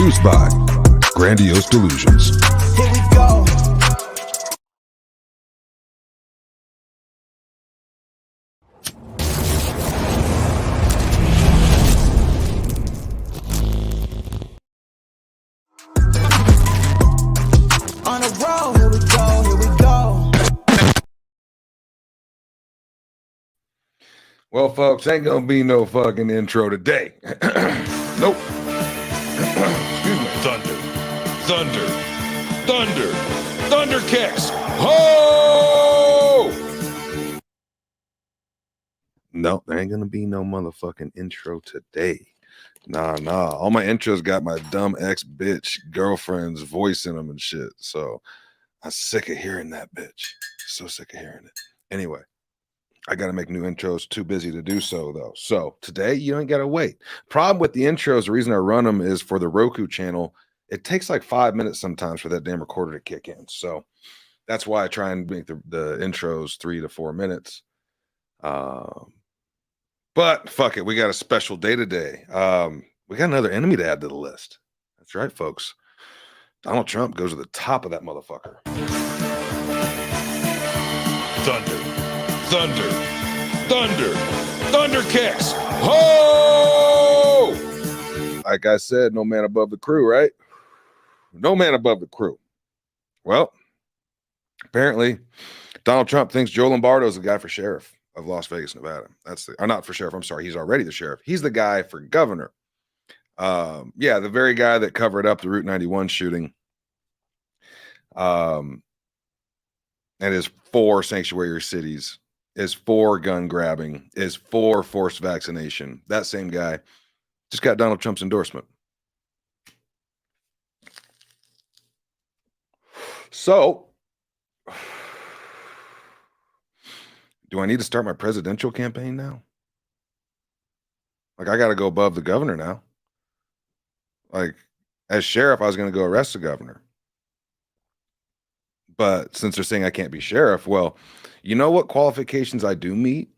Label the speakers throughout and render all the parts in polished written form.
Speaker 1: Produced by Grandiose Delusions.
Speaker 2: Here we go. On a roll, here we go, here we go.
Speaker 1: Well, folks, ain't gonna be no fucking intro today. Nope. Excuse me. Thunder kicks. Ho! No, there ain't gonna be no motherfucking intro today. Nah. All my intros got my dumb ex-bitch girlfriend's voice in them and shit. So I'm sick of hearing that bitch. So sick of hearing it. Anyway, I got to make new intros. Too busy to do so, though. So today, you ain't got to wait. Problem with the intros, the reason I run them is for the Roku channel. It takes like 5 minutes sometimes for that damn recorder to kick in. So that's why I try and make the intros 3 to 4 minutes. But fuck it. We got a special day today. We got another enemy to add to the list. That's right, folks. Donald Trump goes to the top of that motherfucker. Thunder kicks. Ho! Like I said, no man above the crew, right? No man above the crew. Well, apparently, Donald Trump thinks Joe Lombardo is the guy for sheriff of Las Vegas, Nevada. Or not for sheriff. I'm sorry. He's already the sheriff. He's the guy for governor. Yeah, the very guy that covered up the Route 91 shooting. And is for sanctuary cities, is for gun grabbing, is for forced vaccination. That same guy just got Donald Trump's endorsement. So, do I need to start my presidential campaign now? Like, I got to go above the governor now. Like, as sheriff, I was going to go arrest the governor. But since they're saying I can't be sheriff, well, you know what qualifications I do meet?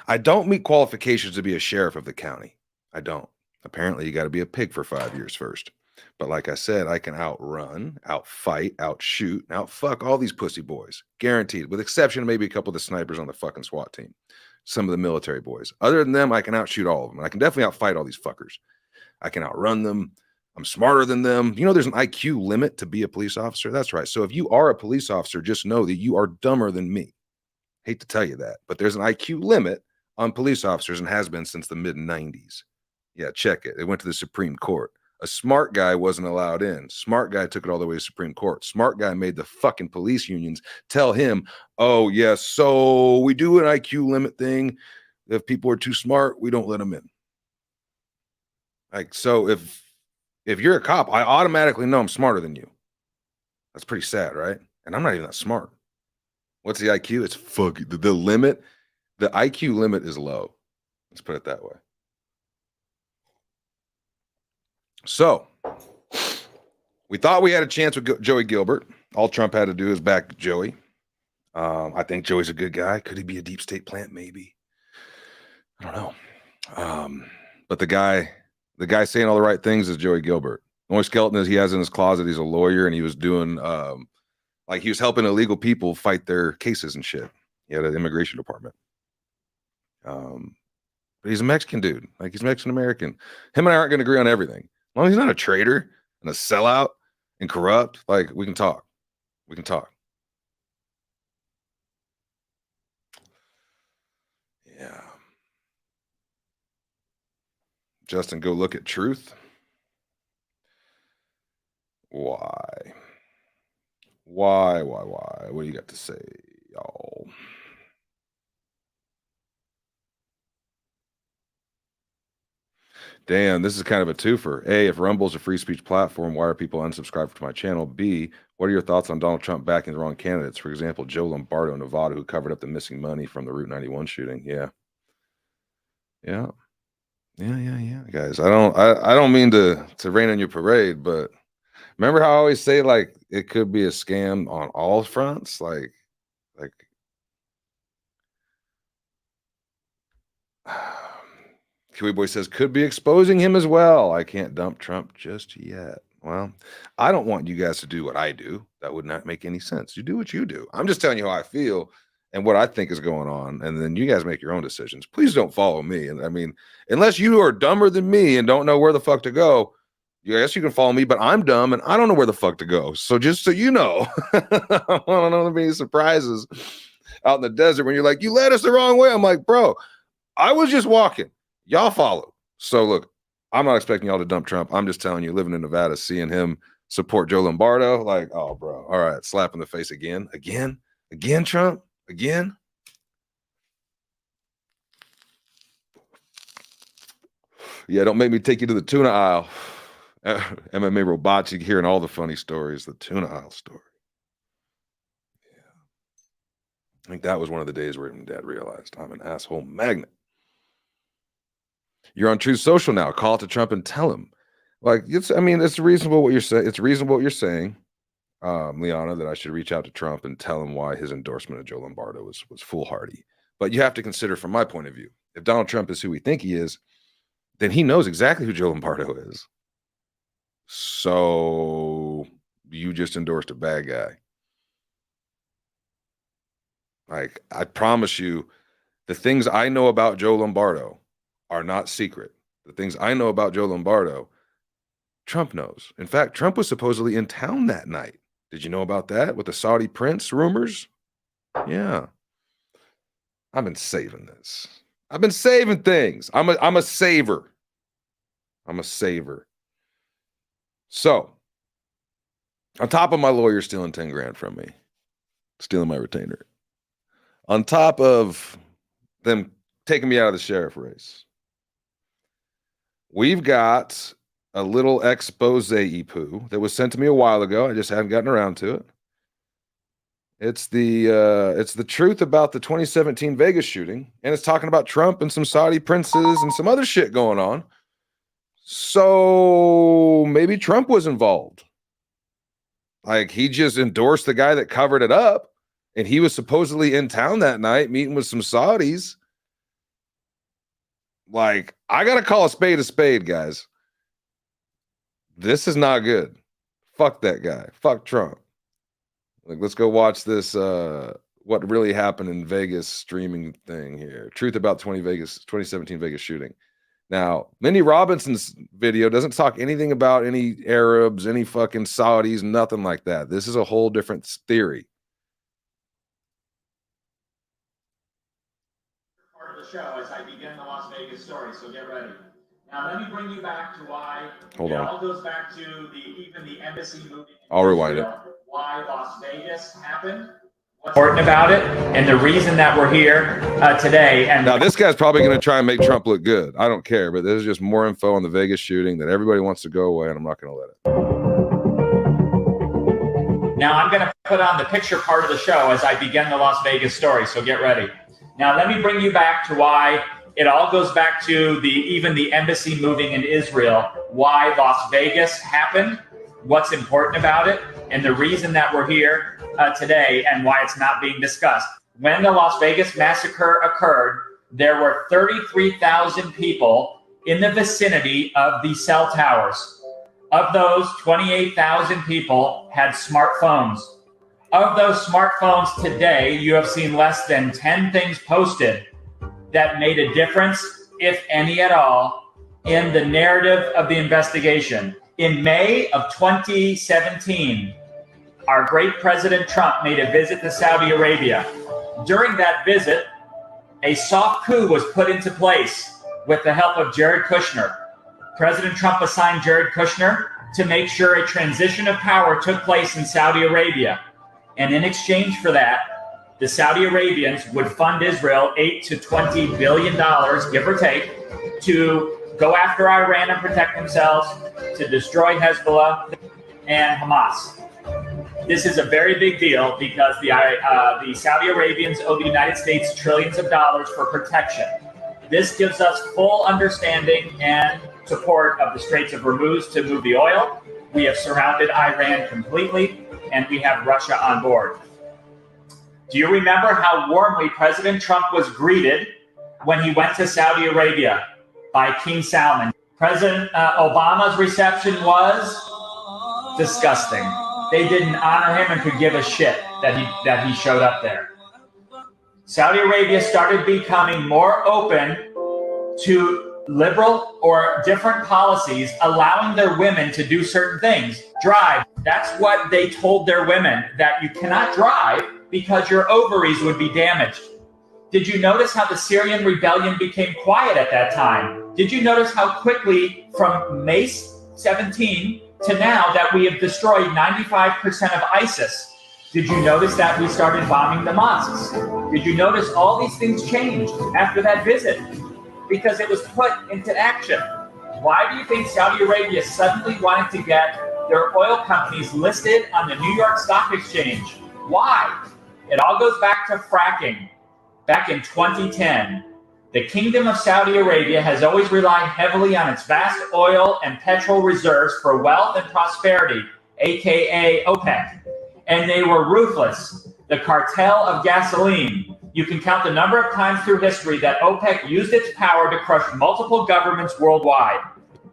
Speaker 1: I don't meet qualifications to be a sheriff of the county. I don't. Apparently, you got to be a pig for 5 years first. But like I said, I can outrun, outfight, outshoot, and outfuck all these pussy boys. Guaranteed. With exception of maybe a couple of the snipers on the fucking SWAT team. Some of the military boys. Other than them, I can outshoot all of them. And I can definitely outfight all these fuckers. I can outrun them. I'm smarter than them. You know, there's an IQ limit to be a police officer. That's right. So if you are a police officer, just know that you are dumber than me. Hate to tell you that, but there's an IQ limit on police officers and has been since the mid-90s. Yeah, check it. It went to the Supreme Court. A smart guy wasn't allowed in. Smart guy took it all the way to Supreme Court. Smart guy made the fucking police unions tell him, oh, yes, so we do an IQ limit thing. If people are too smart, we don't let them in. Like, so if you're a cop, I automatically know I'm smarter than you. That's pretty sad, right? And I'm not even that smart. What's the IQ? It's the limit. The IQ limit is low. Let's put it that way. So we thought we had a chance with Joey Gilbert. All Trump had to do is back Joey. I think Joey's a good guy. Could he be a deep state plant? Maybe. I don't know. But the guy saying all the right things is Joey Gilbert. The only skeleton he has in his closet, he's a lawyer, and he was doing like he was helping illegal people fight their cases and shit. He had an immigration department. But he's a Mexican dude. Like, he's Mexican American. Him and I aren't going to agree on everything. As long as he's not a traitor and a sellout and corrupt, like, we can talk. We can talk. Yeah. Justin, go look at truth. Why? What do you got to say, y'all? Damn, this is kind of a twofer. A, if Rumble's a free speech platform, why are people unsubscribed to my channel? B, what are your thoughts on Donald Trump backing the wrong candidates? For example, Joe Lombardo in Nevada, who covered up the missing money from the Route 91 shooting. Yeah, guys. I don't mean to rain on your parade, but remember how I always say, like, it could be a scam on all fronts? Like Kiwi Boy says, could be exposing him as well. I can't dump Trump just yet. Well, I don't want you guys to do what I do. That would not make any sense. You do what you do. I'm just telling you how I feel and what I think is going on. And then you guys make your own decisions. Please don't follow me. And I mean, unless you are dumber than me and don't know where the fuck to go, yes, you can follow me, but I'm dumb and I don't know where the fuck to go. So just so you know, I don't know any surprises out in the desert when you're like, you led us the wrong way. I'm like, bro, I was just walking. Y'all follow. So look, I'm not expecting y'all to dump Trump. I'm just telling you, living in Nevada, seeing him support Joe Lombardo, like, oh, bro, all right, slap in the face again, Trump, again. Yeah, don't make me take you to the tuna aisle. MMA robots, you hearing all the funny stories, the tuna aisle story. Yeah. I think that was one of the days where Dad realized I'm an asshole magnet. You're on Truth Social now. Call it to Trump and tell him. Like, it's reasonable what you're saying. It's reasonable what you're saying, Liana, that I should reach out to Trump and tell him why his endorsement of Joe Lombardo was foolhardy. But you have to consider, from my point of view, if Donald Trump is who we think he is, then he knows exactly who Joe Lombardo is. So you just endorsed a bad guy. Like, I promise you, the things I know about Joe Lombardo are not secret. The things I know about Joe Lombardo, Trump knows. In fact, Trump was supposedly in town that night. Did you know about that with the Saudi prince rumors? Yeah. I've been saving this. I've been saving things. I'm a saver. I'm a saver. So, on top of my lawyer stealing 10 grand from me, stealing my retainer, on top of them taking me out of the sheriff race, we've got a little expose poo that was sent to me a while ago. I just haven't gotten around to it. It's the truth about the 2017 Vegas shooting, and it's talking about Trump and some Saudi princes and some other shit going on. So maybe Trump was involved. Like, he just endorsed the guy that covered it up, and he was supposedly in town that night meeting with some Saudis. Like, I gotta call a spade, guys. This is not good. Fuck that guy. Fuck Trump. Like, let's go watch this what really happened in Vegas streaming thing here. Truth about 2017 Vegas shooting. Now, Mindy Robinson's video doesn't talk anything about any Arabs, any fucking Saudis, nothing like that. This is a whole different theory.
Speaker 3: Part of the show as I begin the Las Vegas story, so get ready. Now, let me bring you back to why it all goes back to even the embassy moving.
Speaker 1: I'll rewind it.
Speaker 3: Why Las Vegas happened, what's important about it, and the reason that we're here today. And
Speaker 1: now, this guy's probably going to try and make Trump look good. I don't care, but this is just more info on the Vegas shooting that everybody wants to go away, and I'm not going to let it.
Speaker 3: Now, I'm going to put on the picture part of the show as I begin the Las Vegas story, so get ready. Now, let me bring you back to why it all goes back to even the embassy moving in Israel, why Las Vegas happened, what's important about it, and the reason that we're here today and why it's not being discussed. When the Las Vegas massacre occurred, there were 33,000 people in the vicinity of the cell towers. Of those, 28,000 people had smartphones. Of those smartphones today, you have seen less than 10 things posted that made a difference, if any at all, in the narrative of the investigation. In May of 2017, our great President Trump made a visit to Saudi Arabia. During that visit, a soft coup was put into place with the help of Jared Kushner. President Trump assigned Jared Kushner to make sure a transition of power took place in Saudi Arabia. And in exchange for that, the Saudi Arabians would fund Israel $8 to $20 billion, give or take, to go after Iran and protect themselves, to destroy Hezbollah and Hamas. This is a very big deal because the Saudi Arabians owe the United States trillions of dollars for protection. This gives us full understanding and support of the Straits of Hormuz to move the oil. We have surrounded Iran completely, and we have Russia on board. Do you remember how warmly President Trump was greeted when he went to Saudi Arabia? by King Salman. President Obama's reception was disgusting. They didn't honor him and could give a shit that he showed up there. Saudi Arabia started becoming more open to liberal or different policies, allowing their women to do certain things. Drive. That's what they told their women, that you cannot drive because your ovaries would be damaged. Did you notice how the Syrian rebellion became quiet at that time? Did you notice how quickly from May 17 to now that we have destroyed 95% of ISIS? Did you notice that we started bombing the mosques? Did you notice all these things changed after that visit? Because it was put into action. Why do you think Saudi Arabia suddenly wanted to get their oil companies listed on the New York Stock Exchange? Why? It all goes back to fracking. Back in 2010, the Kingdom of Saudi Arabia has always relied heavily on its vast oil and petrol reserves for wealth and prosperity, aka OPEC. And they were ruthless. The cartel of gasoline. You can count the number of times through history that OPEC used its power to crush multiple governments worldwide.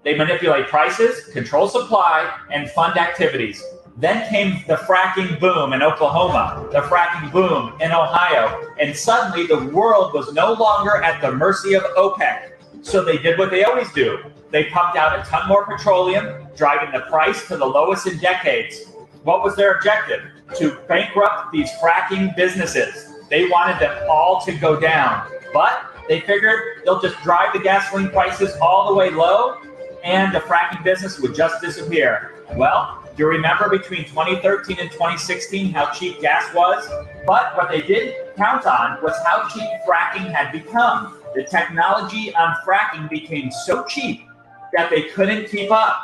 Speaker 3: They manipulate prices, control supply, and fund activities. Then came the fracking boom in Oklahoma, the fracking boom in Ohio, and suddenly the world was no longer at the mercy of OPEC. So they did what they always do. They pumped out a ton more petroleum, driving the price to the lowest in decades. What was their objective? To bankrupt these fracking businesses. They wanted them all to go down, but they figured they'll just drive the gasoline prices all the way low and the fracking business would just disappear. Well, do you remember between 2013 and 2016 how cheap gas was? But what they didn't count on was how cheap fracking had become. The technology on fracking became so cheap that they couldn't keep up.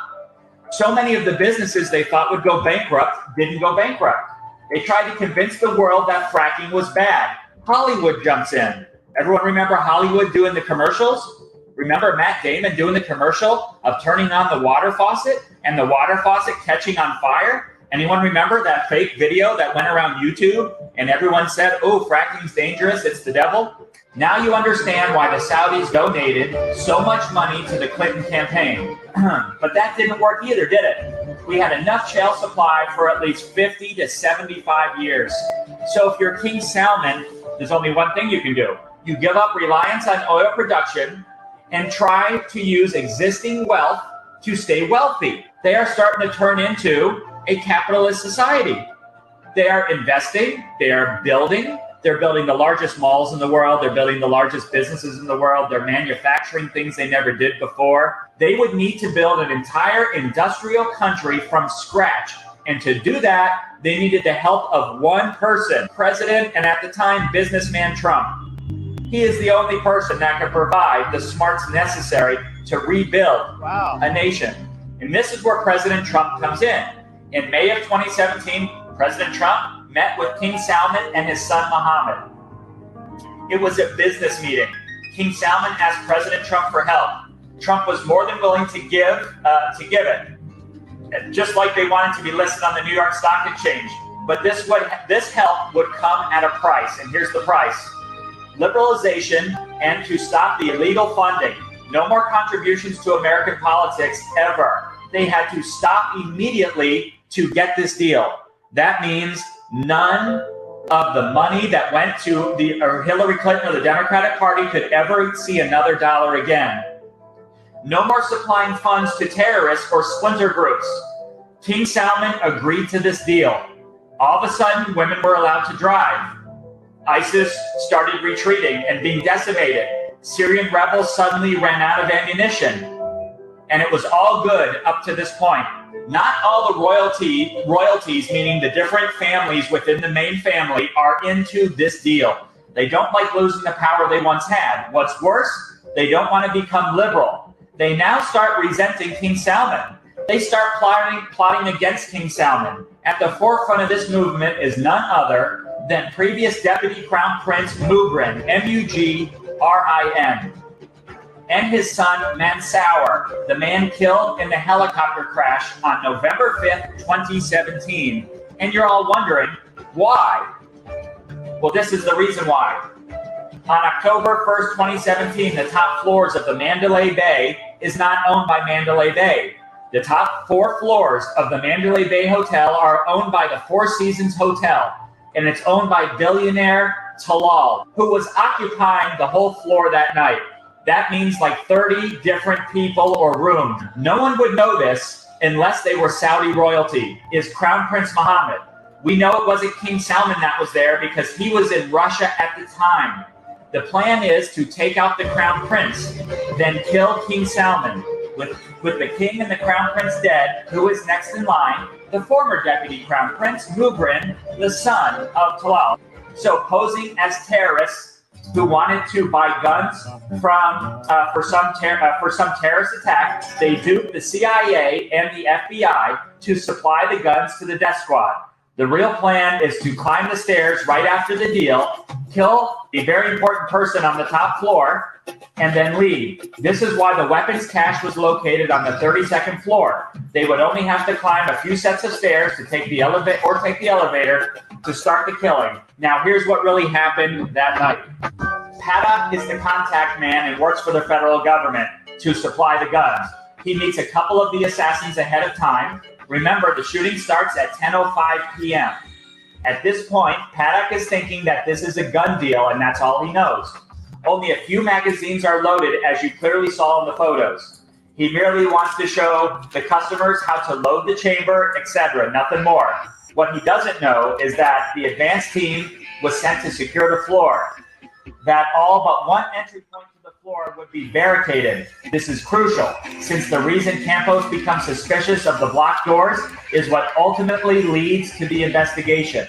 Speaker 3: So many of the businesses they thought would go bankrupt didn't go bankrupt. They tried to convince the world that fracking was bad. Hollywood jumps in. Everyone remember Hollywood doing the commercials? Remember Matt Damon doing the commercial of turning on the water faucet and the water faucet catching on fire? Anyone remember that fake video that went around YouTube and everyone said, oh, fracking's dangerous, it's the devil? Now you understand why the Saudis donated so much money to the Clinton campaign. But that didn't work either, did it? We had enough shale supply for at least 50 to 75 years. So if you're King Salman, there's only one thing you can do. You give up reliance on oil production and try to use existing wealth to stay wealthy. They are starting to turn into a capitalist society. They are investing, they're building the largest malls in the world, they're building the largest businesses in the world, they're manufacturing things they never did before. They would need to build an entire industrial country from scratch. And to do that, they needed the help of one person, President, and at the time, businessman Trump. He is the only person that can provide the smarts necessary to rebuild a nation. And this is where President Trump comes in. In May of 2017, President Trump met with King Salman and his son Mohammed. It was a business meeting. King Salman asked President Trump for help. Trump was more than willing to give it, just like they wanted to be listed on the New York Stock Exchange. But this help would come at a price, and here's the price. Liberalization and to stop the illegal funding. No more contributions to American politics ever. They had to stop immediately to get this deal. That means none of the money that went to Hillary Clinton or the Democratic Party could ever see another dollar again. No more supplying funds to terrorists or splinter groups. King Salman agreed to this deal. All of a sudden, women were allowed to drive. ISIS started retreating and being decimated. Syrian rebels suddenly ran out of ammunition. And it was all good up to this point. Not all the royalties, meaning the different families within the main family, are into this deal. They don't like losing the power they once had. What's worse, they don't want to become liberal. They now start resenting King Salman. They start plotting against King Salman. At the forefront of this movement is none other than previous Deputy Crown Prince Mugrin, M-U-G-R-I-N, and his son Mansour, the man killed in the helicopter crash on November 5th, 2017. And you're all wondering, why? Well, this is the reason why. On October 1st, 2017, the top floors of the Mandalay Bay is not owned by Mandalay Bay. The top 4 floors of the Mandalay Bay Hotel are owned by the Four Seasons Hotel, and it's owned by billionaire Talal, who was occupying the whole floor that night. That means like 30 different people or rooms. No one would know this unless they were Saudi royalty, is Crown Prince Mohammed. We know it wasn't King Salman that was there because he was in Russia at the time. The plan is to take out the Crown Prince, then kill King Salman. With the king and the Crown Prince dead, who is next in line? The former deputy Crown Prince, Mubrin, the son of Talal. So posing as terrorists who wanted to buy guns for some terrorist attack, they duped the CIA and the FBI to supply the guns to the death squad. The real plan is to climb the stairs right after the deal, kill a very important person on the top floor, and then leave. This is why the weapons cache was located on the 32nd floor. They would only have to climb a few sets of stairs to take the elevator to start the killing. Now, here's what really happened that night. Paddock is the contact man and works for the federal government to supply the guns. He meets a couple of the assassins ahead of time. Remember, the shooting starts at 10:05 p.m. At this point, Paddock is thinking that this is a gun deal and that's all he knows. Only a few magazines are loaded, as you clearly saw in the photos. He merely wants to show the customers how to load the chamber, etc., nothing more. What he doesn't know is that the advance team was sent to secure the floor, that all but one entry point to the floor would be barricaded. This is crucial, since the reason Campos becomes suspicious of the blocked doors is what ultimately leads to the investigation.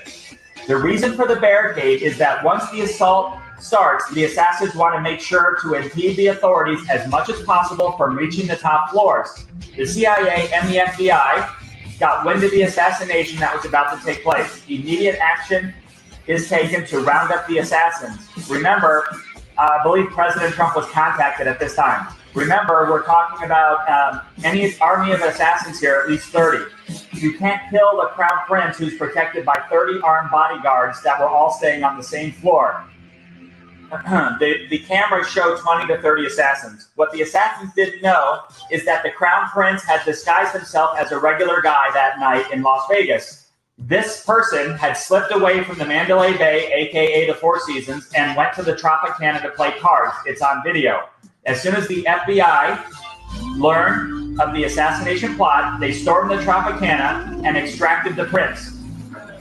Speaker 3: The reason for the barricade is that once the assault starts, the assassins want to make sure to impede the authorities as much as possible from reaching the top floors. The CIA and the FBI got wind of the assassination that was about to take place. Immediate action is taken to round up the assassins. Remember, I believe President Trump was contacted at this time. Remember, we're talking about any army of assassins here, at least 30. You can't kill the Crown Prince who's protected by 30 armed bodyguards that were all staying on the same floor. The cameras show 20 to 30 assassins. What the assassins didn't know is that the Crown Prince had disguised himself as a regular guy that night in Las Vegas. This person had slipped away from the Mandalay Bay, aka the Four Seasons, and went to the Tropicana to play cards. It's on video. As soon as the FBI learned of the assassination plot, they stormed the Tropicana and extracted the prince.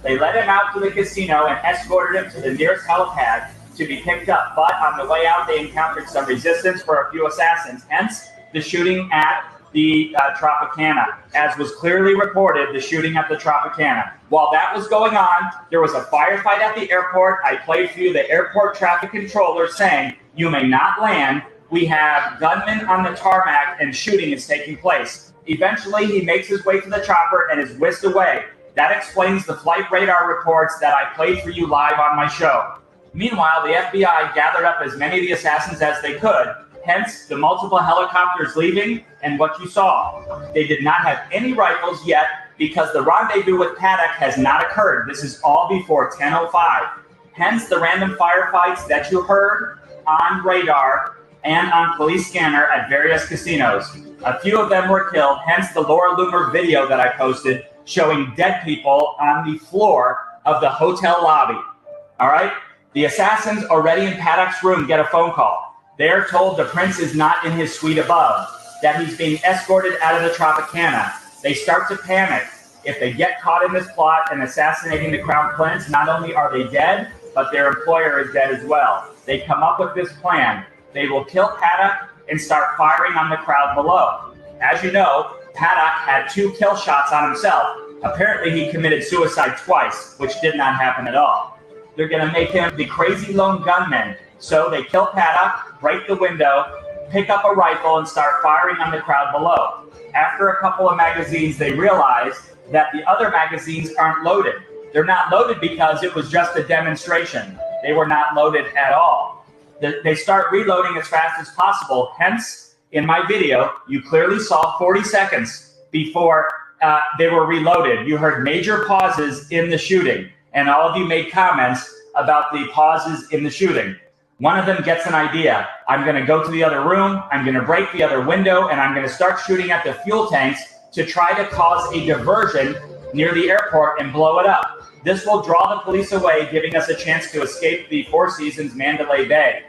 Speaker 3: They led him out to the casino and escorted him to the nearest helipad to be picked up, but on the way out they encountered some resistance for a few assassins, hence the shooting at the Tropicana. As was clearly reported, the shooting at the Tropicana. While that was going on, there was a firefight at the airport. I played for you the airport traffic controller saying, "You may not land. We have gunmen on the tarmac and shooting is taking place." Eventually, he makes his way to the chopper and is whisked away. That explains the flight radar reports that I played for you live on my show. Meanwhile, the FBI gathered up as many of the assassins as they could, hence the multiple helicopters leaving and what you saw. They did not have any rifles yet because the rendezvous with Paddock has not occurred. This is all before 10:05. Hence the random firefights that you heard on radar and on police scanner at various casinos. A few of them were killed, hence the Laura Loomer video that I posted showing dead people on the floor of the hotel lobby. All right? The assassins already in Paddock's room get a phone call. They are told the prince is not in his suite above, that he's being escorted out of the Tropicana. They start to panic. If they get caught in this plot and assassinating the Crown Prince, not only are they dead, but their employer is dead as well. They come up with this plan. They will kill Paddock and start firing on the crowd below. As you know, Paddock had 2 kill shots on himself. Apparently he committed suicide twice, which did not happen at all. They're going to make him the crazy lone gunman. So they kill Paddock, break the window, pick up a rifle, and start firing on the crowd below. After a couple of magazines, they realize that the other magazines aren't loaded. They're not loaded because it was just a demonstration. They were not loaded at all. They start reloading as fast as possible. Hence, in my video, you clearly saw 40 seconds before they were reloaded. You heard major pauses in the shooting. And all of you made comments about the pauses in the shooting. One of them gets an idea. I'm going to go to the other room, I'm going to break the other window, and I'm going to start shooting at the fuel tanks to try to cause a diversion near the airport and blow it up. This will draw the police away, giving us a chance to escape the Four Seasons Mandalay Bay.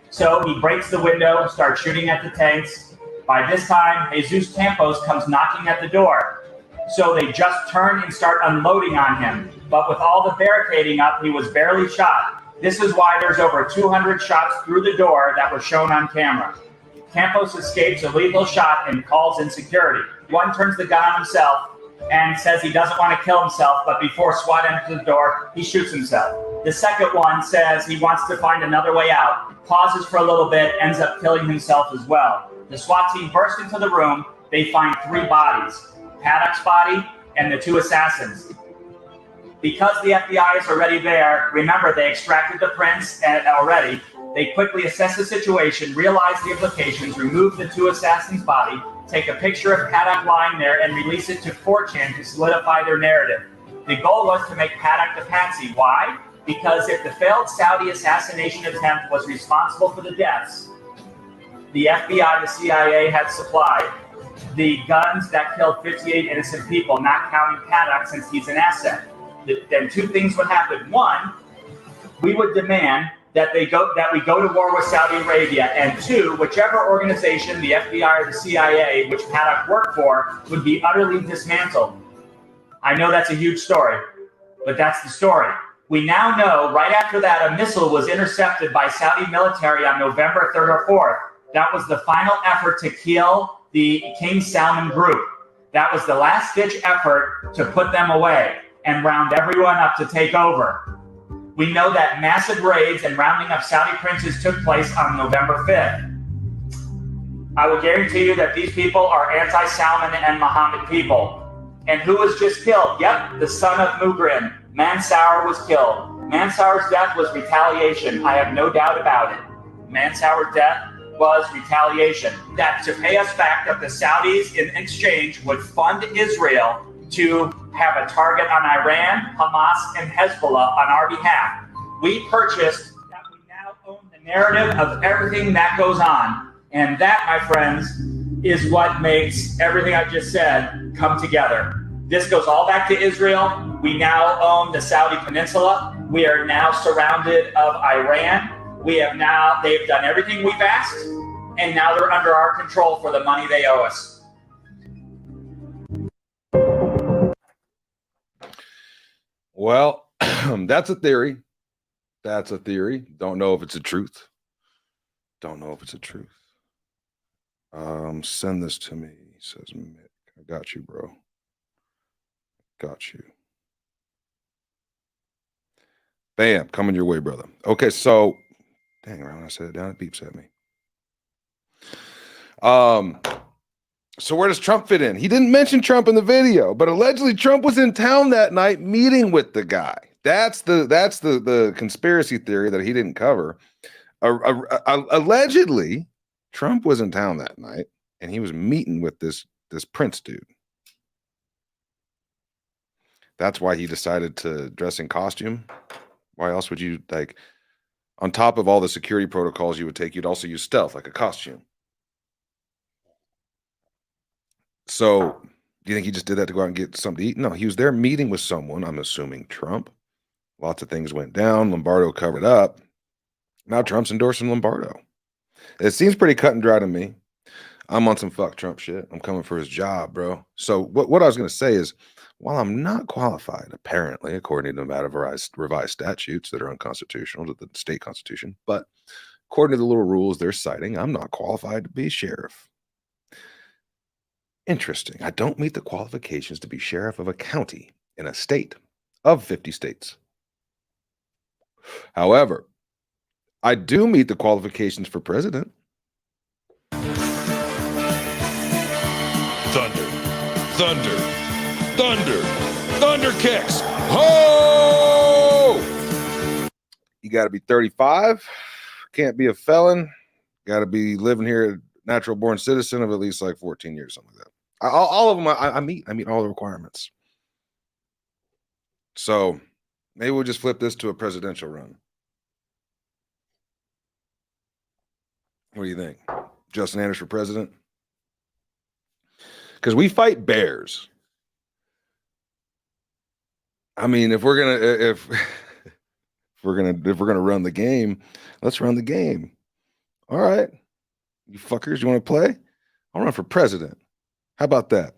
Speaker 3: So he breaks the window, starts shooting at the tanks. By this time, Jesus Campos comes knocking at the door. So they just turn and start unloading on him. But with all the barricading up, he was barely shot. This is why there's over 200 shots through the door that were shown on camera. Campos escapes a lethal shot and calls in security. One turns the gun on himself and says he doesn't want to kill himself, but before SWAT enters the door, he shoots himself. The second one says he wants to find another way out, pauses for a little bit, ends up killing himself as well. The SWAT team bursts into the room. They find 3 bodies, Paddock's body and the 2 assassins. Because the FBI is already there, remember they extracted the prints already, they quickly assess the situation, realize the implications, remove the 2 assassins' body, take a picture of Paddock lying there, and release it to 4chan to solidify their narrative. The goal was to make Paddock the patsy. Why? Because if the failed Saudi assassination attempt was responsible for the deaths, the FBI, the CIA had supplied the guns that killed 58 innocent people, not counting Paddock since he's an asset. Then 2 things would happen. One, we would demand that we go to war with Saudi Arabia, and 2, whichever organization, the FBI or the CIA, which Paddock worked for, would be utterly dismantled. I know that's a huge story, but that's the story. We now know right after that a missile was intercepted by Saudi military on November 3rd or 4th. That was the final effort to kill the King Salman group. That was the last-ditch effort to put them away and round everyone up to take over. We know that massive raids and rounding up Saudi princes took place on November 5th. I will guarantee you that these people are anti-Salman and Mohammed people. And who was just killed? Yep, the son of Mugrin. Mansour was killed. Mansour's death was retaliation. I have no doubt about it. Mansour's death was retaliation. That to pay us back, that the Saudis in exchange would fund Israel to have a target on Iran, Hamas, and Hezbollah on our behalf. We purchased that. We now own the narrative of everything that goes on. And that, my friends, is what makes everything I just said come together. This goes all back to Israel. We now own the Saudi Peninsula. We are now surrounded of Iran. They've done everything we've asked, and now they're under our control for the money they owe us.
Speaker 1: Well, that's a theory. That's a theory. Don't know if it's a truth. Don't know if it's a truth. Send this to me, says Mick. I got you, bro. Got you. Bam, coming your way, brother. Okay, so dang, right when I said it down, it beeps at me. So where does Trump fit in? He didn't mention Trump in the video, but allegedly Trump was in town that night meeting with the guy. That's the conspiracy theory that he didn't cover. Allegedly, Trump was in town that night and he was meeting with this Prince dude. That's why he decided to dress in costume. Why else would you, like, on top of all the security protocols you would take, you'd also use stealth, like a costume. So do you think he just did that to go out and get something to eat? No, he was there meeting with someone, I'm assuming Trump. Lots of things went down. Lombardo covered up. Now Trump's endorsing Lombardo. It seems pretty cut and dry to me. I'm on some fuck Trump shit. I'm coming for his job, bro. So what I was going to say is, while I'm not qualified, apparently, according to Nevada revised statutes that are unconstitutional to the state constitution, but according to the little rules they're citing, I'm not qualified to be sheriff. Interesting. I don't meet the qualifications to be sheriff of a county in a state of 50 states. However, I do meet the qualifications for president.
Speaker 4: Thunder, thunder, thunder, thunder kicks. Ho!
Speaker 1: You got to be 35, can't be a felon, got to be living here, natural born citizen of at least like 14 years, something like that. All of them, I meet all the requirements. So maybe we'll just flip this to a presidential run. What do you think? Justin Anders for president? Because we fight bears. I mean, if we're gonna run the game, let's run the game. All right, you fuckers, you want to play? I'll run for president. How about that?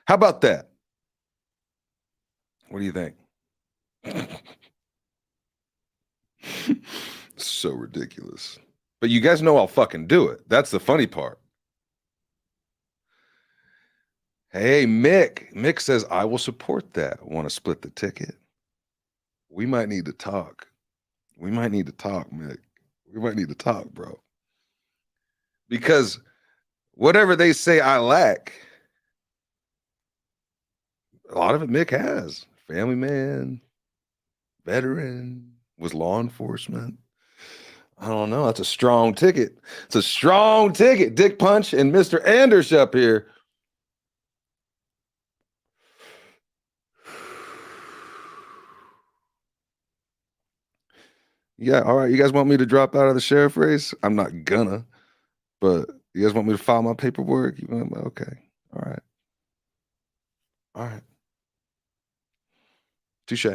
Speaker 1: How about that? What do you think? So ridiculous. But you guys know I'll fucking do it. That's the funny part. Hey, Mick. Mick says, I will support that. Want to split the ticket? We might need to talk. We might need to talk, Mick. We might need to talk, bro. Because whatever they say I lack, a lot of it Mick has. Family man, veteran, was law enforcement. I don't know. That's a strong ticket. It's a strong ticket. Dick Punch and Mr. Anders up here. Yeah, all right. You guys want me to drop out of the sheriff race? I'm not gonna, but you guys want me to file my paperwork? Okay. All right. All right. Touche.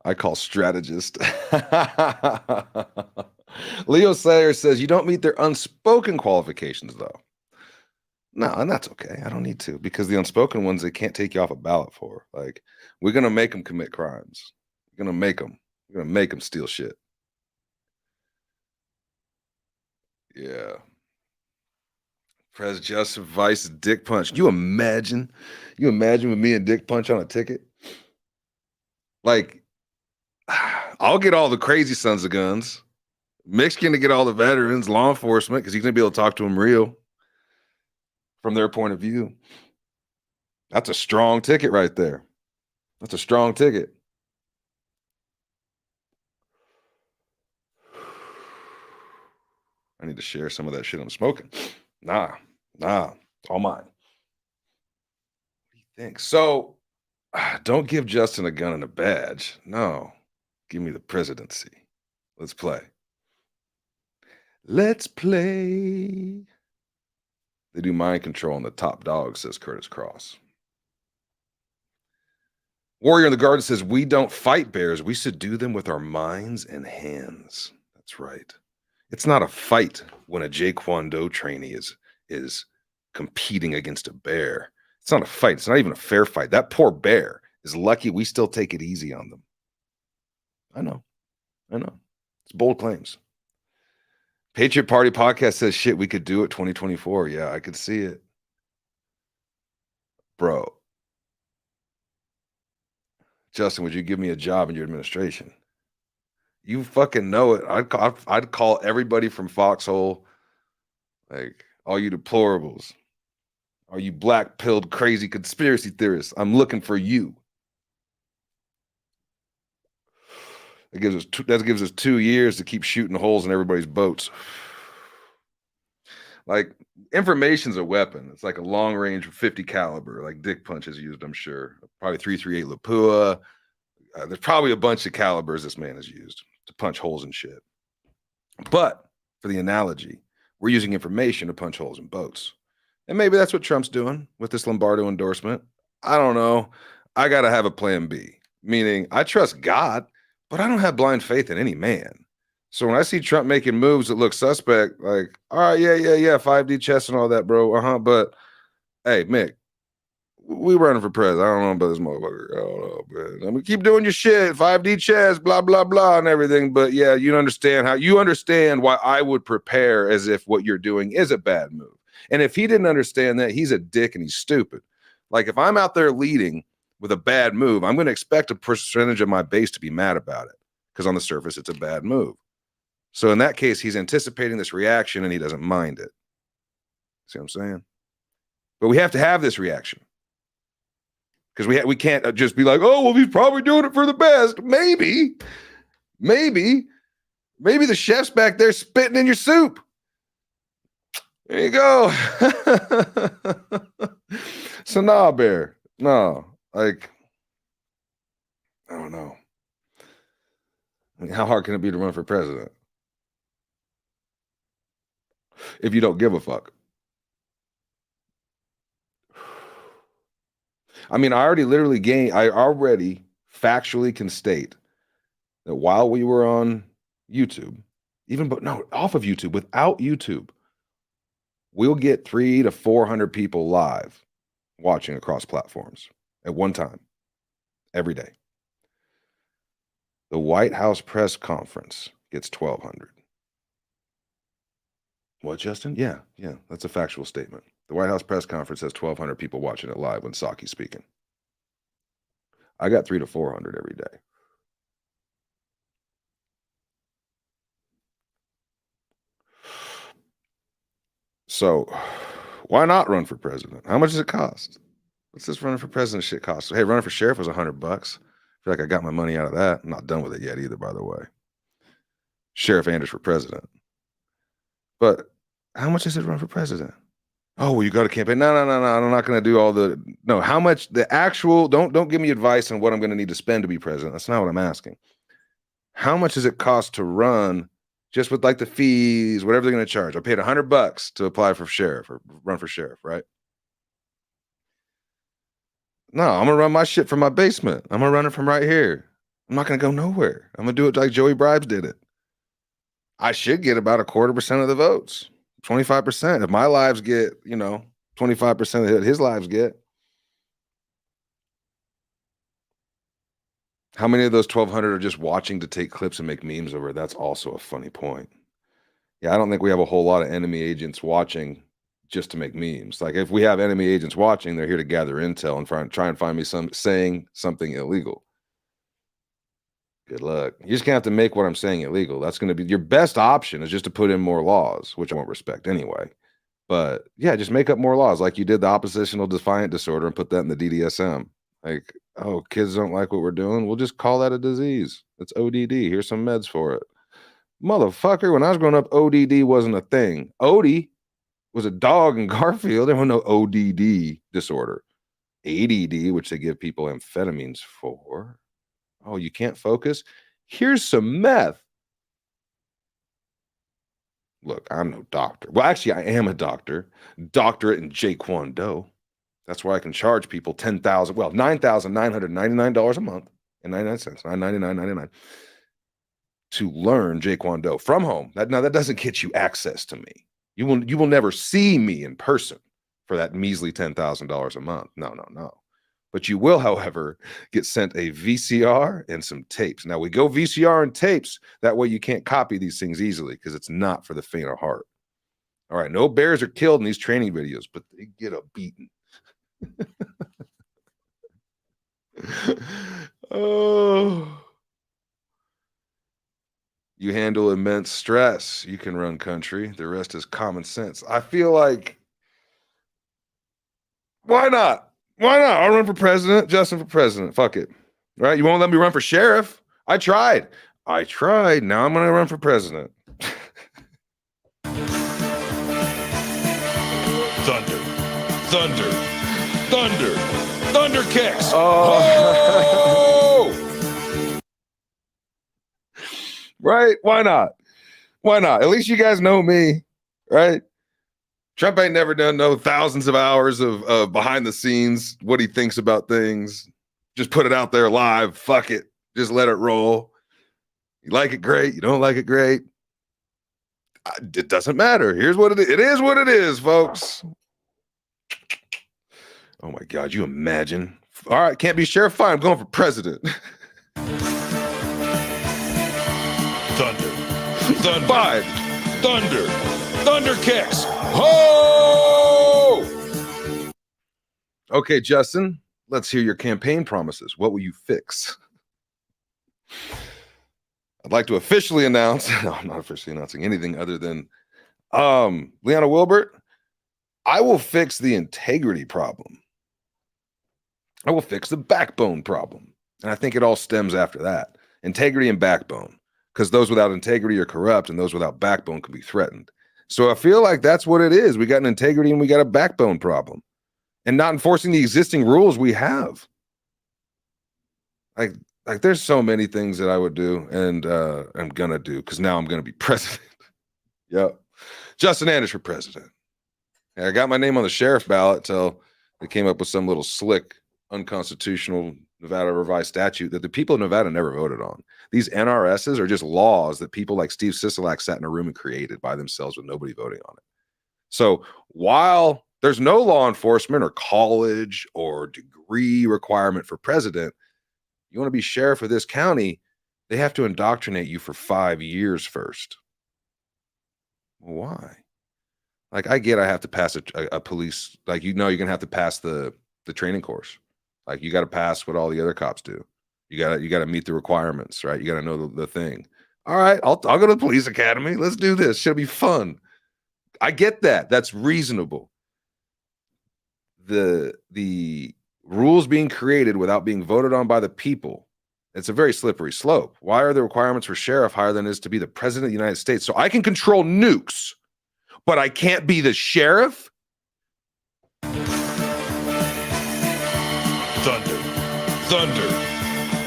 Speaker 1: I call strategist. Leo Sayer says, you don't meet their unspoken qualifications, though. No, and that's okay. I don't need to, because the unspoken ones, they can't take you off a ballot for. Like, we're going to make them commit crimes. We're going to make them. We're going to make them steal shit. Yeah. Press Justice Vice Dick Punch. You imagine with me and Dick Punch on a ticket? Like, I'll get all the crazy sons of guns. Mick's going to get all the veterans, law enforcement, because he's going to be able to talk to them real from their point of view. That's a strong ticket right there. That's a strong ticket. I need to share some of that shit I'm smoking. Nah, it's all mine. What do you think? So, don't give Justin a gun and a badge. No, give me the presidency. Let's play. Let's play. They do mind control on the top dog, says Curtis Cross. Warrior in the Garden says, we don't fight bears. We subdue them with our minds and hands. That's right. It's not a fight when a Jaquan trainee is competing against a bear. It's not a fight. It's not even a fair fight. That poor bear is lucky we still take it easy on them. I know. It's bold claims. Patriot Party Podcast says, shit, we could do it 2024. Yeah, I could see it. Bro. Justin, would you give me a job in your administration? You fucking know it. I'd call everybody from Foxhole, like all you deplorables, all you black-pilled crazy conspiracy theorists. I'm looking for you. That gives us 2 years to keep shooting holes in everybody's boats. Like, information's a weapon. It's like a long range 50 caliber, like Dick Punch has used, I'm sure. Probably 338 Lapua. There's probably a bunch of calibers this man has used to punch holes in shit. But for the analogy, we're using information to punch holes in boats. And maybe that's what Trump's doing with this Lombardo endorsement. I don't know. I got to have a plan B, meaning I trust God, but I don't have blind faith in any man. So when I see Trump making moves that look suspect, like, all right, yeah, 5D chess and all that, bro. But hey, Mick, we running for president. I don't know about this motherfucker. I don't know, man. I mean, keep doing your shit, 5D chess, blah, blah, blah, and everything. But yeah, you understand why I would prepare as if what you're doing is a bad move. And if he didn't understand that, he's a dick and he's stupid. Like, if I'm out there leading with a bad move, I'm going to expect a percentage of my base to be mad about it, because on the surface, it's a bad move. So in that case, he's anticipating this reaction and he doesn't mind it. See what I'm saying? But we have to have this reaction, because we can't just be like, oh, well, he's probably doing it for the best. Maybe the chef's back there spitting in your soup. There you go. So nah, Bear. No, like, I don't know. I mean, how hard can it be to run for president? if you don't give a fuck. I mean, I already factually can state that while we were on YouTube, off of YouTube, without YouTube, we'll get 300 to 400 people live watching across platforms at one time, every day. The White House press conference gets 1,200. What, Justin? Yeah, that's a factual statement. The White House press conference has 1,200 people watching it live when Psaki's speaking. I got 300 to 400 every day. So why not run for president? How much does it cost? What's this running for president shit cost? Hey, running for sheriff was $100. I feel like I got my money out of that. I'm not done with it yet either, by the way. Sheriff Anders for president. But how much does it run for president? Oh, well, you got a campaign. No. I'm not going to do all the. No, how much the actual. Don't give me advice on what I'm going to need to spend to be president. That's not what I'm asking. How much does it cost to run, just with like the fees, whatever they're going to charge? I paid $100 to apply for sheriff or run for sheriff, right? No, I'm gonna run my shit from my basement. I'm gonna run it from right here. I'm not gonna go nowhere. I'm gonna do it like Joey Bribes did it. I should get about 25% of the votes, 25%. If my lives get, 25% of his lives get. How many of those 1,200 are just watching to take clips and make memes over it? That's also a funny point. Yeah, I don't think we have a whole lot of enemy agents watching just to make memes. Like if we have enemy agents watching, they're here to gather intel and try and find me saying something illegal. Good luck. You're just gonna have to make what I'm saying illegal. That's gonna be your best option, is just to put in more laws, which I won't respect anyway. But yeah, just make up more laws like you did the oppositional defiant disorder and put that in the DDSM. Like, oh, kids don't like what we're doing. We'll just call that a disease. It's ODD. Here's some meds for it. Motherfucker, when I was growing up, ODD wasn't a thing. Odie was a dog in Garfield. There was no ODD disorder. ADD, which they give people amphetamines for. Oh, you can't focus? Here's some meth. Look, I'm no doctor. Well, actually, I am a doctor. Doctorate in Jaquan-Do. That's why I can charge people $9,999 a month and 99 cents, $999.99 to learn Jaquan-Do from home. That doesn't get you access to me. You will never see me in person for that measly $10,000 a month. No. But you will, however, get sent a VCR and some tapes. Now, we go VCR and tapes. That way you can't copy these things easily because it's not for the faint of heart. All right, no bears are killed in these training videos, but they get a beating. Oh. You handle immense stress, you can run country. The rest is common sense. I feel like, why not? I'll run for president. Justin for president. Fuck it. Right? You won't let me run for sheriff? I tried. Now I'm going to run for president.
Speaker 4: Thunder kicks.
Speaker 1: Oh. Right? Why not? At least you guys know me, right? Trump ain't never done thousands of hours of behind the scenes, what he thinks about things. Just put it out there live. Fuck it. Just let it roll. You like it, great. You don't like it, great. It doesn't matter. Here's what it is. It is what it is, folks. Oh my God, you imagine? All right, can't be sheriff. Fine, I'm going for president.
Speaker 4: Thunder kicks. Ho!
Speaker 1: Okay, Justin, let's hear your campaign promises. What will you fix? I'd like to officially announce, no, I'm not officially announcing anything other than Leanna Wilbert, I will fix the integrity problem. I will fix the backbone problem. And I think it all stems after that. Integrity and backbone. Because those without integrity are corrupt and those without backbone can be threatened. So I feel like that's what it is. We got an integrity and we got a backbone problem. And not enforcing the existing rules we have. Like there's so many things that I would do and I'm gonna do because now I'm gonna be president. Yep. Justin Anders for president. And I got my name on the sheriff ballot till they came up with some little slick, unconstitutional Nevada revised statute that the people of Nevada never voted on. These NRSs are just laws that people like Steve Sisolak sat in a room and created by themselves with nobody voting on it. So while there's no law enforcement or college or degree requirement for president, you want to be sheriff of this county, they have to indoctrinate you for 5 years first. Why? Like, I get I have to pass a police, like, you're going to have to pass the training course. Like, you got to pass what all the other cops do. You got to meet the requirements, right? You got to know the thing. All right, I'll go to the police academy. Let's do this. Should be fun. I get that. That's reasonable. The rules being created without being voted on by the people, it's a very slippery slope. Why are the requirements for sheriff higher than it is to be the president of the United States? So I can control nukes, but I can't be the sheriff?
Speaker 4: Thunder, thunder,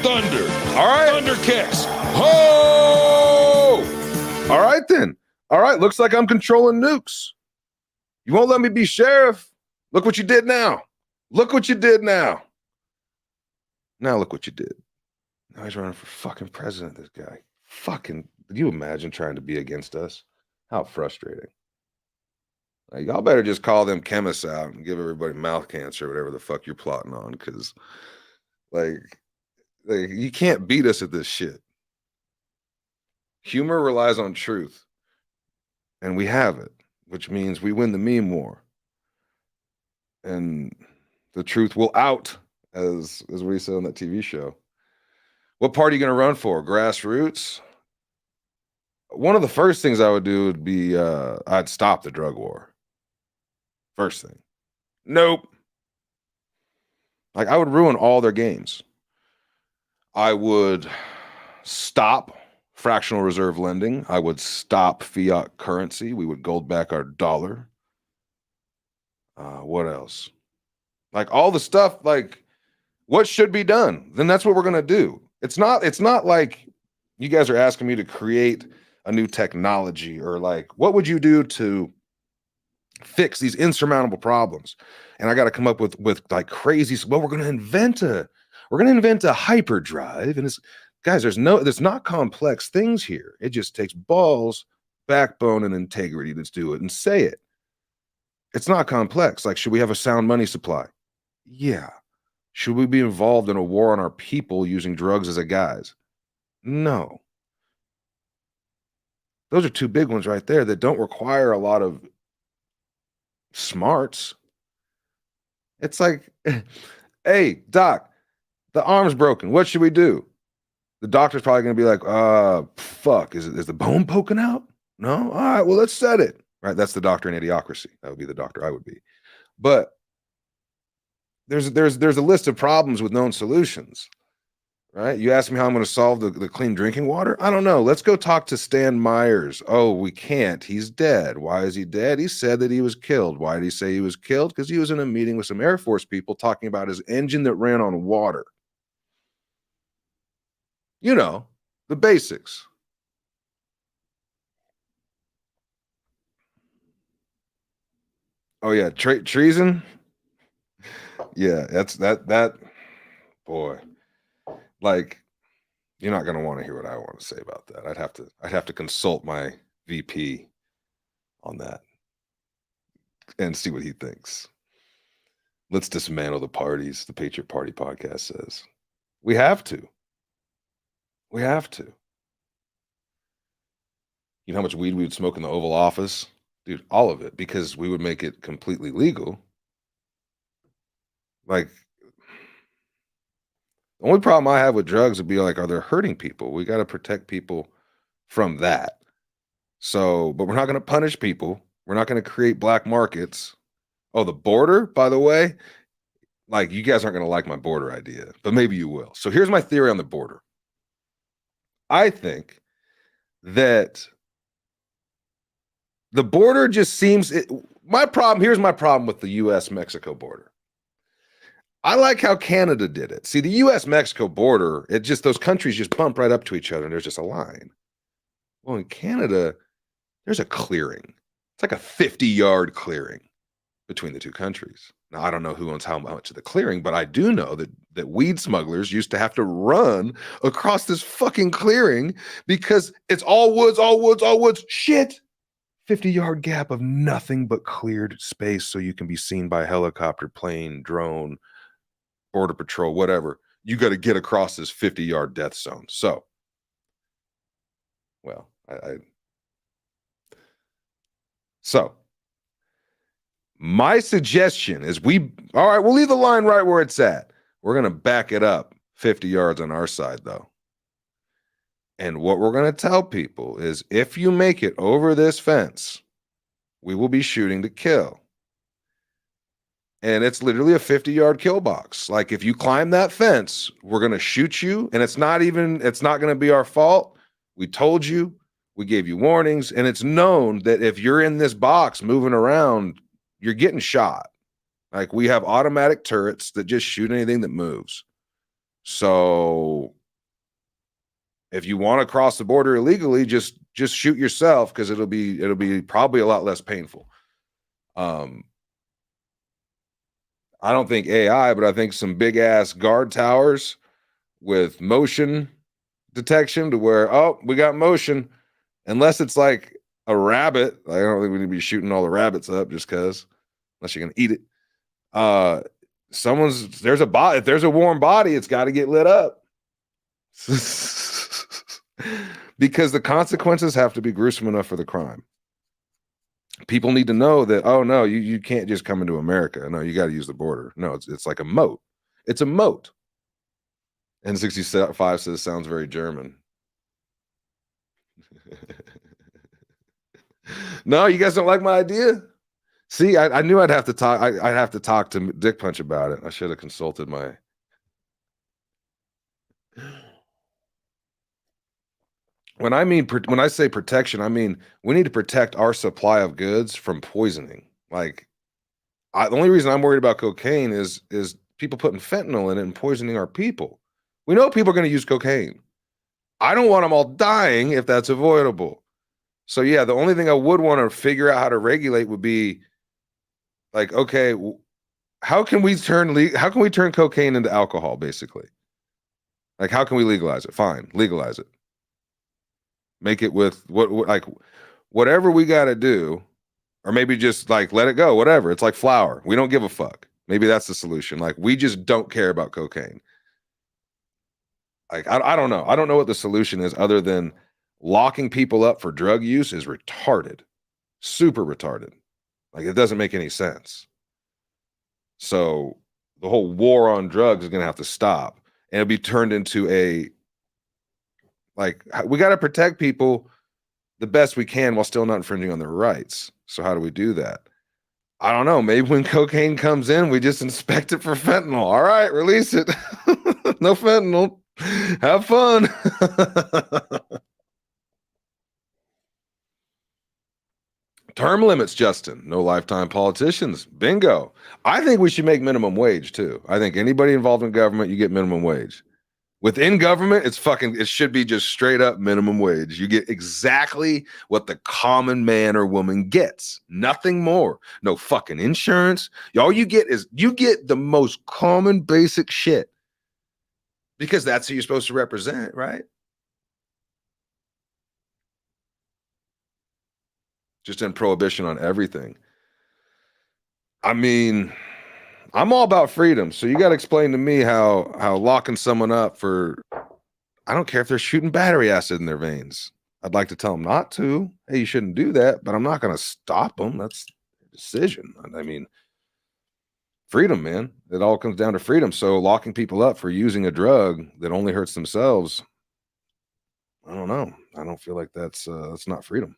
Speaker 4: thunder.
Speaker 1: All right.
Speaker 4: Thundercats. Ho!
Speaker 1: All right, then. All right, looks like I'm controlling nukes. You won't let me be sheriff? Look what you did now. Look what you did now. Now look what you did. Now he's running for fucking president, this guy. Fucking, could you imagine trying to be against us? How frustrating. Like, y'all better just call them chemists out and give everybody mouth cancer or whatever the fuck you're plotting on, because, like, you can't beat us at this shit. Humor relies on truth. And we have it, which means we win the meme war. And the truth will out, as what he said on that TV show. What party are you going to run for? Grassroots? One of the first things I would do would be I'd stop the drug war. First thing. Nope. Like, I would ruin all their games. I would stop fractional reserve lending. I would stop fiat currency. We would gold back our dollar. What else? Like, all the stuff, like, what should be done? Then that's what we're going to do. It's not like you guys are asking me to create a new technology, or like, what would you do to fix these insurmountable problems? And I got to come up with like crazy, well, we're going to invent a hyperdrive. And it's, guys, there's not complex things here. It just takes balls, backbone, and integrity to do it and say it. It's not complex. Like, should we have a sound money supply? Yeah. Should we be involved in a war on our people using drugs as a guise? No. Those are two big ones right there that don't require a lot of smarts. It's like, hey, doc, the arm's broken. What should we do? The doctor's probably going to be like, fuck, is the bone poking out? No? All right, well, let's set it. Right? That's the doctor in Idiocracy. That would be the doctor I would be. But there's a list of problems with known solutions. Right? You ask me how I'm going to solve the clean drinking water? I don't know. Let's go talk to Stan Myers. Oh, we can't. He's dead. Why is he dead? He said that he was killed. Why did he say he was killed? Because he was in a meeting with some Air Force people talking about his engine that ran on water. You know, the basics. Oh, yeah. Treason? Yeah, that's that. Boy. Like, you're not going to want to hear what I want to say about that. I'd have to consult my VP on that and see what he thinks. Let's dismantle the parties, the Patriot Party podcast says. We have to. We have to. You know how much weed we would smoke in the Oval Office? Dude, all of it, because we would make it completely legal. Like, the only problem I have with drugs would be like, are they hurting people? We got to protect people from that. So, but we're not going to punish people. We're not going to create black markets. Oh, the border, by the way, like, you guys aren't going to like my border idea, but maybe you will. So here's my theory on the border. I think that the border just seems, here's my problem with the US-Mexico border. I like how Canada did it. See, the US-Mexico border, those countries just bump right up to each other and there's just a line. Well, in Canada, there's a clearing. It's like a 50-yard clearing between the two countries. Now, I don't know who owns how much of the clearing, but I do know that weed smugglers used to have to run across this fucking clearing because it's all woods, all woods, all woods. Shit. 50-yard gap of nothing but cleared space so you can be seen by a helicopter, plane, drone, border patrol, whatever. You got to get across this 50-yard death zone. So, well, so my suggestion is all right, we'll leave the line right where it's at. We're going to back it up 50 yards on our side, though. And what we're going to tell people is if you make it over this fence, we will be shooting to kill. And it's literally a 50-yard kill box. Like if you climb that fence, we're going to shoot you. And it's not going to be our fault. We told you, we gave you warnings. And it's known that if you're in this box moving around, you're getting shot. Like we have automatic turrets that just shoot anything that moves. So if you want to cross the border illegally, just shoot yourself because it'll be probably a lot less painful. I don't think AI, but I think some big ass guard towers with motion detection to where, oh, we got motion. Unless it's like a rabbit. I don't think we need to be shooting all the rabbits up just because, unless you're going to eat it. If there's a warm body, it's got to get lit up. Because the consequences have to be gruesome enough for the crime. People need to know that, oh no, you can't just come into America. No, you got to use the border. No, it's like a moat. It's a moat. N65 says sounds very German. No, you guys don't like my idea? See, I knew I'd have to talk. I'd have to talk to Dick Punch about it. I should have consulted my. When I say protection, I mean we need to protect our supply of goods from poisoning. Like, the only reason I'm worried about cocaine is people putting fentanyl in it and poisoning our people. We know people are going to use cocaine. I don't want them all dying if that's avoidable. So yeah, the only thing I would want to figure out how to regulate would be like, okay, how can we turn cocaine into alcohol, basically? Like, how can we legalize it? Fine, legalize it. Make it with whatever we got to do, or maybe just like let it go, whatever. It's like flour. We don't give a fuck. Maybe that's the solution. Like, we just don't care about cocaine. Like, I don't know. I don't know what the solution is other than locking people up for drug use is retarded, super retarded. Like, it doesn't make any sense. So the whole war on drugs is going to have to stop, and it'll be turned into we got to protect people the best we can while still not infringing on their rights. So how do we do that? I don't know. Maybe when cocaine comes in, we just inspect it for fentanyl. All right, release it. No fentanyl. Have fun. Term limits, Justin. No lifetime politicians. Bingo. I think we should make minimum wage too. I think anybody involved in government, you get minimum wage. Within government, it should be just straight up minimum wage. You get exactly what the common man or woman gets. Nothing more. No fucking insurance. All you get the most common basic shit. Because that's who you're supposed to represent, right? Just in prohibition on everything. I mean, I'm all about freedom. So you got to explain to me how locking someone up for, I don't care if they're shooting battery acid in their veins. I'd like to tell them not to. Hey, you shouldn't do that, but I'm not going to stop them. That's their decision. I mean, freedom, man. It all comes down to freedom. So locking people up for using a drug that only hurts themselves, I don't know. I don't feel like that's not freedom.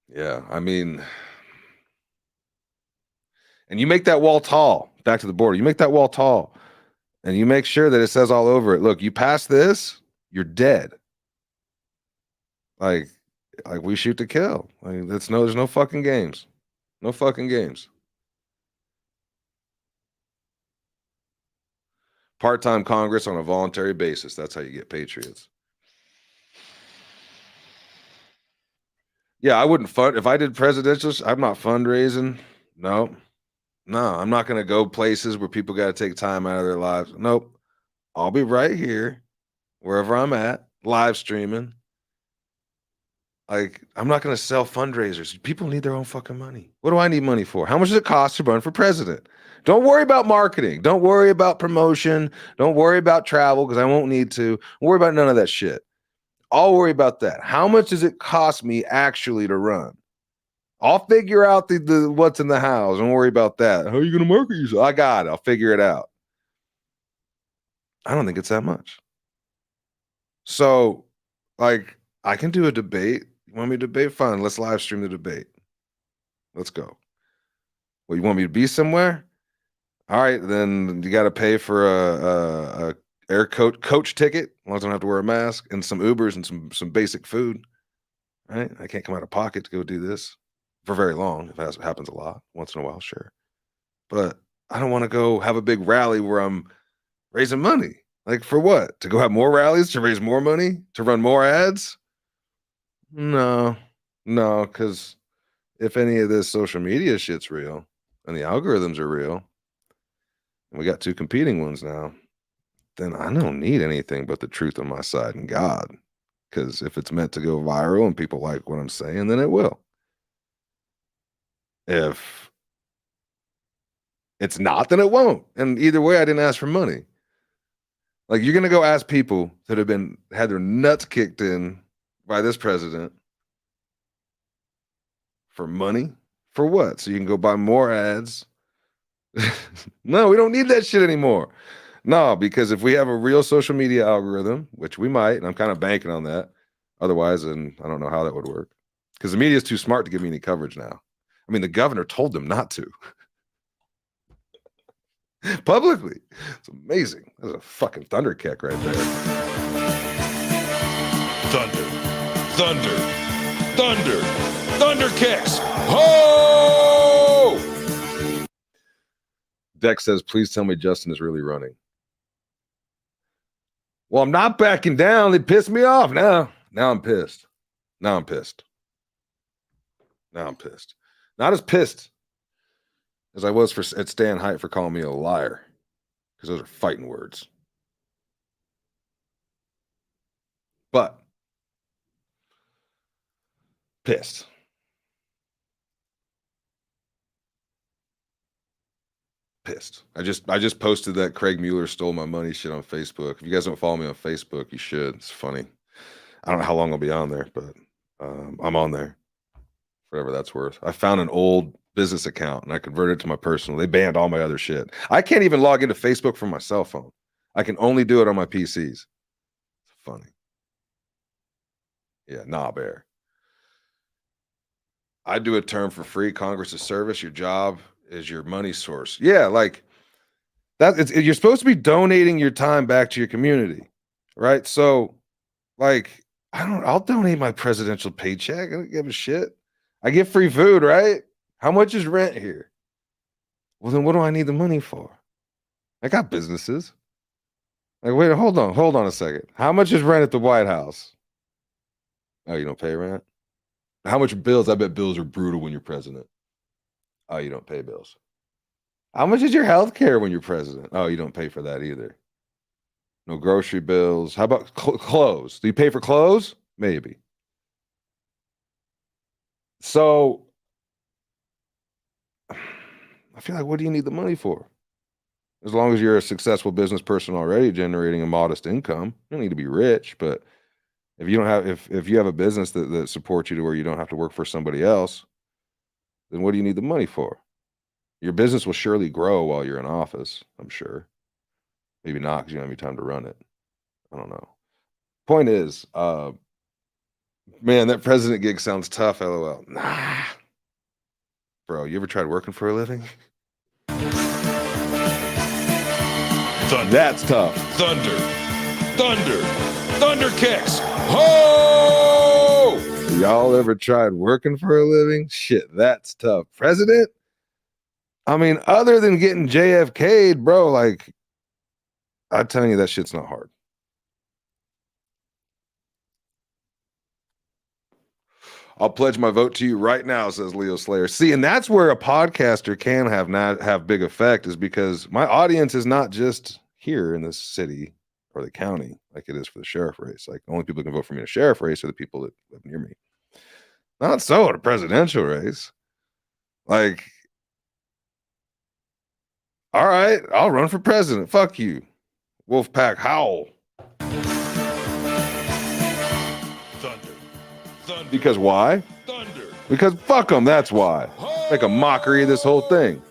Speaker 1: Yeah, I mean, and you make that wall tall, back to the border. You make that wall tall, and you make sure that it says all over it, look, you pass this, you're dead. Like we shoot to kill. Like, there's no fucking games. No fucking games. Part-time Congress on a voluntary basis. That's how you get patriots. Yeah, I wouldn't fund if I did presidential. I'm not fundraising. No, I'm not going to go places where people got to take time out of their lives. Nope. I'll be right here, wherever I'm at, live streaming. Like, I'm not going to sell fundraisers. People need their own fucking money. What do I need money for? How much does it cost to run for president? Don't worry about marketing. Don't worry about promotion. Don't worry about travel because I won't need to. Don't worry about none of that shit. I'll worry about that. How much does it cost me actually to run? I'll figure out the what's in the house. Don't worry about that. How are you going to market yourself? I got it. I'll figure it out. I don't think it's that much. So, like, I can do a debate. You want me to debate? Fine. Let's live stream the debate. Let's go. Well, you want me to be somewhere? All right, then you got to pay for a air coach ticket. As long as I don't have to wear a mask, and some Ubers and some basic food. Right? I can't come out of pocket to go do this for very long. If it happens a lot, once in a while, sure. But I don't want to go have a big rally where I'm raising money. Like, for what? To go have more rallies, to raise more money, to run more ads? No, because if any of this social media shit's real and the algorithms are real, and we got two competing ones now, then I don't need anything but the truth on my side and God. Because if it's meant to go viral and people like what I'm saying, then it will. If it's not, then it won't. And either way, I didn't ask for money. Like, you're gonna go ask people that have had their nuts kicked in by this president for money? For what? So you can go buy more ads? No, we don't need that shit anymore. No, because if we have a real social media algorithm, which we might, and I'm kind of banking on that, otherwise, then I don't know how that would work. Because the media is too smart to give me any coverage now. I mean, the governor told them not to. Publicly. It's amazing. That's a fucking thunder kick right there.
Speaker 4: Thunder kicks. Ho!
Speaker 1: Dex says, please tell me Justin is really running. Well, I'm not backing down. They pissed me off. Now I'm pissed. Now I'm pissed. Not as pissed as I was at Stan Hite for calling me a liar, because those are fighting words. But pissed. I just posted that Craig Mueller stole my money shit on Facebook. If you guys don't follow me on Facebook, you should. It's funny. I don't know how long I'll be on there, but I'm on there. Whatever that's worth. I found an old business account and I converted it to my personal. They banned all my other shit. I can't even log into Facebook from my cell phone. I can only do it on my PCs. It's funny. Yeah, nah, bear. I do a term for free. Congress is service. Your job is your money source. Yeah, like that. You're supposed to be donating your time back to your community, right? So, like, I'll donate my presidential paycheck. I don't give a shit. I get free food, right? How much is rent here? Well, then what do I need the money for? I got businesses. Like, wait, hold on a second. How much is rent at the White House? Oh, you don't pay rent? How much bills? I bet bills are brutal when you're president. Oh, you don't pay bills. How much is your health care when you're president? Oh, you don't pay for that either. No grocery bills. How about clothes? Do you pay for clothes? Maybe. So I feel like, what do you need the money for? As long as you're a successful business person already generating a modest income, you don't need to be rich. But if you don't have, if you have a business that supports you to where you don't have to work for somebody else, then what do you need the money for? Your business will surely grow while you're in office, I'm sure. Maybe not because you don't have any time to run it. I don't know. Point is, man, that president gig sounds tough, LOL. Nah. Bro, you ever tried working for a living? That's tough.
Speaker 4: Thunder kicks. Ho!
Speaker 1: Y'all ever tried working for a living? Shit, that's tough. President? I mean, other than getting JFK'd, bro, like, I'm telling you, that shit's not hard. I'll pledge my vote to you right now, says Leo Slayer. See, and that's where a podcaster can have big effect, is because my audience is not just here in this city or the county like it is for the sheriff race. Like, the only people who can vote for me in a sheriff race are the people that live near me. Not so in a presidential race. Like, all right, I'll run for president. Fuck you. Wolfpack howl.
Speaker 4: Thunder. Thunder.
Speaker 1: Because why?
Speaker 4: Thunder.
Speaker 1: Because fuck them, that's why. Make a mockery of this whole thing.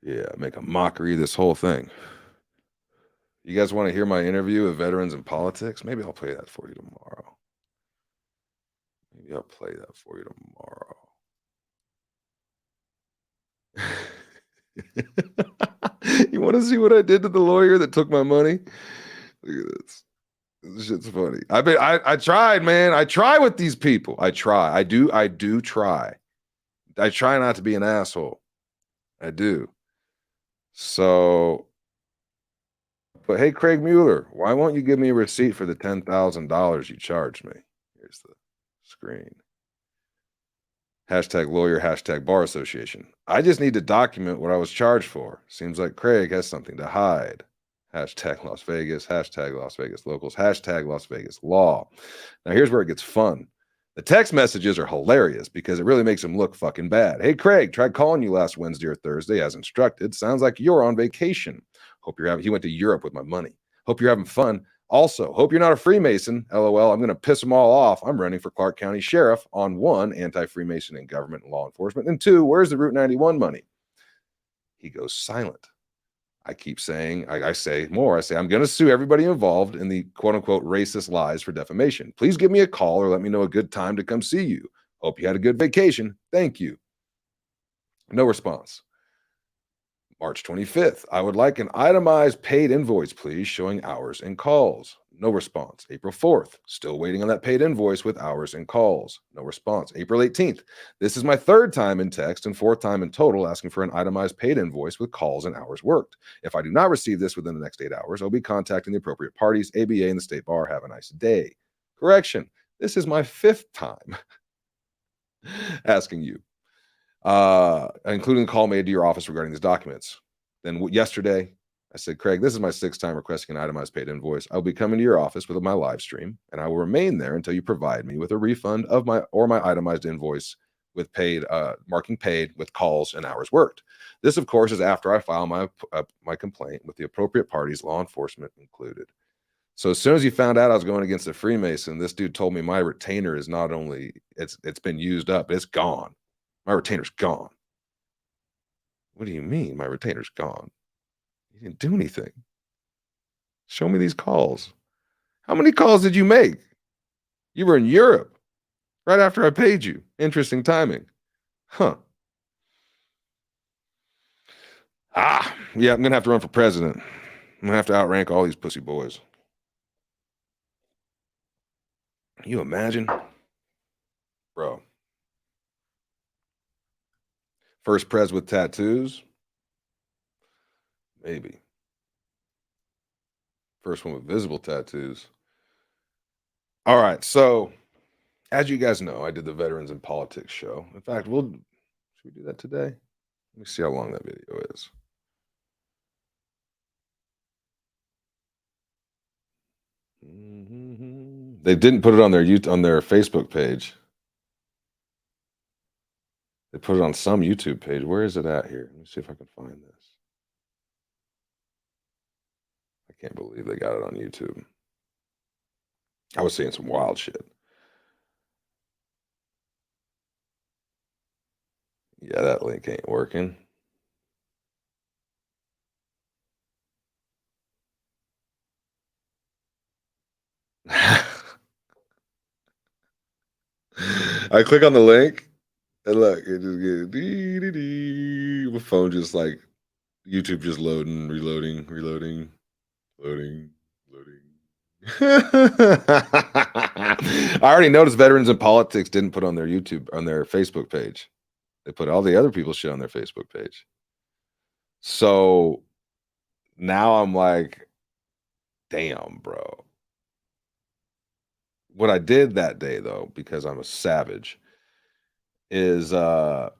Speaker 1: Yeah, make a mockery of this whole thing. You guys want to hear my interview with veterans in politics? Maybe I'll play that for you tomorrow. Maybe I'll play that for you tomorrow. You want to see what I did to the lawyer that took my money? Look at this. This shit's funny. I tried, man. I try with these people. I try. I do try. I try not to be an asshole. I do. So, but hey, Craig Mueller, why won't you give me a receipt for the $10,000 you charged me? Here's the screen. Hashtag lawyer, hashtag bar association. I just need to document what I was charged for. Seems like Craig has something to hide. Hashtag Las Vegas, hashtag Las Vegas locals, hashtag Las Vegas law. Now here's where it gets fun. The text messages are hilarious because it really makes him look fucking bad. Hey, Craig, tried calling you last Wednesday or Thursday as instructed. Sounds like you're on vacation. Hope you're having, he went to Europe with my money. Hope you're having fun. Also, hope you're not a Freemason. LOL. I'm going to piss them all off. I'm running for Clark County Sheriff on 1, anti-Freemason in government and law enforcement. And 2, where's the Route 91 money? He goes silent. I keep saying, I say more. I say, I'm going to sue everybody involved in the quote unquote racist lies for defamation. Please give me a call or let me know a good time to come see you. Hope you had a good vacation. Thank you. No response. March 25th, I would like an itemized paid invoice, please, showing hours and calls. No response. April 4th, still waiting on that paid invoice with hours and calls. No response. April 18th, this is my 3rd time in text and 4th time in total asking for an itemized paid invoice with calls and hours worked. If I do not receive this within the next 8 hours, I'll be contacting the appropriate parties, ABA and the state bar. Have a nice day. Correction, this is my 5th time asking you. Including the call made to your office regarding these documents. Then yesterday, I said, Craig, this is my 6th time requesting an itemized paid invoice. I'll be coming to your office with my live stream, and I will remain there until you provide me with a refund of my itemized invoice with paid, marking paid with calls and hours worked. This, of course, is after I file my complaint with the appropriate parties, law enforcement included. So as soon as he found out I was going against a Freemason, this dude told me my retainer is not only it's been used up, it's gone. My retainer's gone. What do you mean my retainer's gone? You didn't do anything. Show me these calls. How many calls did you make? You were in Europe right after I paid you. Interesting timing. Huh. Yeah, I'm going to have to run for president. I'm going to have to outrank all these pussy boys. Can you imagine? Bro. First pres with tattoos? Maybe. First one with visible tattoos. All right. So, as you guys know, I did the Veterans in Politics show. In fact, should we do that today? Let me see how long that video is. They didn't put it on their Facebook page. They put it on some YouTube page. Where is it at here? Let me see if I can find this. I can't believe they got it on YouTube. I was seeing some wild shit. Yeah, that link ain't working. I click on the link and look, it just gets dee, dee, dee. My phone just like YouTube just loading, reloading, loading. I already noticed Veterans in Politics didn't put on their Facebook page. They put all the other people's shit on their Facebook page. So now I'm like, damn, bro. What I did that day, though, because I'm a savage, is I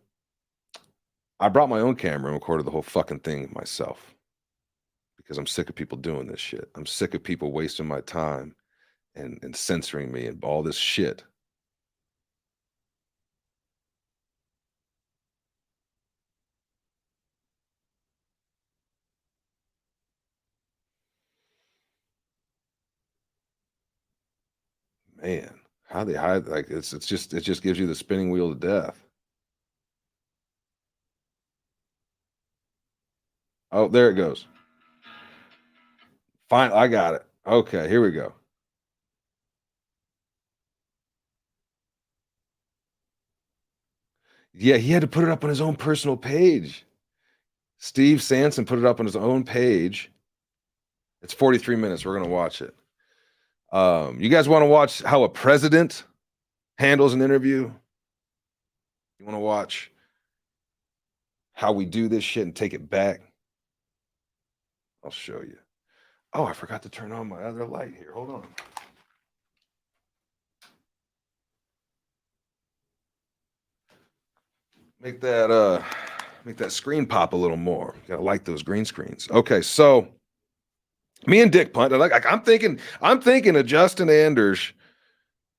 Speaker 1: brought my own camera and recorded the whole fucking thing myself. Because I'm sick of people doing this shit. I'm sick of people wasting my time and censoring me and all this shit. Man, how they hide, like it just gives you the spinning wheel of death. Oh, there it goes. Fine, I got it. Okay, here we go. Yeah, he had to put it up on his own personal page. Steve Sanson put it up on his own page. It's 43 minutes. We're gonna watch it. You guys want to watch how a president handles an interview? You want to watch how we do this shit and take it back? I'll show you. Oh, I forgot to turn on my other light here. Hold on. Make that screen pop a little more. You gotta like those green screens. Okay, so me and Dick Punch, I'm thinking a Justin Anders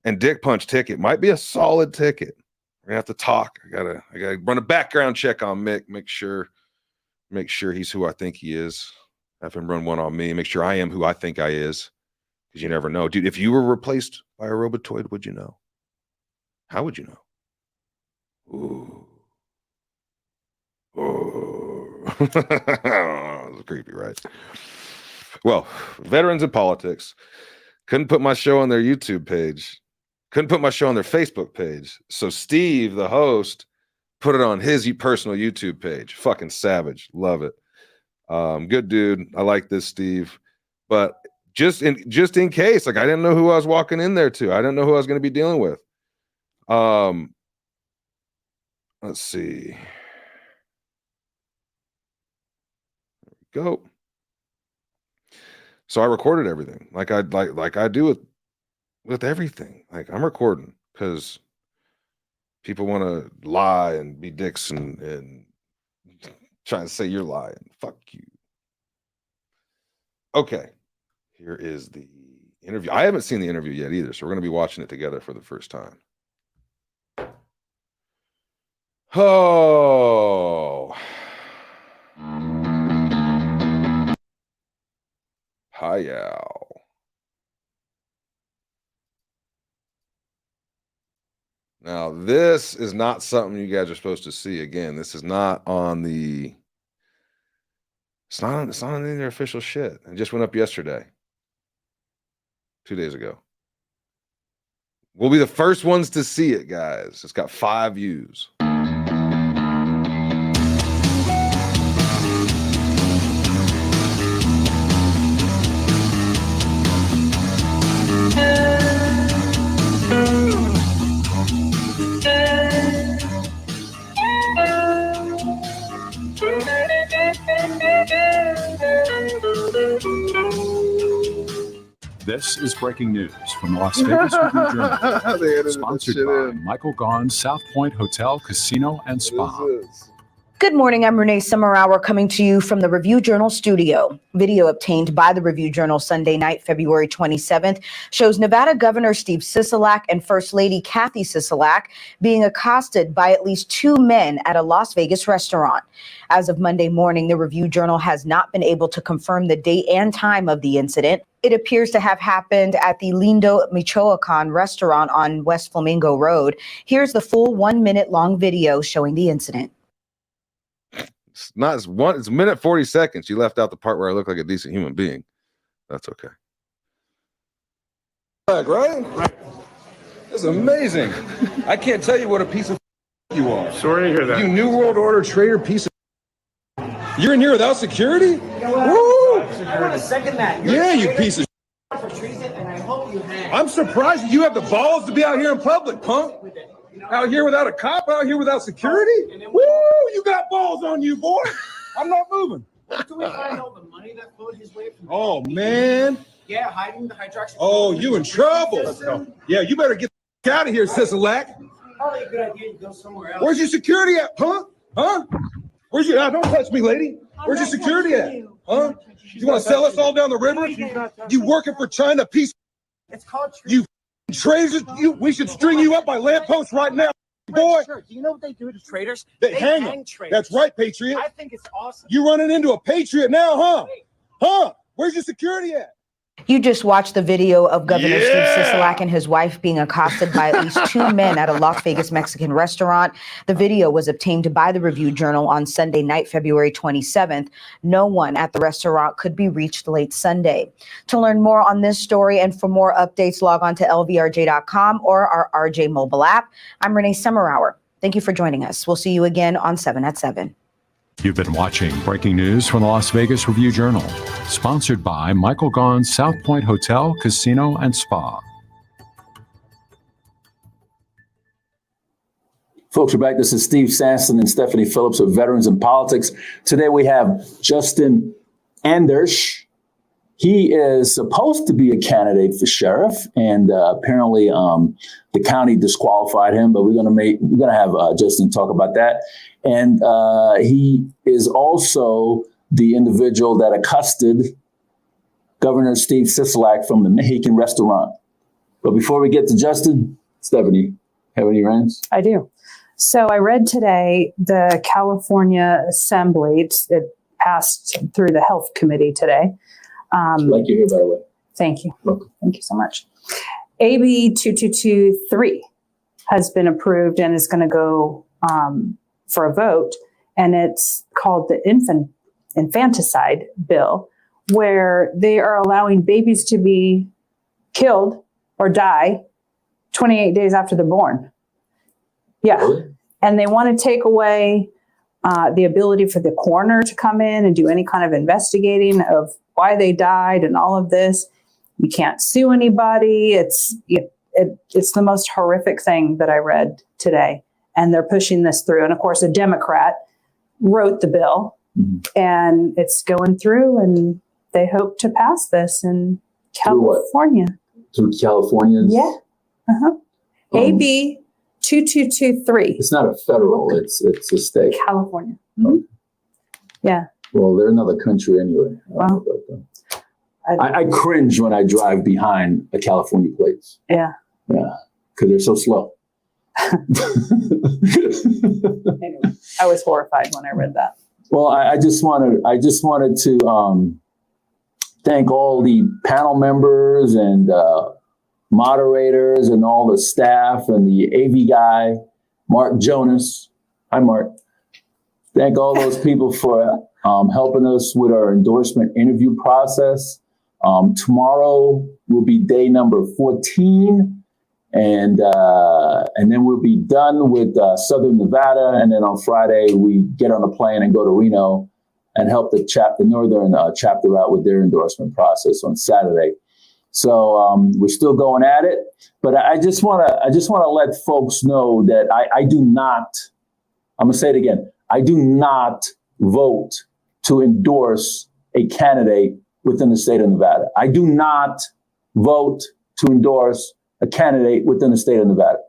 Speaker 1: and Dick Punch ticket might be a solid ticket. We're gonna have to talk. I gotta run a background check on Mick, make sure he's who I think he is. Have him run one on me, make sure I am who I think I is. Because you never know. Dude, if you were replaced by a robotoid, would you know? How would you know? Ooh. Oh, it's creepy, right? Well, veterans in politics couldn't put my show on their YouTube page, couldn't put my show on their Facebook page. So Steve, the host, put it on his personal YouTube page. Fucking savage, love it. Good dude. I like this, Steve. But just in case, like I didn't know who I was walking in there to. I didn't know who I was going to be dealing with. Let's see. Go. So I recorded everything like I do with everything. Like I'm recording because people want to lie and be dicks and try to say you're lying. Fuck you. Okay. Here is the interview. I haven't seen the interview yet either, so we're going to be watching it together for the first time. Oh. Hi-yow. Now, this is not something you guys are supposed to see. Again, this is not on the... It's not on any of their official shit. It just went up yesterday. 2 days ago. We'll be the first ones to see it, guys. It's got 5 views.
Speaker 5: This is breaking news from Las Vegas Review Journal, sponsored by Michael Gaughan's South Point Hotel, Casino, and Spa.
Speaker 6: Good morning. I'm Renee Summerhour coming to you from the Review Journal studio. Video obtained by the Review Journal Sunday night, February 27th, shows Nevada Governor Steve Sisolak and First Lady Kathy Sisolak being accosted by at least 2 men at a Las Vegas restaurant. As of Monday morning, the Review Journal has not been able to confirm the date and time of the incident. It appears to have happened at the Lindo Michoacan restaurant on West Flamingo Road. Here's the full 1-minute long video showing the incident.
Speaker 1: It's not as one. It's a minute 40 seconds. You left out the part where I look like a decent human being. That's okay. Right? That's amazing. I can't tell you what a piece of you are.
Speaker 7: Sorry to hear that.
Speaker 1: You New World Order traitor piece of. You're in here without security?
Speaker 6: Woo! I want to second that.
Speaker 1: Yeah, you piece of.
Speaker 6: For treason, and I hope you hang.
Speaker 1: I'm surprised you have the balls to be out here in public, punk.
Speaker 7: Out here without a cop, out here without security? Woo, you got balls on you, boy. I'm not moving.
Speaker 8: Do we find all the money that flowed his way from?
Speaker 7: Oh, man.
Speaker 8: Yeah, hiding the hydroxychloroquine.
Speaker 7: Oh, you in trouble. Yeah, you better get out of here, Sisalak.
Speaker 8: Probably a good idea to go somewhere else.
Speaker 7: Where's your security at? Huh? Where's your, don't touch me, lady. Where's your security at? Huh? You want to sell us all down the river? You working for China peace?
Speaker 8: It's called
Speaker 7: You traitors, we should string you up by lampposts right now, boy.
Speaker 8: Do you know what they do to traitors?
Speaker 7: They hang them.
Speaker 8: traitors.
Speaker 7: That's right, Patriot.
Speaker 8: I think it's awesome.
Speaker 7: You running into a Patriot now, huh? Huh? Where's your security at?
Speaker 6: You just watched the video of Governor Steve
Speaker 1: Yeah.
Speaker 6: Sisolak and his wife being accosted by at least two men at a Las Vegas Mexican restaurant. The video was obtained by the Review Journal on Sunday night, February 27th. No one at the restaurant could be reached late Sunday. To learn more on this story and for more updates, log on to lvrj.com or our RJ mobile app. I'm Renee Summerhour. Thank you for joining us. We'll see you again on 7 at 7.
Speaker 5: You've been watching breaking news from the Las Vegas Review Journal, sponsored by Michael Gaughan's South Point Hotel, Casino, and Spa.
Speaker 9: Folks, we're back. This is Steve Sanson and Stephanie Phillips of Veterans in Politics. Today we have Justin Endorses. He is supposed to be a candidate for sheriff, and apparently the county disqualified him. But we're gonna have Justin talk about that. And he is also the individual that accosted Governor Steve Sisolak from the Mexican restaurant. But before we get to Justin, Stephanie, have any rants?
Speaker 10: I do. So I read today the California Assembly, it passed through the Health Committee today.
Speaker 9: Like you here, by the way.
Speaker 10: Thank you.
Speaker 9: Welcome.
Speaker 10: Thank you so much. AB 2223 has been approved and is going to go for a vote. And it's called the infanticide bill, where they are allowing babies to be killed or die 28 days after they're born. Yeah.
Speaker 9: Really?
Speaker 10: And they want to take away the ability for the coroner to come in and do any kind of investigating of why they died and all of this. You can't sue anybody. It's the most horrific thing that I read today. And they're pushing this through. And of course, a Democrat wrote the bill, and it's going through, and they hope to pass this in California.
Speaker 9: Through California?
Speaker 10: Yeah. AB 2223.
Speaker 9: It's not a federal, it's a state.
Speaker 10: California. Mhm. Yeah.
Speaker 9: Well, they're another country anyway.
Speaker 10: Well,
Speaker 9: I cringe when I drive behind a California plates.
Speaker 10: Yeah.
Speaker 9: Yeah, because they're so slow.
Speaker 10: Anyway, I was horrified when I read that.
Speaker 9: Well, I just wanted to thank all the panel members and moderators and all the staff and the AV guy, Mark Jonas. Hi, Mark. Thank all those people for helping us with our endorsement interview process. Tomorrow will be day number 14. And then we'll be done with Southern Nevada. And then on Friday, we get on a plane and go to Reno and help the Northern chapter out with their endorsement process on Saturday. So we're still going at it. But I just want to let folks know that I do not, I'm going to say it again, I do not vote to endorse a candidate within the state of Nevada. I do not vote to endorse a candidate within the state of Nevada.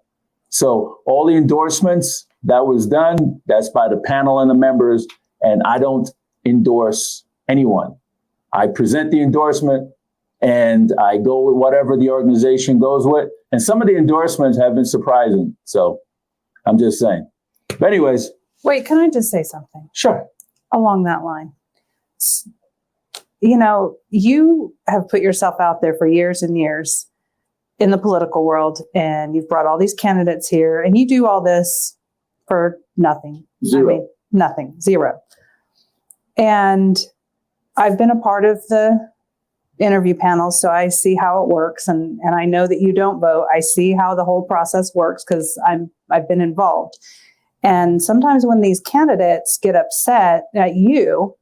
Speaker 9: So all the endorsements that was done, that's by the panel and the members, and I don't endorse anyone. I present the endorsement and I go with whatever the organization goes with. And some of the endorsements have been surprising. So I'm just saying. But anyways.
Speaker 10: Wait, can I just say something?
Speaker 9: Sure.
Speaker 10: Along that line. You know, you have put yourself out there for years and years in the political world, and you've brought all these candidates here, and you do all this for nothing.
Speaker 9: Zero.
Speaker 10: I mean, nothing, zero. And I've been a part of the interview panels, so I see how it works, and I know that you don't vote. I see how the whole process works because I've been involved. And sometimes when these candidates get upset at you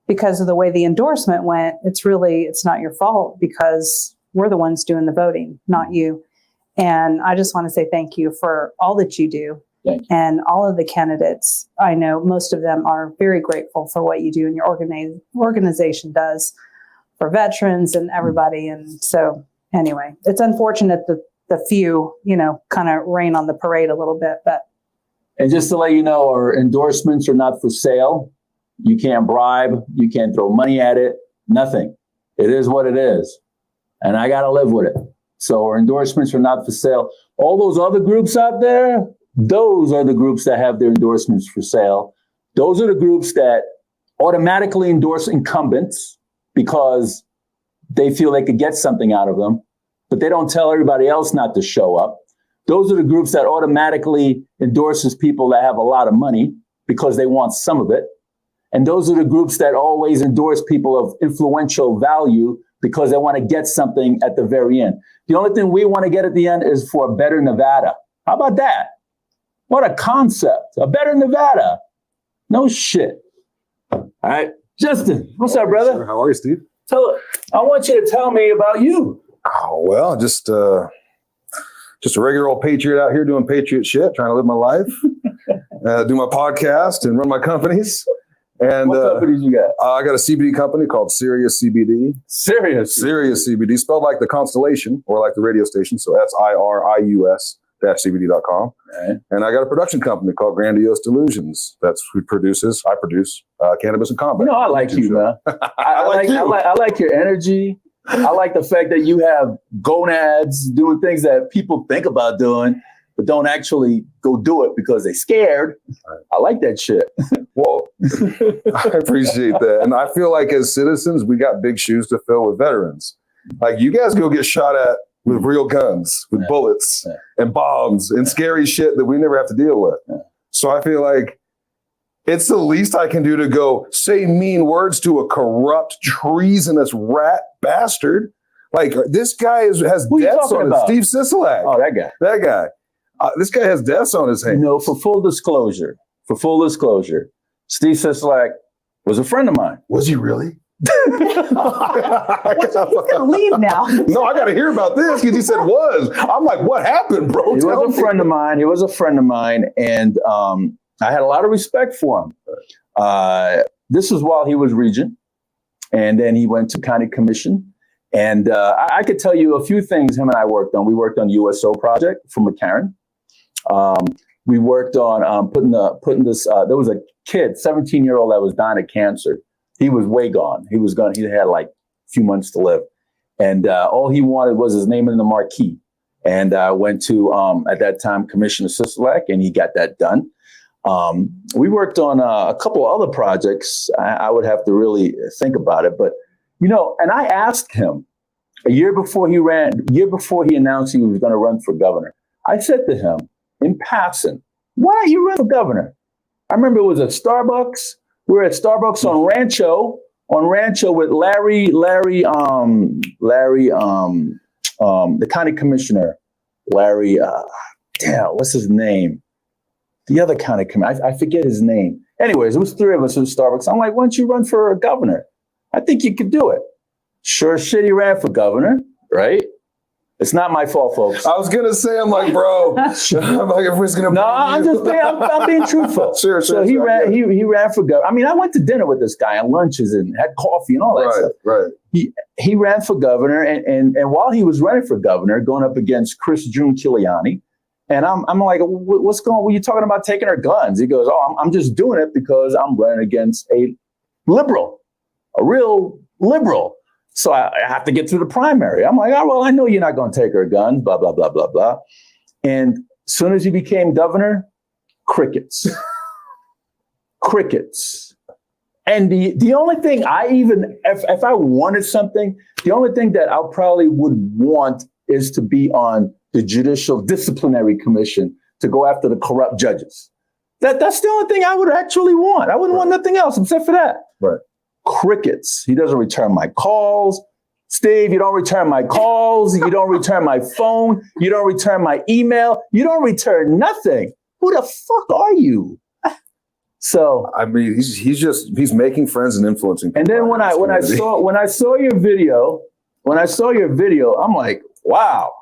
Speaker 10: because of the way the endorsement went, it's not your fault because we're the ones doing the voting, not you. And I just want to say thank you for all that you do.
Speaker 9: Thank you.
Speaker 10: And all of the candidates, I know most of them are very grateful for what you do and your organization does for veterans and everybody. And so anyway, it's unfortunate that the few, kind of rain on the parade a little bit, but.
Speaker 9: And just to let you know, our endorsements are not for sale. You can't bribe. You can't throw money at it. Nothing. It is what it is. And I got to live with it. So our endorsements are not for sale. All those other groups out there, those are the groups that have their endorsements for sale. Those are the groups that automatically endorse incumbents because they feel they could get something out of them, but they don't tell everybody else not to show up. Those are the groups that automatically endorses people that have a lot of money because they want some of it. And those are the groups that always endorse people of influential value because they want to get something at the very end. The only thing we want to get at the end is for a better Nevada. How about that? What a concept. A better Nevada. No shit. All right. Justin, what's up, brother?
Speaker 11: Sir, how are you, Steve?
Speaker 9: I want you to tell me about you.
Speaker 11: Oh, well, just a regular old patriot out here doing patriot shit, trying to live my life, do my podcast and run my companies. And
Speaker 9: what companies you got?
Speaker 11: I got a CBD company called Sirius CBD.
Speaker 9: Serious
Speaker 11: CBD, spelled like the constellation or like the radio station. So SIRIUS-CBD.com.
Speaker 9: Right.
Speaker 11: And I got a production company called Grandiose Delusions. I produce cannabis and combat.
Speaker 9: I like you, man. I like your energy. I like the fact that you have gonads doing things that people think about doing, but don't actually go do it because they're scared. Right. I like that shit.
Speaker 11: Well, I appreciate that. And I feel like as citizens, we got big shoes to fill with veterans. Like you guys go get shot at with real guns, with bullets and bombs and scary shit that we never have to deal with.
Speaker 9: Yeah.
Speaker 11: So I feel like it's the least I can do to go say mean words to a corrupt, treasonous rat bastard. Like this guy has deaths on his Steve Sisolak.
Speaker 9: Oh, that guy.
Speaker 11: This guy has deaths on his hands.
Speaker 9: For full disclosure, Steve Sisolak was a friend of mine.
Speaker 11: Was he really?
Speaker 6: He's gonna leave now.
Speaker 11: No, I got to hear about this because he said was. I'm like, what happened, bro?
Speaker 9: He was a friend of mine, and I had a lot of respect for him. This was while he was regent, and then he went to county commission. And I could tell you a few things him and I worked on. We worked on USO project for McCarran. We worked on putting this. There was a kid, 17-year-old, that was dying of cancer. He was way gone. He had like a few months to live. And all he wanted was his name in the marquee. And I went to, at that time, Commissioner Sisolak, and he got that done. We worked on a couple of other projects. I would have to really think about it. But, and I asked him a year before he announced he was going to run for governor. I said to him in passing, why don't you run for governor? I remember it was at Starbucks. We were at Starbucks on Rancho with Larry, the county commissioner, Larry, what's his name? The other county commissioner, I forget his name. Anyways, it was three of us at Starbucks. I'm like, why don't you run for governor? I think you could do it. Sure shit, he ran for governor, right? It's not my fault, folks.
Speaker 11: I was gonna say, I'm like, bro. I'm like, everyone's gonna.
Speaker 9: No, I'm being truthful.
Speaker 11: Sure.
Speaker 9: So he ran for governor. I mean, I went to dinner with this guy and lunches and had coffee and all that stuff.
Speaker 11: Right.
Speaker 9: He ran for governor, and while he was running for governor, going up against Chris June Giuliani, and I'm like, what's going on? What are you talking about taking our guns? He goes, oh, I'm just doing it because I'm running against a liberal, a real liberal. So I have to get through the primary. I'm like, oh, well, I know you're not going to take her gun, blah, blah, blah, blah, blah. And as soon as he became governor, crickets. Crickets. And the only thing if I wanted something, the only thing that I probably would want is to be on the Judicial Disciplinary Commission to go after the corrupt judges. That's the only thing I would actually want. I wouldn't want nothing else except for that.
Speaker 11: Right.
Speaker 9: Crickets. He doesn't return my calls. Steve, you don't return my calls. You don't return my phone. You don't return my email. You don't return nothing. Who the fuck are you? So
Speaker 11: I mean, he's making friends and influencing people.
Speaker 9: And then when I saw your video, I'm like, wow,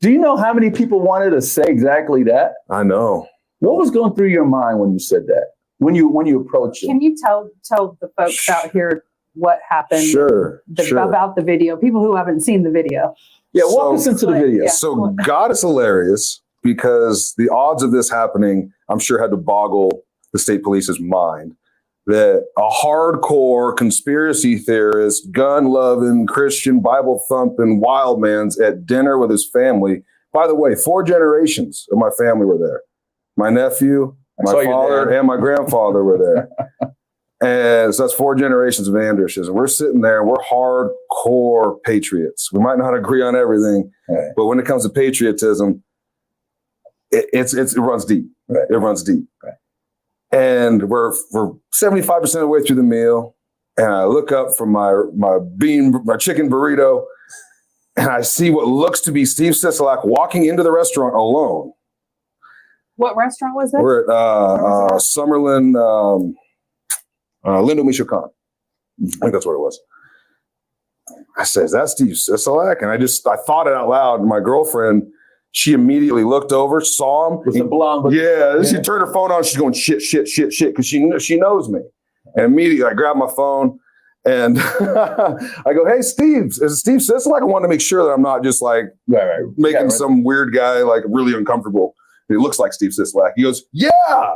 Speaker 9: Do you know how many people wanted to say exactly that?
Speaker 11: I know.
Speaker 9: What was going through your mind when you said that? When you approached it?
Speaker 10: Can you tell the folks out here what happened?
Speaker 11: Sure.
Speaker 10: About the video. People who haven't seen the video.
Speaker 9: Yeah, walk us into the video.
Speaker 10: Yeah.
Speaker 11: So God is hilarious because the odds of this happening, I'm sure, had to boggle the state police's mind. That a hardcore conspiracy theorist, gun-loving, Christian, Bible-thumping wild man's at dinner with his family. By the way, 4 generations of my family were there. My nephew, my father, and my grandfather were there. And so that's 4 generations of Endorses. And we're sitting there, and we're hardcore patriots. We might not agree on everything, but when it comes to patriotism, it runs deep. Right. It runs deep. Right. And we're 75% of the way through the meal, and I look up from my chicken burrito, and I see what looks to be Steve Sisolak walking into the restaurant alone.
Speaker 10: What restaurant was that?
Speaker 11: We're at Summerlin, Lindo Michoacan. I think that's what it was. I said, "Is that Steve Sisolak?" And I thought it out loud. And my girlfriend, she immediately looked over, saw him.
Speaker 9: With the blonde.
Speaker 11: She turned her phone on. She's going, shit, because she knows me. And immediately I grabbed my phone and I go, "Hey, Steve, is it Steve Sisolak?" I want to make sure that I'm not just like making some weird guy like really uncomfortable. He looks like Steve Sisolak. He goes, "Yeah."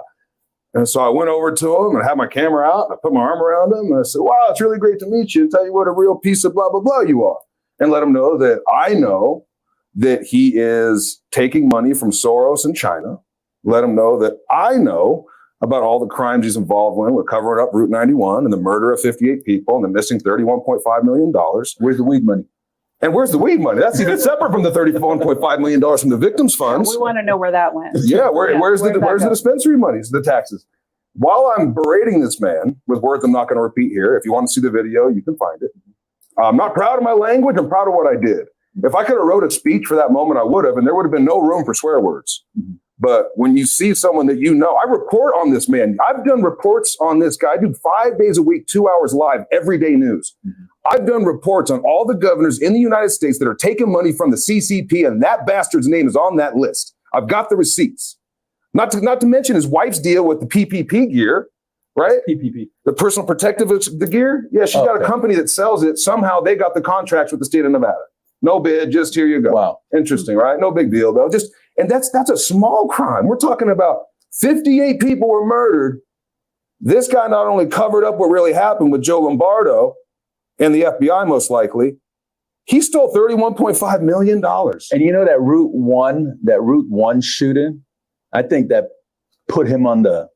Speaker 11: And so I went over to him and had my camera out. And I put my arm around him and I said, "Wow, it's really great to meet you. Tell you what a real piece of blah, blah, blah you are." And let him know that I know that he is taking money from Soros in China. Let him know that I know about all the crimes he's involved in with covering up Route 91 and the murder of 58 people and the missing $31.5 million.
Speaker 9: Where's the weed money?
Speaker 11: And where's the weed money? That's even separate from the $31.5 million from the victims' funds.
Speaker 10: We want to know where that went.
Speaker 11: Yeah, where's the dispensary monies, the taxes? While I'm berating this man with words I'm not going to repeat here, if you want to see the video, you can find it. I'm not proud of my language. I'm proud of what I did. If I could have wrote a speech for that moment, I would have, and there would have been no room for swear words. Mm-hmm. But when you see someone that you know, I report on this man. I've done reports on this guy. I do 5 days a week, 2 hours live, everyday news. Mm-hmm. I've done reports on all the governors in the United States that are taking money from the CCP, and that bastard's name is on that list. I've got the receipts. Not to mention his wife's deal with the PPP gear, right?
Speaker 9: PPP.
Speaker 11: The personal protective the gear. Yeah, she's got a company that sells it. Somehow they got the contracts with the state of Nevada. No bid, just here you go.
Speaker 9: Wow.
Speaker 11: Interesting, right? No big deal, though. And that's a small crime. We're talking about 58 people were murdered. This guy not only covered up what really happened with Joe Lombardo and the FBI, most likely, he stole $31.5 million.
Speaker 9: And you know that Route 1 shooting, I think that put him on the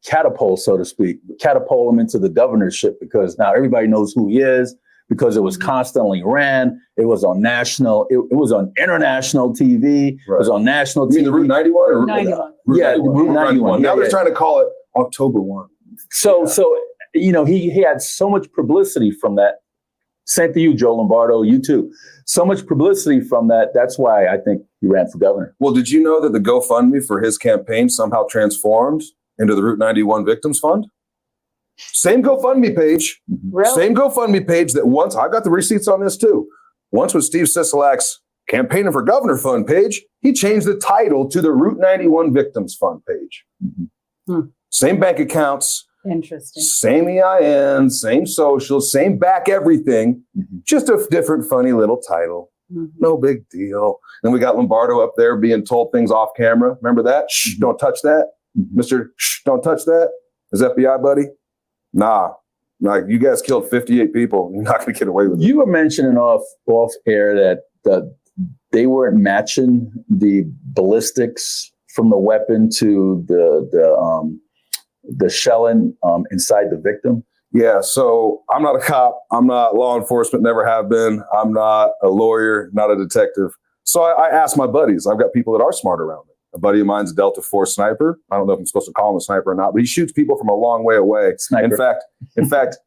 Speaker 9: catapult, so to speak, catapult him into the governorship, because now everybody knows who he is, because it was constantly ran. It was on national, it was on international TV. Right. It was on national TV.
Speaker 11: You mean the Route 91? Or
Speaker 10: 91.
Speaker 11: Yeah, Route 91. Now they're trying to call it October 1.
Speaker 9: So he had so much publicity from that. Same to you, Joe Lombardo, you too. So much publicity from that. That's why I think he ran for governor.
Speaker 11: Well, did you know that the GoFundMe for his campaign somehow transformed into the Route 91 Victims Fund? Same GoFundMe page.
Speaker 10: Really?
Speaker 11: Same GoFundMe page that once, I got the receipts on this too. Once was Steve Sisolak's campaigning for governor fund page, he changed the title to the Route 91 Victims Fund page. Mm-hmm. Same bank accounts.
Speaker 10: Interesting.
Speaker 11: Same EIN, same social, same back everything, just a different funny little title. Mm-hmm. No big deal. Then we got Lombardo up there being told things off camera. Remember that? Shh, don't touch that. Mr. Shh, don't touch that. His FBI buddy? Nah. Like, you guys killed 58 people. You're not going to get away with it.
Speaker 9: You were mentioning off air that they weren't matching the ballistics from the weapon to the shelling inside the victim.
Speaker 11: Yeah, so I'm not a cop. I'm not law enforcement, never have been. I'm not a lawyer, not a detective. So I asked my buddies. I've got people that are smart around me. A buddy of mine's a Delta Force sniper. I don't know if I'm supposed to call him a sniper or not, but he shoots people from a long way away. Sniper. In fact,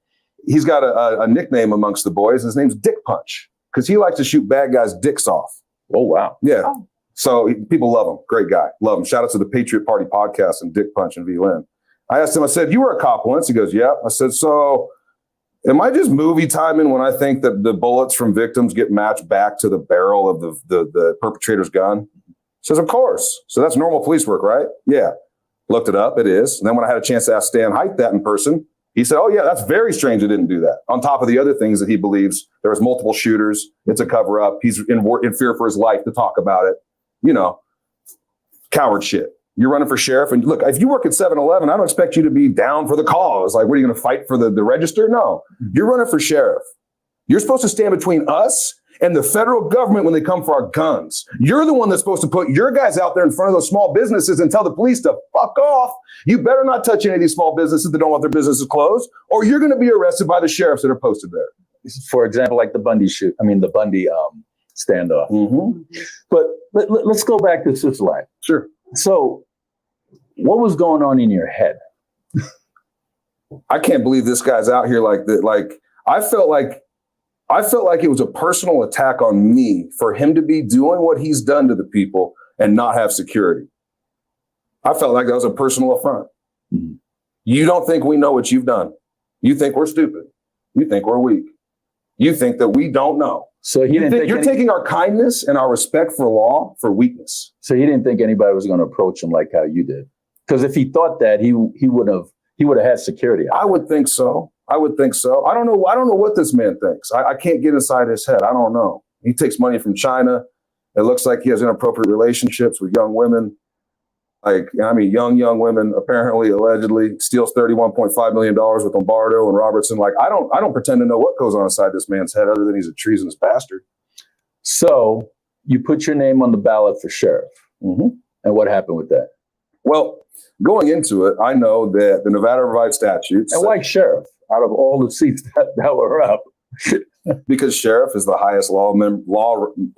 Speaker 11: he's got a nickname amongst the boys. His name's Dick Punch, because he likes to shoot bad guys' dicks off.
Speaker 9: Oh, wow.
Speaker 11: Yeah. Oh. So people love him. Great guy. Love him. Shout out to the Patriot Party podcast and Dick Punch and V-Lynn. I asked him, I said, "You were a cop once?" He goes, "Yeah." I said, "So Am I just movie timing when I think that the bullets from victims get matched back to the barrel of the perpetrator's gun? Says, of course. So that's normal police work, right? Yeah. Looked it up. It is. And then when I had a chance to ask Stan Hite that in person, he said, oh, yeah, that's very strange they didn't do that. On top of the other things that he believes, there was multiple shooters. It's a cover up. He's in fear for his life to talk about it. You know, coward shit. You're running for sheriff. And look, if you work at 7-Eleven, I don't expect you to be down for the cause. Like, what are you going to fight for the register? No, you're running for sheriff. You're supposed to stand between us and the federal government when they come for our guns. You're the one that's supposed to put your guys out there in front of those small businesses and tell the police to fuck off. You better not touch any of these small businesses that don't want their businesses closed, or you're going to be arrested by the sheriffs that are posted there.
Speaker 9: For example, like the Bundy standoff.
Speaker 11: Mm-hmm.
Speaker 9: But let's go back to Sisolak.
Speaker 11: Sure.
Speaker 9: So what was going on in your head?
Speaker 11: I can't believe this guy's out here like that. Like, I felt like it was a personal attack on me for him to be doing what he's done to the people and not have security. I felt like that was a personal affront.
Speaker 9: Mm-hmm.
Speaker 11: You don't think we know what you've done. You think we're stupid. You think we're weak. You think that we don't know.
Speaker 9: So you're
Speaker 11: taking our kindness and our respect for law for weakness.
Speaker 9: So he didn't think anybody was going to approach him like how you did. Because if he thought that, he would have had security.
Speaker 11: I would think so. I don't know what this man thinks. I can't get inside his head. I don't know. He takes money from China. It looks like he has inappropriate relationships with young women. Young women, apparently, allegedly, steals $31.5 million with Lombardo and Robertson. Like, I don't pretend to know what goes on inside this man's head other than he's a treasonous bastard.
Speaker 9: So you put your name on the ballot for sheriff.
Speaker 11: Mm-hmm.
Speaker 9: And what happened with that?
Speaker 11: Well, going into it, I know that the Nevada revised statutes.
Speaker 9: And why sheriff out of all the seats that were up?
Speaker 11: Because sheriff is the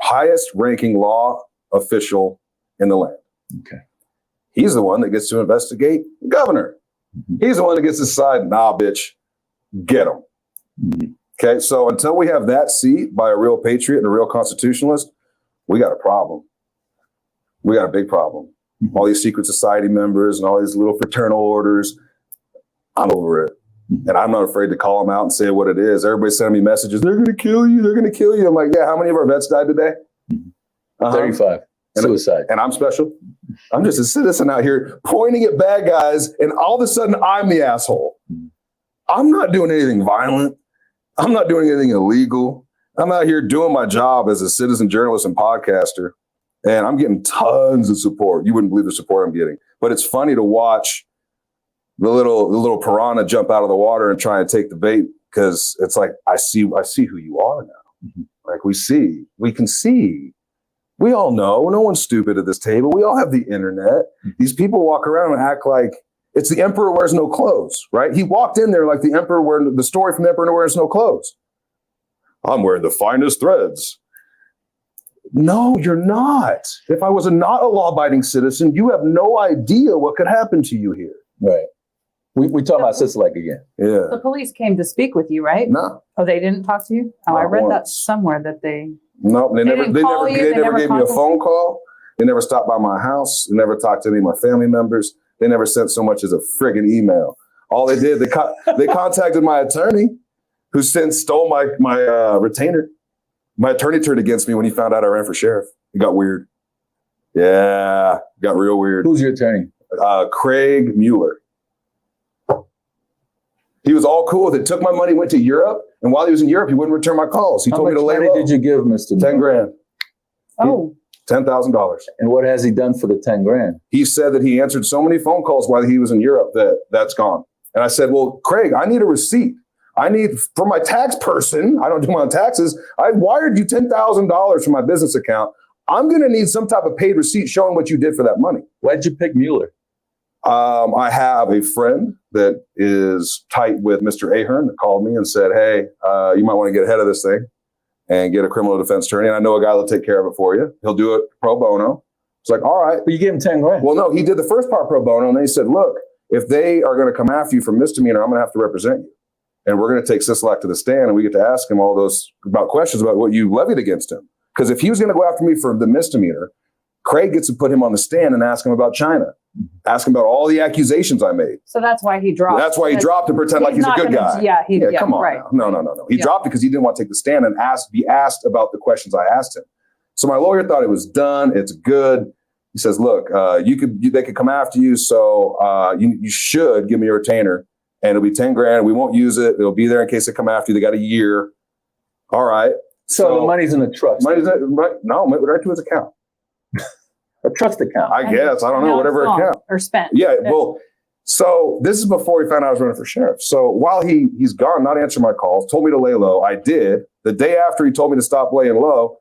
Speaker 11: highest ranking law official in the land.
Speaker 9: Okay.
Speaker 11: He's the one that gets to investigate the governor. Mm-hmm. He's the one that gets to decide, nah, bitch, get him.
Speaker 9: Mm-hmm.
Speaker 11: Okay, so until we have that seat by a real patriot and a real constitutionalist, we got a problem. We got a big problem. Mm-hmm. All these secret society members and all these little fraternal orders, I'm over it. Mm-hmm. And I'm not afraid to call them out and say what it is. Everybody's sending me messages, they're going to kill you, they're going to kill you. I'm like, yeah, how many of our vets died today?
Speaker 9: Mm-hmm. 35. Suicide.
Speaker 11: And I'm special. I'm just a citizen out here pointing at bad guys, and all of a sudden I'm the asshole. I'm not doing anything violent. I'm not doing anything illegal. I'm out here doing my job as a citizen journalist and podcaster, and I'm getting tons of support. You wouldn't believe the support I'm getting. But it's funny to watch the little piranha jump out of the water and try and take the bait, because it's like, I see who you are now. Mm-hmm. Like, we can see. We all know. No one's stupid at this table. We all have the internet. These people walk around and act like it's the emperor wears no clothes, right? He walked in there like the emperor wearing the story from the emperor wears no clothes. I'm wearing the finest threads. No, you're not. If I was not a law-abiding citizen, you have no idea what could happen to you here.
Speaker 9: Right. We talk about Sisolak again.
Speaker 11: Yeah.
Speaker 10: The police came to speak with you, right?
Speaker 11: No.
Speaker 10: Oh, they didn't talk to you? Oh,
Speaker 11: Not
Speaker 10: I read that
Speaker 11: once.
Speaker 10: somewhere that they...
Speaker 11: No, they never
Speaker 10: didn't call you?
Speaker 11: They never gave me a
Speaker 10: contacted
Speaker 11: phone call. They never stopped by my house. They never talked to any of my family members. They never sent so much as a friggin' email. All they did, they contacted my attorney, who since stole my retainer. My attorney turned against me when he found out I ran for sheriff. It got weird. Yeah, got real weird.
Speaker 9: Who's your attorney?
Speaker 11: Craig Mueller. He was all cool with it. Took my money, went to Europe, and while he was in Europe, he wouldn't return my calls. He told me to lay low.
Speaker 9: How much money did you give Mr.
Speaker 11: $10,000.
Speaker 10: Oh.
Speaker 11: $10,000.
Speaker 9: And what has he done for the $10,000?
Speaker 11: He said that he answered so many phone calls while he was in Europe that's gone. And I said, well, Craig, I need a receipt. I need, for my tax person, I don't do my own taxes. I wired you $10,000 from my business account. I'm going to need some type of paid receipt showing what you did for that money.
Speaker 9: Why'd you pick Mueller?
Speaker 11: I have a friend that is tight with Mr. Ahern that called me and said, hey, you might want to get ahead of this thing and get a criminal defense attorney. And I know a guy that'll take care of it for you. He'll do it pro bono. It's like, all right.
Speaker 9: But you gave him $10,000.
Speaker 11: Well, no, he did the first part pro bono. And then he said, look, if they are going to come after you for misdemeanor, I'm going to have to represent you. And we're going to take Sisolak to the stand, and we get to ask him all those questions about what you levied against him. Because if he was going to go after me for the misdemeanor, Craig gets to put him on the stand and ask him about China. asking about all the accusations I made.
Speaker 10: So that's why he dropped.
Speaker 11: That's why he dropped to pretend like he's a
Speaker 10: not
Speaker 11: good
Speaker 10: gonna-
Speaker 11: guy.
Speaker 10: Yeah,
Speaker 11: Come on.
Speaker 10: right.
Speaker 11: No. He dropped because he didn't want to take the stand and be asked about the questions I asked him. So my lawyer thought it was done. It's good. He says, look, they could come after you. So you should give me a retainer and it'll be 10 grand. We won't use it. It'll be there in case they come after you. They got a year. All right.
Speaker 9: So the money's in a trust.
Speaker 11: Money's right to his account.
Speaker 9: A trust account.
Speaker 11: I guess. I don't know. Whatever account.
Speaker 10: Or spent.
Speaker 11: Yeah. Well, so this is before he found out I was running for sheriff. So while he's gone, not answering my calls, told me to lay low. I did. The day after he told me to stop laying low,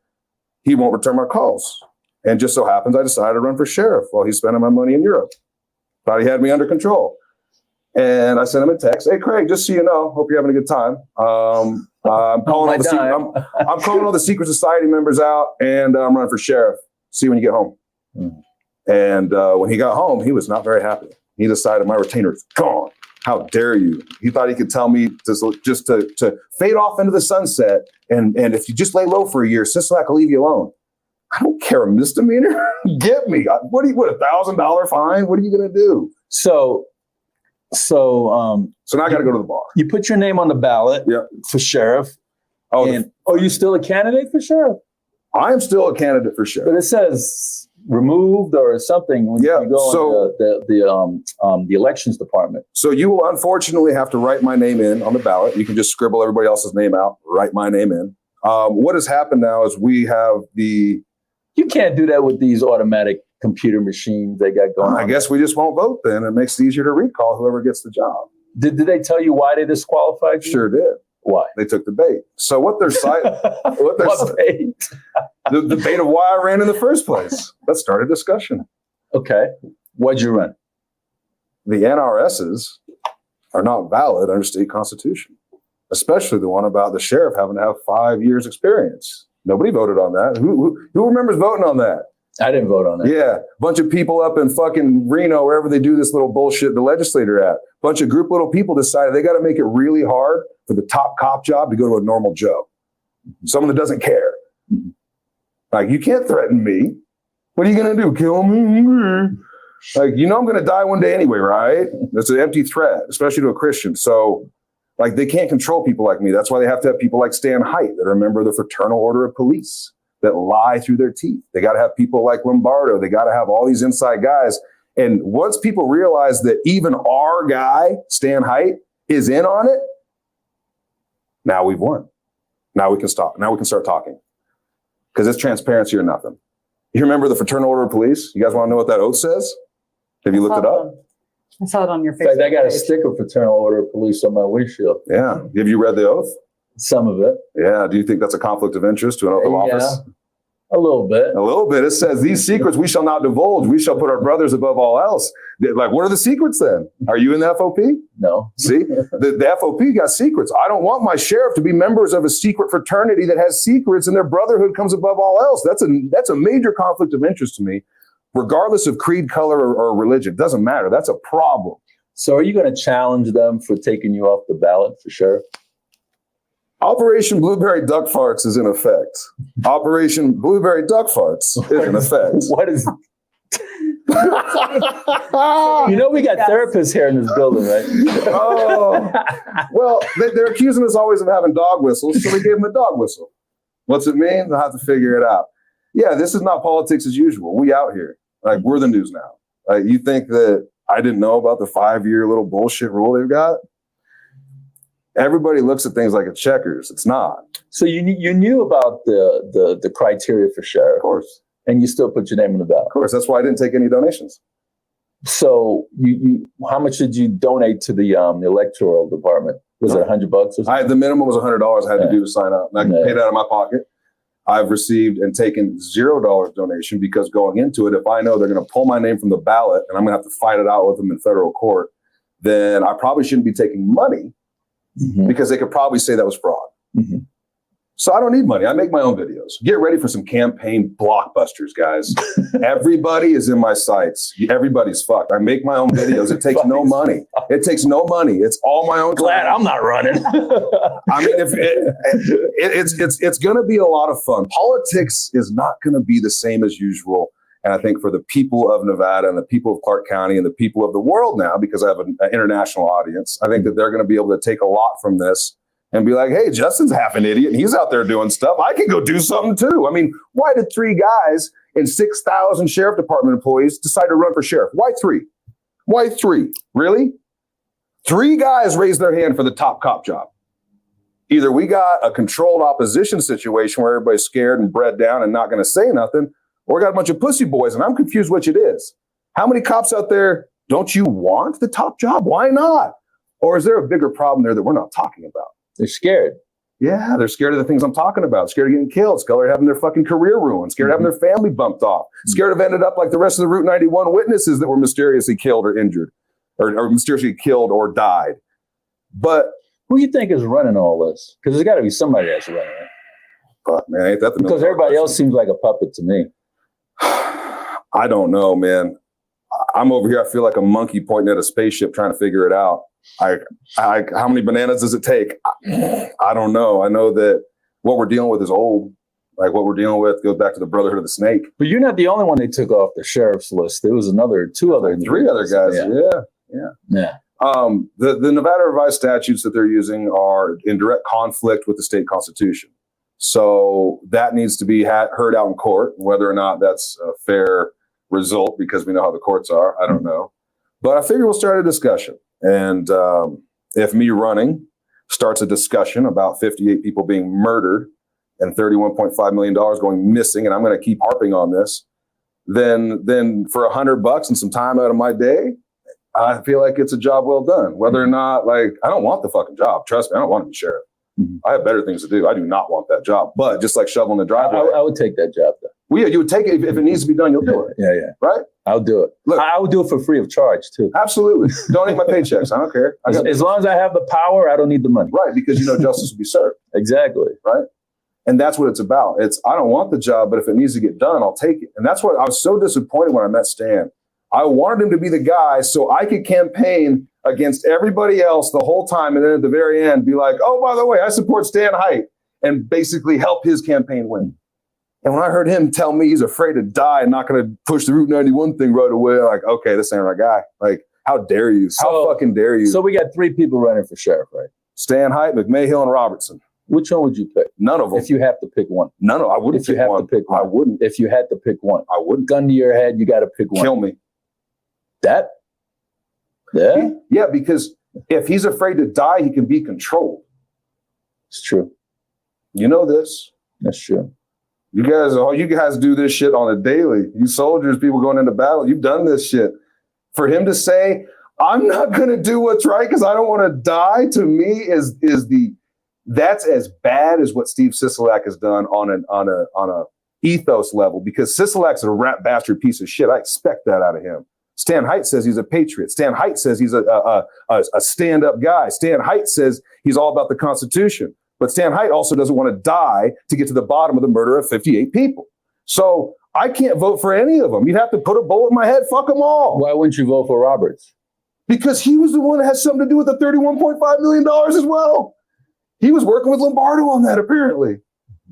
Speaker 11: he won't return my calls. And just so happens I decided to run for sheriff while he's spending my money in Europe. Thought he had me under control. And I sent him a text. Hey, Craig, just so you know, hope you're having a good time. I'm calling all the secret society members out and I'm running for sheriff. See you when you get home. And when he got home, he was not very happy. He decided my retainer is gone. How dare you? He thought he could tell me to fade off into the sunset. And if you just lay low for a year, Sisolak will leave you alone. I don't care, a misdemeanor. Get me. What $1,000 fine? What are you going to do?
Speaker 9: So
Speaker 11: now I got to go to the bar.
Speaker 9: You put your name on the ballot for sheriff. Are you still a candidate for sheriff?
Speaker 11: I am still a candidate for sheriff.
Speaker 9: But it says removed or something when you go on the elections department.
Speaker 11: So you will unfortunately have to write my name in on the ballot. You can just scribble everybody else's name out, write my name in. What has happened now is we have
Speaker 9: You can't do that with these automatic computer machines they got going on.
Speaker 11: I guess we just won't vote then. It makes it easier to recall whoever gets the job.
Speaker 9: Did they tell you why they disqualified you?
Speaker 11: Sure did.
Speaker 9: Why?
Speaker 11: They took the bait. So what they're citing, the bait of why I ran in the first place. Let's start a discussion.
Speaker 9: Okay. Why'd you run?
Speaker 11: The NRSs are not valid under state constitution, especially the one about the sheriff having to have 5 years experience. Nobody voted on that. Who remembers voting on that?
Speaker 9: I didn't vote on that.
Speaker 11: Yeah. Bunch of people up in fucking Reno, wherever they do this little bullshit, the legislator at. Bunch of group little people decided they got to make it really hard for the top cop job to go to a normal Joe. Someone that doesn't care. Like, you can't threaten me. What are you going to do? Kill me? Like, I'm going to die one day anyway, right? That's an empty threat, especially to a Christian. So, like, they can't control people like me. That's why they have to have people like Stan Hite that are a member of the Fraternal Order of Police that lie through their teeth. They got to have people like Lombardo. They got to have all these inside guys. And once people realize that even our guy, Stan Hite, is in on it, now we've won. Now we can stop. Now we can start talking. Because it's transparency or nothing. You remember the Fraternal Order of Police? You guys want to know what that oath says? Have you looked it up?
Speaker 10: I saw it on your
Speaker 9: In
Speaker 10: face.
Speaker 9: fact, I got a sticker Fraternal Order of Police on my windshield.
Speaker 11: Yeah. Have you read the oath?
Speaker 9: Some of it.
Speaker 11: Yeah. Do you think that's a conflict of interest to an oath of office?
Speaker 9: A little bit.
Speaker 11: A little bit. It says, these secrets we shall not divulge. We shall put our brothers above all else. Like, what are the secrets then? Are you in the FOP?
Speaker 9: No.
Speaker 11: See, the FOP got secrets. I don't want my sheriff to be members of a secret fraternity that has secrets and their brotherhood comes above all else. That's a major conflict of interest to me, regardless of creed, color, or religion. It doesn't matter. That's a problem.
Speaker 9: So are you going to challenge them for taking you off the ballot for sheriff?
Speaker 11: Operation Blueberry Duck Farts is in effect. Operation Blueberry Duck Farts is in effect.
Speaker 9: What is we got therapists here in this building, right?
Speaker 11: Oh, well, they're accusing us always of having dog whistles, so we gave them a dog whistle. What's it mean? They'll have to figure it out. Yeah, this is not politics as usual. We out here. Like, we're the news now. Like, you think that I didn't know about the 5-year little bullshit rule they've got? Everybody looks at things like a checkers. It's not.
Speaker 9: So you knew about the criteria for sheriff.
Speaker 11: Of course.
Speaker 9: And you still put your name on the ballot.
Speaker 11: Of course. That's why I didn't take any donations.
Speaker 9: So you how much did you donate to the electoral department? Was it $100 or something?
Speaker 11: The minimum was $100 I had to do to sign up. And I paid it out of my pocket. I've received and taken $0 donation because going into it, if I know they're going to pull my name from the ballot and I'm going to have to fight it out with them in federal court, then I probably shouldn't be taking money because they could probably say that was fraud. So I don't need money. I make my own videos. Get ready for some campaign blockbusters, guys. Everybody is in my sights. Everybody's fucked. I make my own videos. It takes no money. It takes no money. It's all my own.
Speaker 9: Glad I'm not running.
Speaker 11: I mean, it's going to be a lot of fun. Politics is not going to be the same as usual. And I think for the people of Nevada and the people of Clark County and the people of the world now, because I have an international audience, I think that they're going to be able to take a lot from this and be like, hey, Justin's half an idiot and he's out there doing stuff. I can go do something too. I mean, why did 3 guys and 6,000 sheriff department employees decide to run for sheriff? Why 3? Why 3? Really? 3 guys raised their hand for the top cop job. Either we got a controlled opposition situation where everybody's scared and bred down and not going to say nothing, or we got a bunch of pussy boys, and I'm confused which it is. How many cops out there don't you want the top job? Why not? Or is there a bigger problem there that we're not talking about?
Speaker 9: They're scared.
Speaker 11: Yeah, they're scared of the things I'm talking about. Scared of getting killed. Scared of having their fucking career ruined. Scared of having their family bumped off. Scared of ended up like the rest of the Route 91 witnesses that were mysteriously killed or injured, or mysteriously killed or died. But
Speaker 9: who you think is running all this? Because there's got to be somebody that's running it.
Speaker 11: Fuck, man, ain't that the
Speaker 9: because everybody else seems like a puppet to me.
Speaker 11: I don't know, man. I'm over here. I feel like a monkey pointing at a spaceship trying to figure it out. How many bananas does it take? I don't know. I know that what we're dealing with is old. Like what we're dealing with goes back to the Brotherhood of the Snake.
Speaker 9: But you're not the only one they took off the sheriff's list. There was 2 other,
Speaker 11: 3 other guys. Yeah. The Nevada revised statutes that they're using are in direct conflict with the state constitution. So that needs to be heard out in court. Whether or not that's a fair result, because we know how the courts are, I don't know. But I figure we'll start a discussion. And if me running starts a discussion about 58 people being murdered and $31.5 million going missing, and I'm going to keep harping on this, then for $100 and some time out of my day, I feel like it's a job well done. Whether or not, like, I don't want the fucking job. Trust me, I don't want to be sheriff. I have better things to do. I do not want that job. But just like shoveling the driveway,
Speaker 9: I would take that job, though.
Speaker 11: Well, yeah, you would take it if it needs to be done. You'll do it.
Speaker 9: Yeah.
Speaker 11: Right?
Speaker 9: I'll do it. Look, I would do it for free of charge too.
Speaker 11: Absolutely. Don't need my paychecks. I don't care.
Speaker 9: As long as I have the power, I don't need the money.
Speaker 11: Right, because you know justice will be served.
Speaker 9: Exactly.
Speaker 11: Right. And that's what it's about. I don't want the job, but if it needs to get done, I'll take it. And that's what I was so disappointed when I met Stan. I wanted him to be the guy so I could campaign against everybody else the whole time. And then at the very end, be like, oh, by the way, I support Stan Hite, and basically help his campaign win. And when I heard him tell me he's afraid to die and not going to push the Route 91 thing right away, I'm like, okay, this ain't our guy. Like, how dare you? How fucking dare you?
Speaker 9: So we got 3 people running for sheriff, right?
Speaker 11: Stan Hite, McMahill, and Robertson.
Speaker 9: Which one would you pick?
Speaker 11: None of them.
Speaker 9: If you have to pick one.
Speaker 11: None of them. I wouldn't
Speaker 9: if you
Speaker 11: pick
Speaker 9: have
Speaker 11: one.
Speaker 9: To pick one.
Speaker 11: I wouldn't.
Speaker 9: If you had to pick one.
Speaker 11: I wouldn't.
Speaker 9: Gun to your head, you got to pick one.
Speaker 11: Kill me.
Speaker 9: That? Yeah?
Speaker 11: Yeah, because if he's afraid to die, he can be controlled.
Speaker 9: It's true.
Speaker 11: You know this.
Speaker 9: That's true.
Speaker 11: All you guys do this shit on a daily. You soldiers, people going into battle, you've done this shit. For him to say, I'm not going to do what's right because I don't want to die, to me that's as bad as what Steve Sisolak has done on a ethos level, because Sisolak's a rat bastard piece of shit. I expect that out of him. Stan Hite says he's a patriot. Stan Hite says he's a stand-up guy. Stan Hite says he's all about the Constitution. But Stan Hite also doesn't want to die to get to the bottom of the murder of 58 people. So I can't vote for any of them. You'd have to put a bullet in my head. Fuck them all.
Speaker 9: Why wouldn't you vote for Roberts?
Speaker 11: Because he was the one that has something to do with the $31.5 million as well. He was working with Lombardo on that, apparently.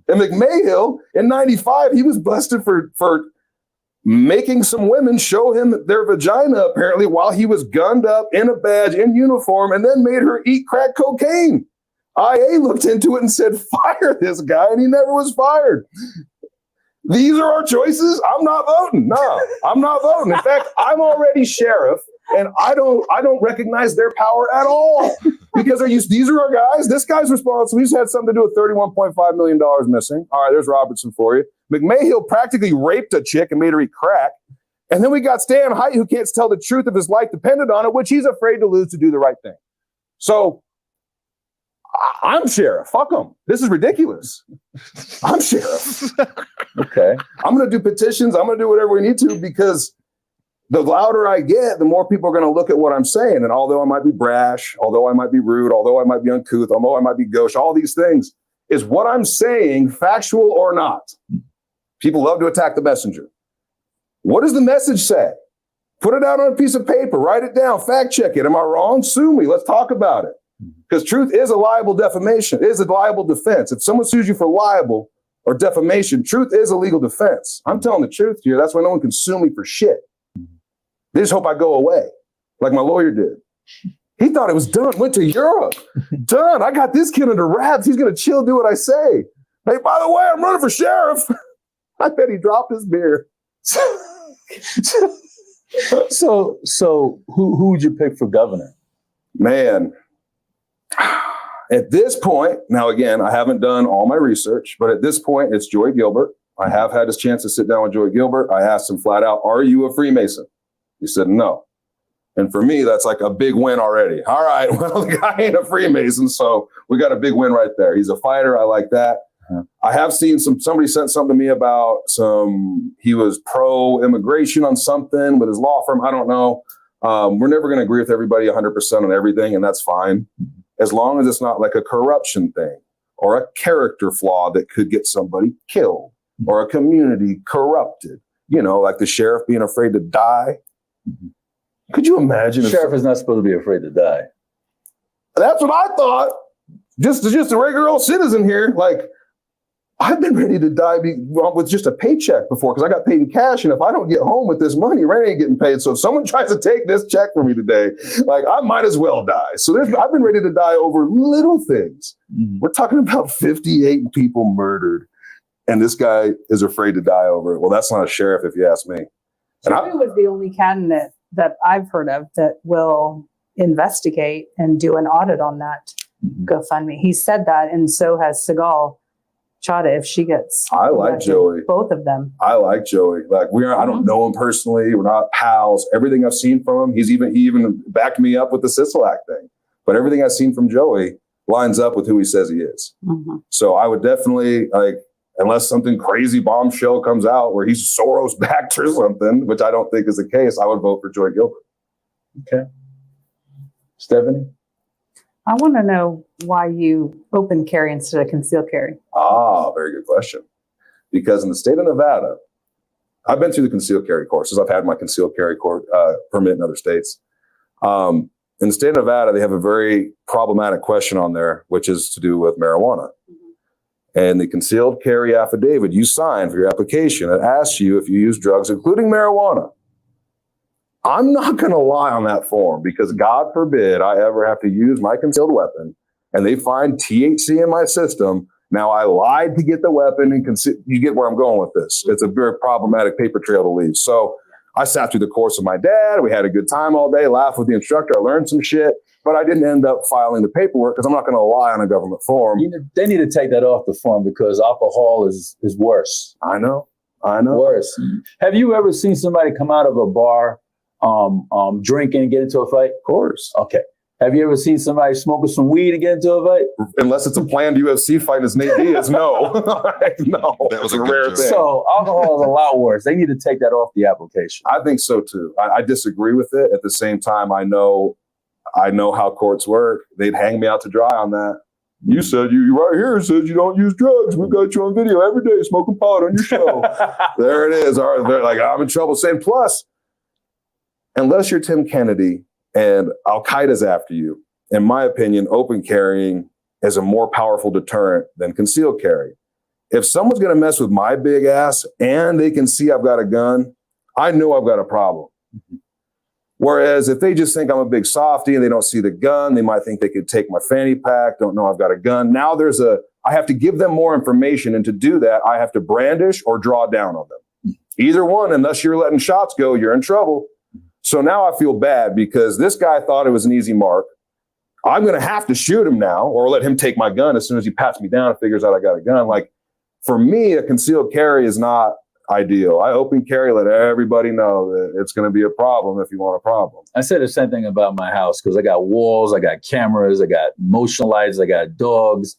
Speaker 11: And McMahill, in 95, he was busted for making some women show him their vagina, apparently, while he was gunned up in a badge, in uniform, and then made her eat crack cocaine. IA looked into it and said, fire this guy, and he never was fired. These are our choices. I'm not voting. No, I'm not voting. In fact, I'm already sheriff, and I don't recognize their power at all, because these are our guys. This guy's responsible. He's had something to do with $31.5 million missing. All right, there's Robertson for you. McMahill practically raped a chick and made her eat crack. And then we got Stan Hite, who can't tell the truth if his life depended on it, which he's afraid to lose to do the right thing. So I'm sheriff. Fuck them. This is ridiculous. I'm sheriff.
Speaker 9: Okay.
Speaker 11: I'm going to do petitions. I'm going to do whatever we need to, because the louder I get, the more people are going to look at what I'm saying. And although I might be brash, although I might be rude, although I might be uncouth, although I might be gauche, all these things, is what I'm saying factual or not? People love to attack the messenger. What does the message say? Put it out on a piece of paper. Write it down. Fact check it. Am I wrong? Sue me. Let's talk about it. Because truth is a liable defamation. It is a liable defense. If someone sues you for libel, or defamation. Truth is a legal defense. I'm telling the truth here. That's why no one can sue me for shit. They just hope I go away, like my lawyer did. He thought it was done, went to Europe. Done. I got this kid under wraps. He's going to chill, do what I say. Hey, by the way, I'm running for sheriff. I bet he dropped his beer.
Speaker 9: So who would you pick for governor?
Speaker 11: Man, at this point, now again, I haven't done all my research, but at this point, it's Joy Gilbert. I have had a chance to sit down with Joy Gilbert. I asked him flat out, are you a Freemason? He said, no. And for me, that's like a big win already. All right, well, the guy ain't a Freemason, so we got a big win right there. He's a fighter. I like that. I have seen somebody sent something to me about he was pro-immigration on something with his law firm. I don't know. We're never going to agree with everybody 100% on everything, and that's fine. As long as it's not like a corruption thing or a character flaw that could get somebody killed or a community corrupted, like the sheriff being afraid to die. Could you imagine?
Speaker 9: The sheriff is not supposed to be afraid to die.
Speaker 11: That's what I thought. Just a regular old citizen here. Like, I've been ready to die with just a paycheck before because I got paid in cash. And if I don't get home with this money, rent ain't getting paid. So if someone tries to take this check from me today, like, I might as well die. So I've been ready to die over little things. We're talking about 58 people murdered. And this guy is afraid to die over it. Well, that's not a sheriff, if you ask me. And
Speaker 10: Joey was the only candidate that I've heard of that will investigate and do an audit on that GoFundMe. He said that, and so has Segal Chada if she gets.
Speaker 11: I like Joey.
Speaker 10: Both of them.
Speaker 11: I like Joey. Like I don't know him personally. We're not pals. Everything I've seen from him, he even backed me up with the Sisolak thing. But everything I've seen from Joey lines up with who he says he is. So I would definitely, unless something crazy bombshell comes out where he's Soros backed or something, which I don't think is the case, I would vote for Joy Gilbert.
Speaker 9: Okay. Stephanie?
Speaker 10: I want to know why you open carry instead of concealed carry.
Speaker 11: Very good question. Because in the state of Nevada, I've been through the concealed carry courses. I've had my concealed carry permit in other states. In the state of Nevada, they have a very problematic question on there, which is to do with marijuana. And the concealed carry affidavit you sign for your application, it asks you if you use drugs, including marijuana. I'm not going to lie on that form because God forbid I ever have to use my concealed weapon and they find THC in my system. Now I lied to get the weapon and you get where I'm going with this. It's a very problematic paper trail to leave. So I sat through the course with my dad. We had a good time all day, laughed with the instructor. I learned some shit, but I didn't end up filing the paperwork because I'm not going to lie on a government form.
Speaker 9: They need to take that off the form because alcohol is worse.
Speaker 11: I know.
Speaker 9: Worse. Have you ever seen somebody come out of a bar drinking and get into a fight?
Speaker 11: Of course.
Speaker 9: Okay. Have you ever seen somebody smoking some weed and get into a fight?
Speaker 11: Unless it's a planned UFC fight and it's Nate Diaz, no. No. That was a rare thing.
Speaker 9: So alcohol is a lot worse. They need to take that off the application.
Speaker 11: I think so too. I disagree with it. At the same time, I know how courts work. They'd hang me out to dry on that. You said you right here said you don't use drugs. We've got you on video every day smoking pot on your show. There it is. All right, they're like, I'm in trouble. Saying plus, unless you're Tim Kennedy and Al Qaeda's after you, in my opinion, open carrying is a more powerful deterrent than concealed carry. If someone's going to mess with my big ass and they can see I've got a gun, I know I've got a problem. Whereas if they just think I'm a big softy and they don't see the gun, they might think they could take my fanny pack, don't know I've got a gun. Now I have to give them more information. And to do that, I have to brandish or draw down on them. Either one, unless you're letting shots go, you're in trouble. So now I feel bad because this guy thought it was an easy mark. I'm going to have to shoot him now or let him take my gun as soon as he pats me down and figures out I got a gun. Like, for me, a concealed carry is not ideal. I open carry, let everybody know that it's going to be a problem if you want a problem.
Speaker 9: I said the same thing about my house because I got walls, I got cameras, I got motion lights, I got dogs,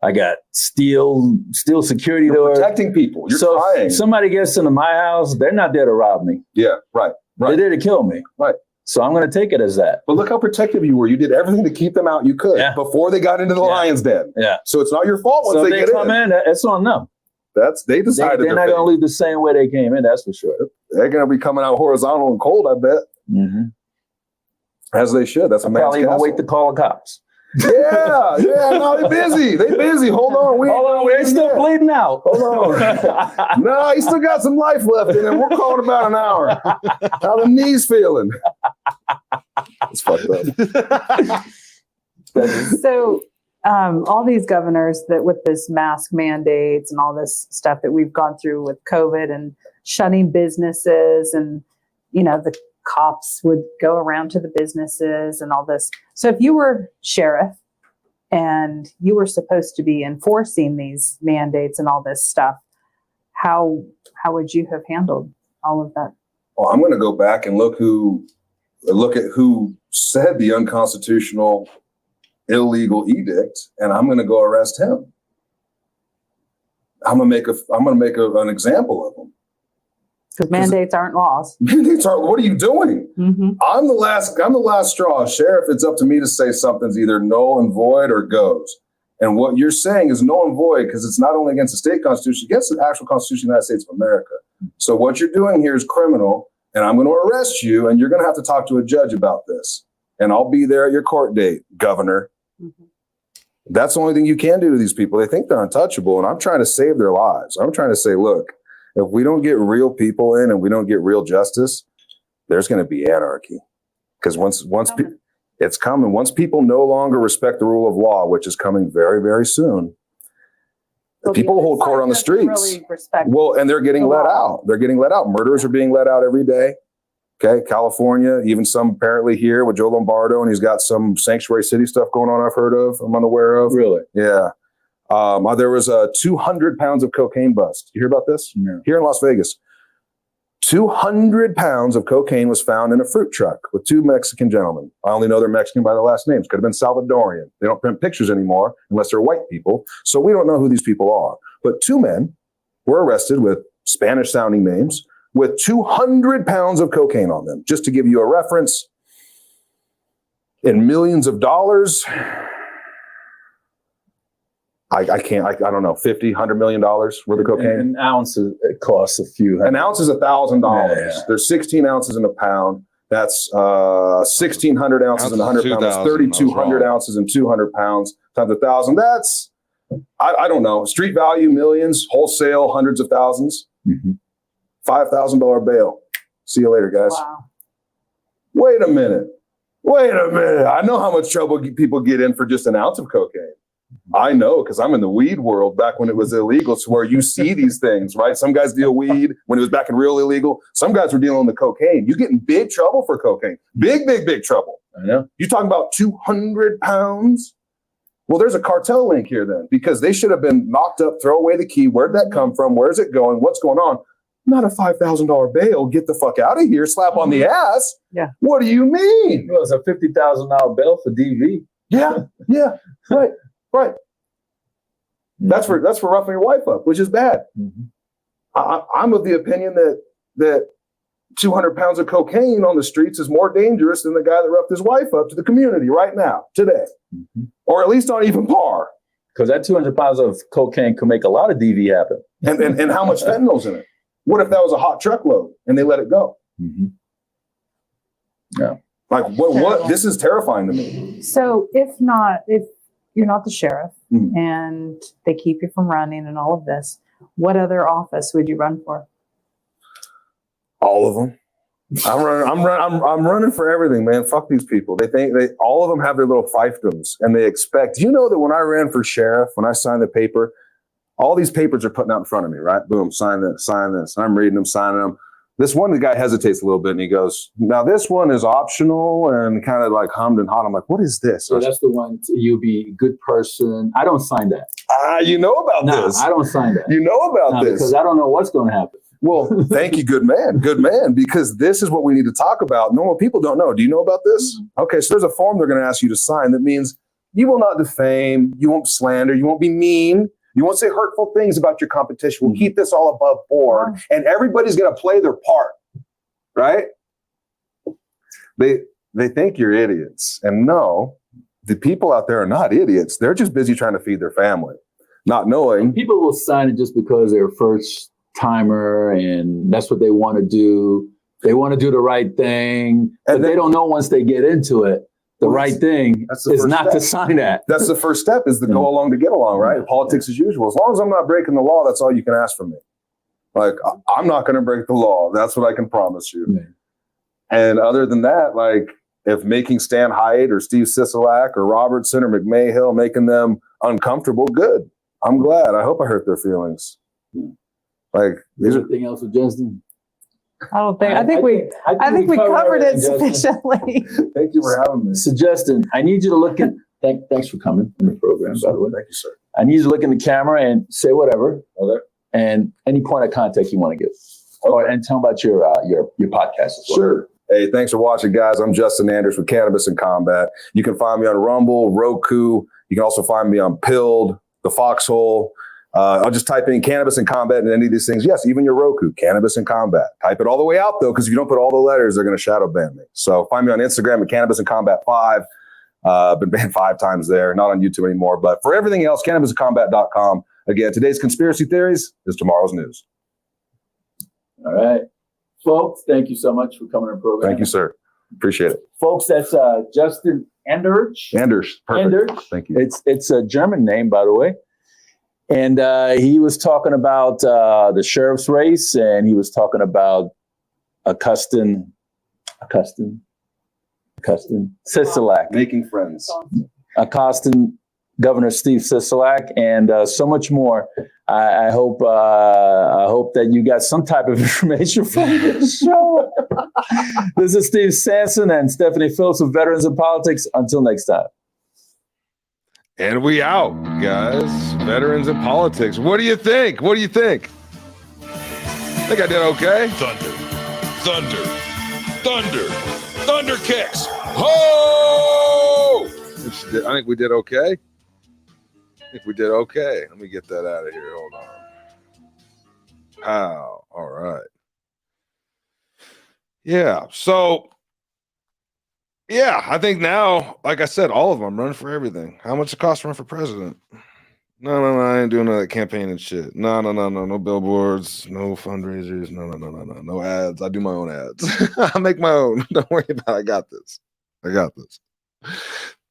Speaker 9: I got steel security doors.
Speaker 11: Protecting people. You're
Speaker 9: so
Speaker 11: trying.
Speaker 9: If somebody gets into my house, they're not there to rob me.
Speaker 11: Yeah, right.
Speaker 9: They're there to kill me.
Speaker 11: Right.
Speaker 9: So I'm going to take it as that.
Speaker 11: But look how protective you were. You did everything to keep them out you could before they got into the lion's den.
Speaker 9: Yeah.
Speaker 11: So it's not your fault once
Speaker 9: so
Speaker 11: they get
Speaker 9: come in. It's on them.
Speaker 11: They decided
Speaker 9: they're not going to leave the same way they came in. That's for sure.
Speaker 11: They're going to be coming out horizontal and cold, I bet.
Speaker 9: Mm-hmm.
Speaker 11: As they should. That's a man's
Speaker 9: probably even
Speaker 11: castle.
Speaker 9: wait to call the cops.
Speaker 11: Yeah, no, they busy. They busy. Hold on.
Speaker 9: They're still bleeding out.
Speaker 11: Hold on. No, he still got some life left in him. We'll call it about an hour. How the knees feeling? It's fucked up.
Speaker 10: So all these governors that with this mask mandates and all this stuff that we've gone through with COVID and shutting businesses, and the cops would go around to the businesses and all this. So if you were sheriff and you were supposed to be enforcing these mandates and all this stuff, how would you have handled all of that?
Speaker 11: Well, I'm going to go back and look at who said the unconstitutional, illegal edict, and I'm going to go arrest him. I'm going to make an example of him.
Speaker 10: Because mandates aren't laws.
Speaker 11: Mandates aren't. What are you doing?
Speaker 10: Mm-hmm.
Speaker 11: I'm the last straw. Sheriff, it's up to me to say something's either null and void or goes. And what you're saying is null and void because it's not only against the state constitution, against the actual Constitution of the United States of America. So what you're doing here is criminal, and I'm going to arrest you, and you're going to have to talk to a judge about this. And I'll be there at your court date, Governor. Mm-hmm. That's the only thing you can do to these people. They think they're untouchable, and I'm trying to save their lives. I'm trying to say, look, if we don't get real people in and we don't get real justice, there's going to be anarchy. Because it's coming. Once people no longer respect the rule of law, which is coming very, very soon, people hold court on the streets. Really and they're getting let out. They're getting let out. Murderers are being let out every day. Okay, California, even some apparently here with Joe Lombardo, and he's got some sanctuary city stuff going on I've heard of, I'm unaware of.
Speaker 9: Really?
Speaker 11: Yeah. There was 200 pounds of cocaine bust. You hear about this?
Speaker 9: No.
Speaker 11: Here in Las Vegas. 200 pounds of cocaine was found in a fruit truck with two Mexican gentlemen. I only know they're Mexican by their last names. Could have been Salvadorian. They don't print pictures anymore unless they're white people. So we don't know who these people are. But two men were arrested with Spanish-sounding names with 200 pounds of cocaine on them. Just to give you a reference, in millions of dollars, I don't know, $50, $100 million worth of cocaine.
Speaker 9: An ounce, it costs a few.
Speaker 11: An ounce is $1,000.
Speaker 9: Yeah.
Speaker 11: There's 16 ounces in a pound. That's 1,600 ounces in 100 pounds. That's 3,200 ounces in 200 pounds times 1,000. That's, I don't know, street value, millions, wholesale, hundreds of thousands.
Speaker 9: Mm-hmm.
Speaker 11: $5,000 bail. See you later, guys.
Speaker 10: Wow.
Speaker 11: Wait a minute. I know how much trouble people get in for just an ounce of cocaine. I know because I'm in the weed world back when it was illegal. It's where you see these things, right? Some guys deal weed when it was back in real illegal. Some guys were dealing with cocaine. You get in big trouble for cocaine. Big trouble.
Speaker 9: I know.
Speaker 11: You talking about 200 pounds? Well, there's a cartel link here then because they should have been knocked up, throw away the key. Where'd that come from? Where's it going? What's going on? Not a $5,000 bail. Get the fuck out of here. Slap on the ass.
Speaker 10: Yeah.
Speaker 11: What do you mean?
Speaker 9: Well, it's a $50,000 bail for DV.
Speaker 11: Yeah. Right. That's for roughing your wife up, which is bad.
Speaker 9: Mm-hmm.
Speaker 11: I'm of the opinion that 200 pounds of cocaine on the streets is more dangerous than the guy that roughed his wife up to the community right now, today, or at least on even par.
Speaker 9: Because that 200 pounds of cocaine could make a lot of DV happen.
Speaker 11: And how much fentanyl's in it? What if that was a hot truckload and they let it go?
Speaker 9: Mm-hmm. Yeah.
Speaker 11: Like what? This is terrifying to me.
Speaker 10: So if you're not the sheriff and they keep you from running and all of this, what other office would you run for?
Speaker 11: All of them. I'm running for everything, man. Fuck these people. They think all of them have their little fiefdoms and they expect, you know, that when I ran for sheriff, when I signed the paper, all these papers are putting out in front of me, right? Boom, sign this. I'm reading them, signing them. This one, the guy hesitates a little bit and he goes, now this one is optional and kind of like hummed and hawed. I'm like, what is this?
Speaker 9: So that's the one, you be a good person. I don't sign that.
Speaker 11: You know about this.
Speaker 9: I don't sign that.
Speaker 11: You know about this.
Speaker 9: Because I don't know what's going to happen.
Speaker 11: Well, thank you, good man, because this is what we need to talk about. Normal people don't know. Do you know about this? Okay, so there's a form they're going to ask you to sign that means you will not defame, you won't slander, you won't be mean. You won't say hurtful things about your competition. We'll keep this all above board, and everybody's going to play their part, right? They think you're idiots, and no, the people out there are not idiots. They're just busy trying to feed their family, not knowing.
Speaker 9: People will sign it just because they're first timer, and that's what they want to do. They want to do the right thing, but they don't know once they get into it the right thing
Speaker 11: That's the
Speaker 9: is
Speaker 11: first
Speaker 9: not to
Speaker 11: step.
Speaker 9: sign that.
Speaker 11: That's the first step, is to go along to get along, right? Politics as usual. As long as I'm not breaking the law, that's all you can ask from me. Like, I'm not going to break the law. That's what I can promise you.
Speaker 9: Yeah.
Speaker 11: And other than that, like, if making Stan Hyatt or Steve Sisolak or Robertson or McMahill, making them uncomfortable, good. I'm glad. I hope I hurt their feelings. Like, these are,
Speaker 9: Anything else with Justin?
Speaker 10: I don't think. I think we covered it sufficiently.
Speaker 11: thank you for having me.
Speaker 9: So Justin, I need you to look at. Thanks for coming on the program, by the way.
Speaker 11: Thank you, sir.
Speaker 9: I need you to look in the camera and say whatever, and any point of contact you want to give, and tell them about your podcast as well.
Speaker 11: Sure. Hey, thanks for watching, guys. I'm Justin Anders with Cannabis in Combat. You can find me on Rumble, Roku. You can also find me on Pilled, the Foxhole. I'll just type in Cannabis in Combat and any of these things. Yes, even your Roku, Cannabis in Combat. Type it all the way out, though, because if you don't put all the letters, they're going to shadow ban me. So find me on Instagram at Cannabis in Combat 5. Been banned 5 times there, not on YouTube anymore. But for everything else, cannabisinCombat.com. Again, today's conspiracy theories is tomorrow's news.
Speaker 9: All right. Folks, thank you so much for coming on the program.
Speaker 11: Thank you, sir. Appreciate it.
Speaker 9: Folks, that's Justin Anders.
Speaker 11: Anders. Perfect.
Speaker 9: Anders.
Speaker 11: Thank you.
Speaker 9: It's a German name, by the way. And he was talking about the sheriff's race, and he was talking about Sisolak.
Speaker 11: Making friends.
Speaker 9: Accosting Governor Steve Sisolak, and so much more. I hope that you got some type of information from this show. This is Steve Sanson and Stephanie Phillips with Veterans in Politics. Until next time.
Speaker 1: And we out, guys. Veterans in Politics. What do you think? What do you think? I think I did okay.
Speaker 4: Thunder, thunder, thunder, thunder kicks. Ho!
Speaker 1: I think we did okay. I think we did okay. Let me get that out of here. Hold on. Wow. All right. Yeah. So, yeah, I think now, like I said, all of them, I'm running for everything. How much it costs to run for president? No, I ain't doing that campaign and shit. No billboards, no fundraisers, no ads. I do my own ads. I make my own. Don't worry about it. I got this.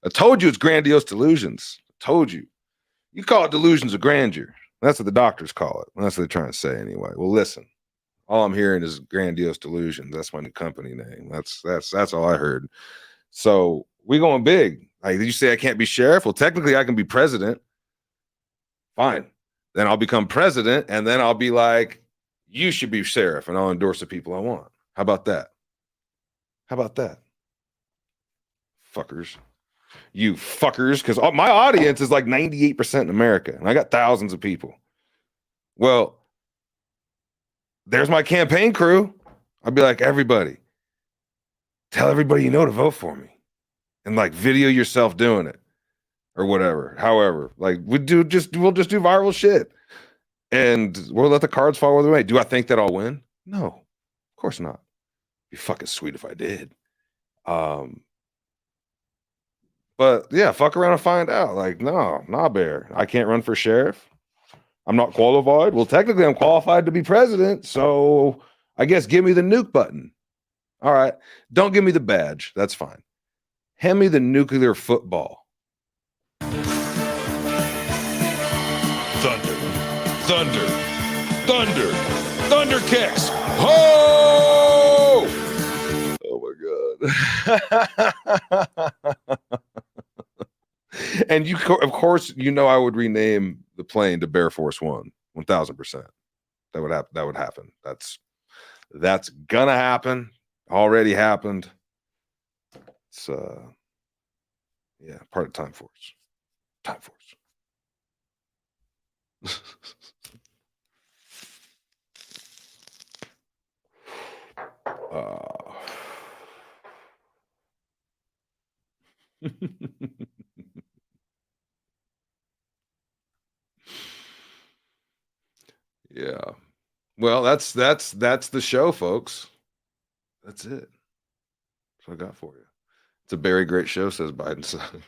Speaker 1: I told you it's grandiose delusions. I told you. You call it delusions of grandeur. That's what the doctors call it. That's what they're trying to say anyway. Well, listen. All I'm hearing is grandiose delusions. That's my new company name. That's all I heard. So we going big. Like, did you say I can't be sheriff? Well, technically I can be president. Fine. Then I'll become president, and then I'll be like, you should be sheriff, and I'll endorse the people I want. How about that? Fuckers. You fuckers. Because my audience is like 98% in America, and I got thousands of people. Well, there's my campaign crew. I'd be like, everybody, tell everybody you know to vote for me. And like video yourself doing it. Or whatever. However, like we'll just do viral shit. And we'll let the cards fall where they may. Do I think that I'll win? No, of course not. It'd be fucking sweet if I did. But yeah, fuck around and find out. Like, nah, bear. I can't run for sheriff. I'm not qualified. Well, technically I'm qualified to be president. So I guess give me the nuke button. All right. Don't give me the badge. That's fine. Hand me the nuclear football.
Speaker 4: Thunder, thunder, thunder, thunder kicks. Ho!
Speaker 1: Oh my God. And of course, I would rename the plane to Bear Force One, 1000%. That would happen. That's gonna happen. Already happened. It's part of Time Force. Time Force. Yeah. Well, that's the show, folks. That's it. That's what I got for you. It's a very great show, says Biden.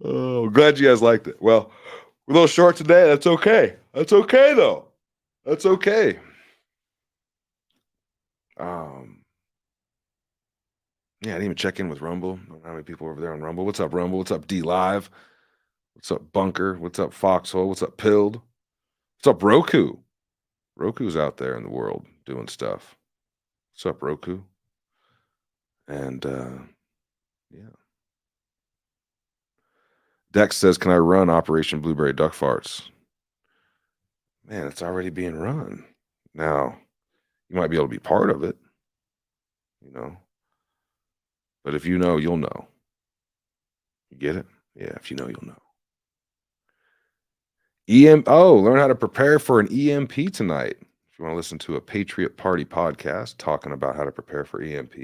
Speaker 1: Oh, glad you guys liked it. Well, we're a little short today. That's okay. That's okay, though. That's okay. Yeah, I didn't even check in with Rumble. I don't know how many people over there on Rumble. What's up, Rumble? What's up, D Live? What's up, Bunker? What's up, Foxhole? What's up, Pilled? What's up, Roku? Roku's out there in the world doing stuff. What's up, Roku? And yeah. Dex says, can I run Operation Blueberry Duck Farts? Man, it's already being run. Now, you might be able to be part of it, you know. But if you know, you'll know. You get it? Yeah, if you know, you'll know. Learn how to prepare for an EMP tonight. If you want to listen to a Patriot Party podcast talking about how to prepare for EMP,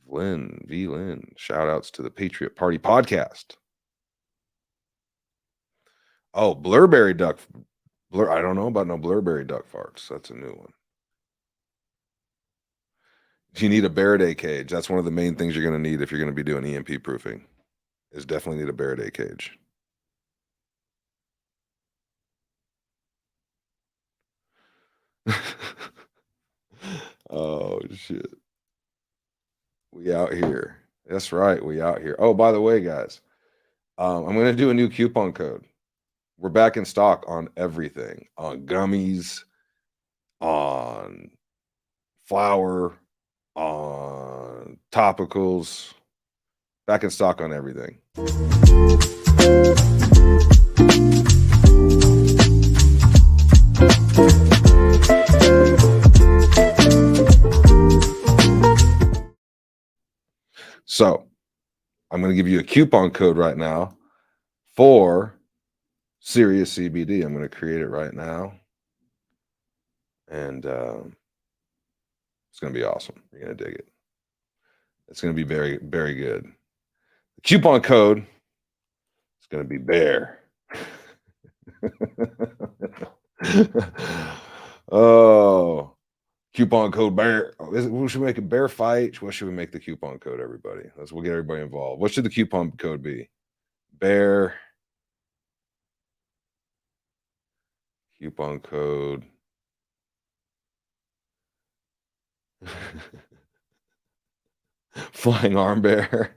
Speaker 1: Lynn, shout outs to the Patriot Party podcast. Oh, Blurberry Duck. I don't know about no Blurberry Duck Farts. That's a new one. You need a Faraday cage. That's one of the main things you're going to need if you're going to be doing EMP proofing. Is definitely need a Faraday cage. Oh shit. We out here. That's right. We out here. Oh, by the way, guys, I'm going to do a new coupon code. We're back in stock on everything, on gummies, on flour, on topicals. Back in stock on everything. So I'm going to give you a coupon code right now for Serious CBD. I'm going to create it right now. And it's going to be awesome. You're going to dig it. It's going to be very, very good. The coupon code is going to be BEAR. Oh, coupon code BEAR. We should make a bear fight. What should we make the coupon code, everybody? We'll get everybody involved. What should the coupon code be? BEAR. Coupon code. Flying arm bear.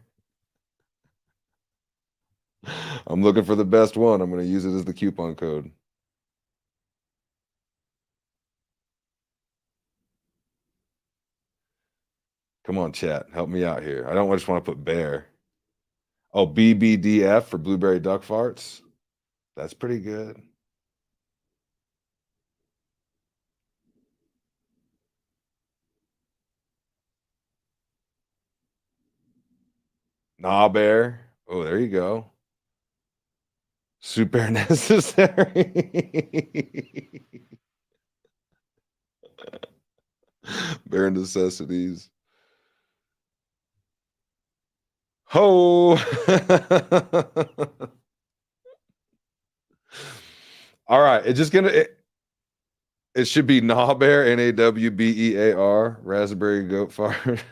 Speaker 1: I'm looking for the best one. I'm going to use it as the coupon code. Come on, chat. Help me out here. I don't just want to put bear. Oh, BBDF for Blueberry Duck Farts. That's pretty good. Nah bear. Oh, there you go. Super necessary. Bare necessities. Ho! All right, it should be Nawbear, Nawbear, raspberry goat fart.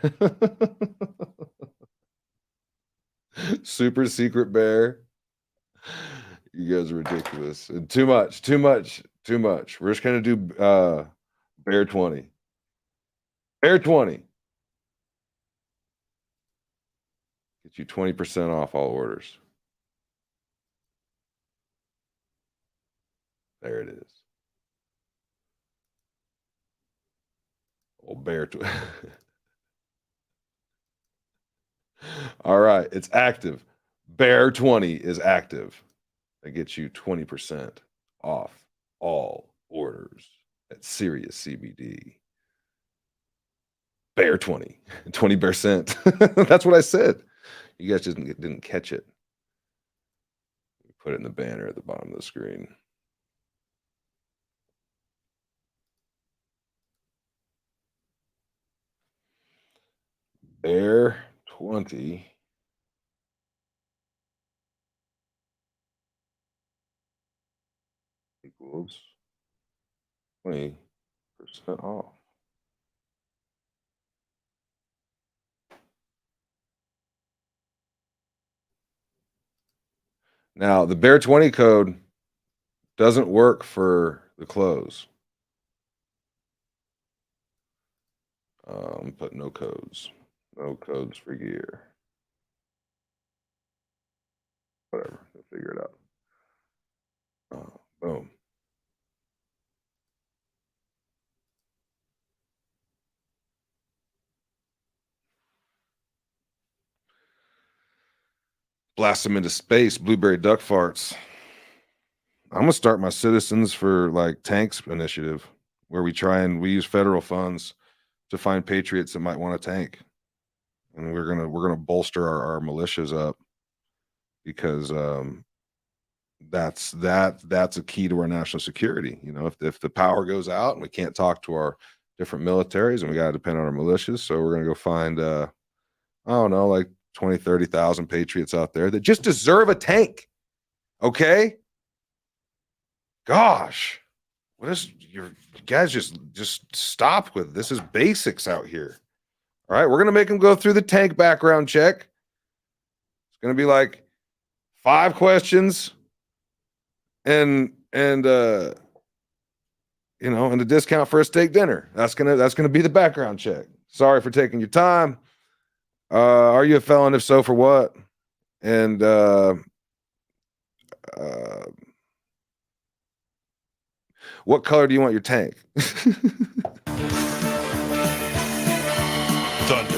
Speaker 1: Super secret bear. You guys are ridiculous. And too much. We're just gonna do bear 20. Bear 20. Get you 20% off all orders. There it is. Old bear. All right, it's active. Bear 20 is active. That gets you 20% off all orders at Serious CBD. Bear 20, 20%. That's what I said. You guys just didn't catch it. Put it in the banner at the bottom of the screen. Bear 20 equals 20% off. Now, the Bear 20 code doesn't work for the close. Put no codes. No codes for gear. Whatever. We'll figure it out. Boom. Blast them into space. Blueberry duck farts. I'm gonna start my Citizens for like Tanks initiative, where we use federal funds to find patriots that might want a tank, and we're gonna bolster our militias up, because that's a key to our national security. You know, if the power goes out and we can't talk to our different militaries, and we got to depend on our militias, so we're gonna go find I don't know, like 20, 30,000 patriots out there that just deserve a tank. Okay. Gosh, what is you guys just stop with this? Is basics out here. All right, we're gonna make them go through the tank background check. It's gonna be like 5 questions, and a discount for a steak dinner. That's gonna be the background check. Sorry for taking your time. Are you a felon? If so, for what? And what color do you want your tank?
Speaker 4: Thunder,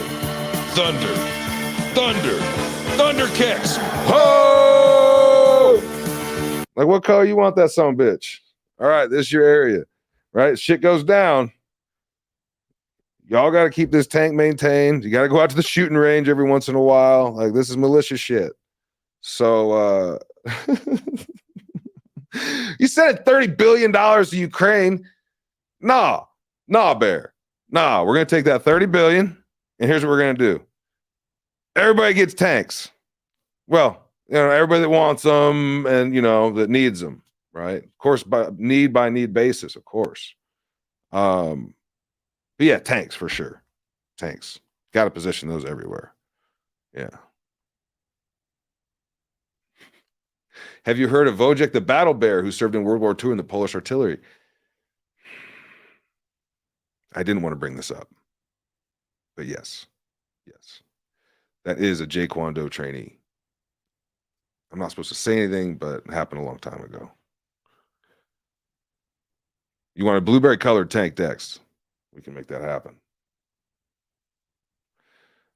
Speaker 4: Thundercats. Ho!
Speaker 1: Like, what color you want that son of a bitch? All right, this is your area, right? Shit goes down. Y'all got to keep this tank maintained. You got to go out to the shooting range every once in a while. Like, this is militia shit. So, you sent $30 billion to Ukraine. Nah, Bear. Nah, we're going to take that $30 billion, and here's what we're going to do. Everybody gets tanks. Well, everybody that wants them and, that needs them, right? Of course, by need basis, of course. But yeah, tanks for sure. Tanks. Got to position those everywhere. Yeah. Have you heard of Wojciech the Battle Bear, who served in World War II in the Polish artillery? I didn't want to bring this up, but yes. That is a Jaquando trainee. I'm not supposed to say anything, but it happened a long time ago. You want a blueberry colored tank, Dex? We can make that happen.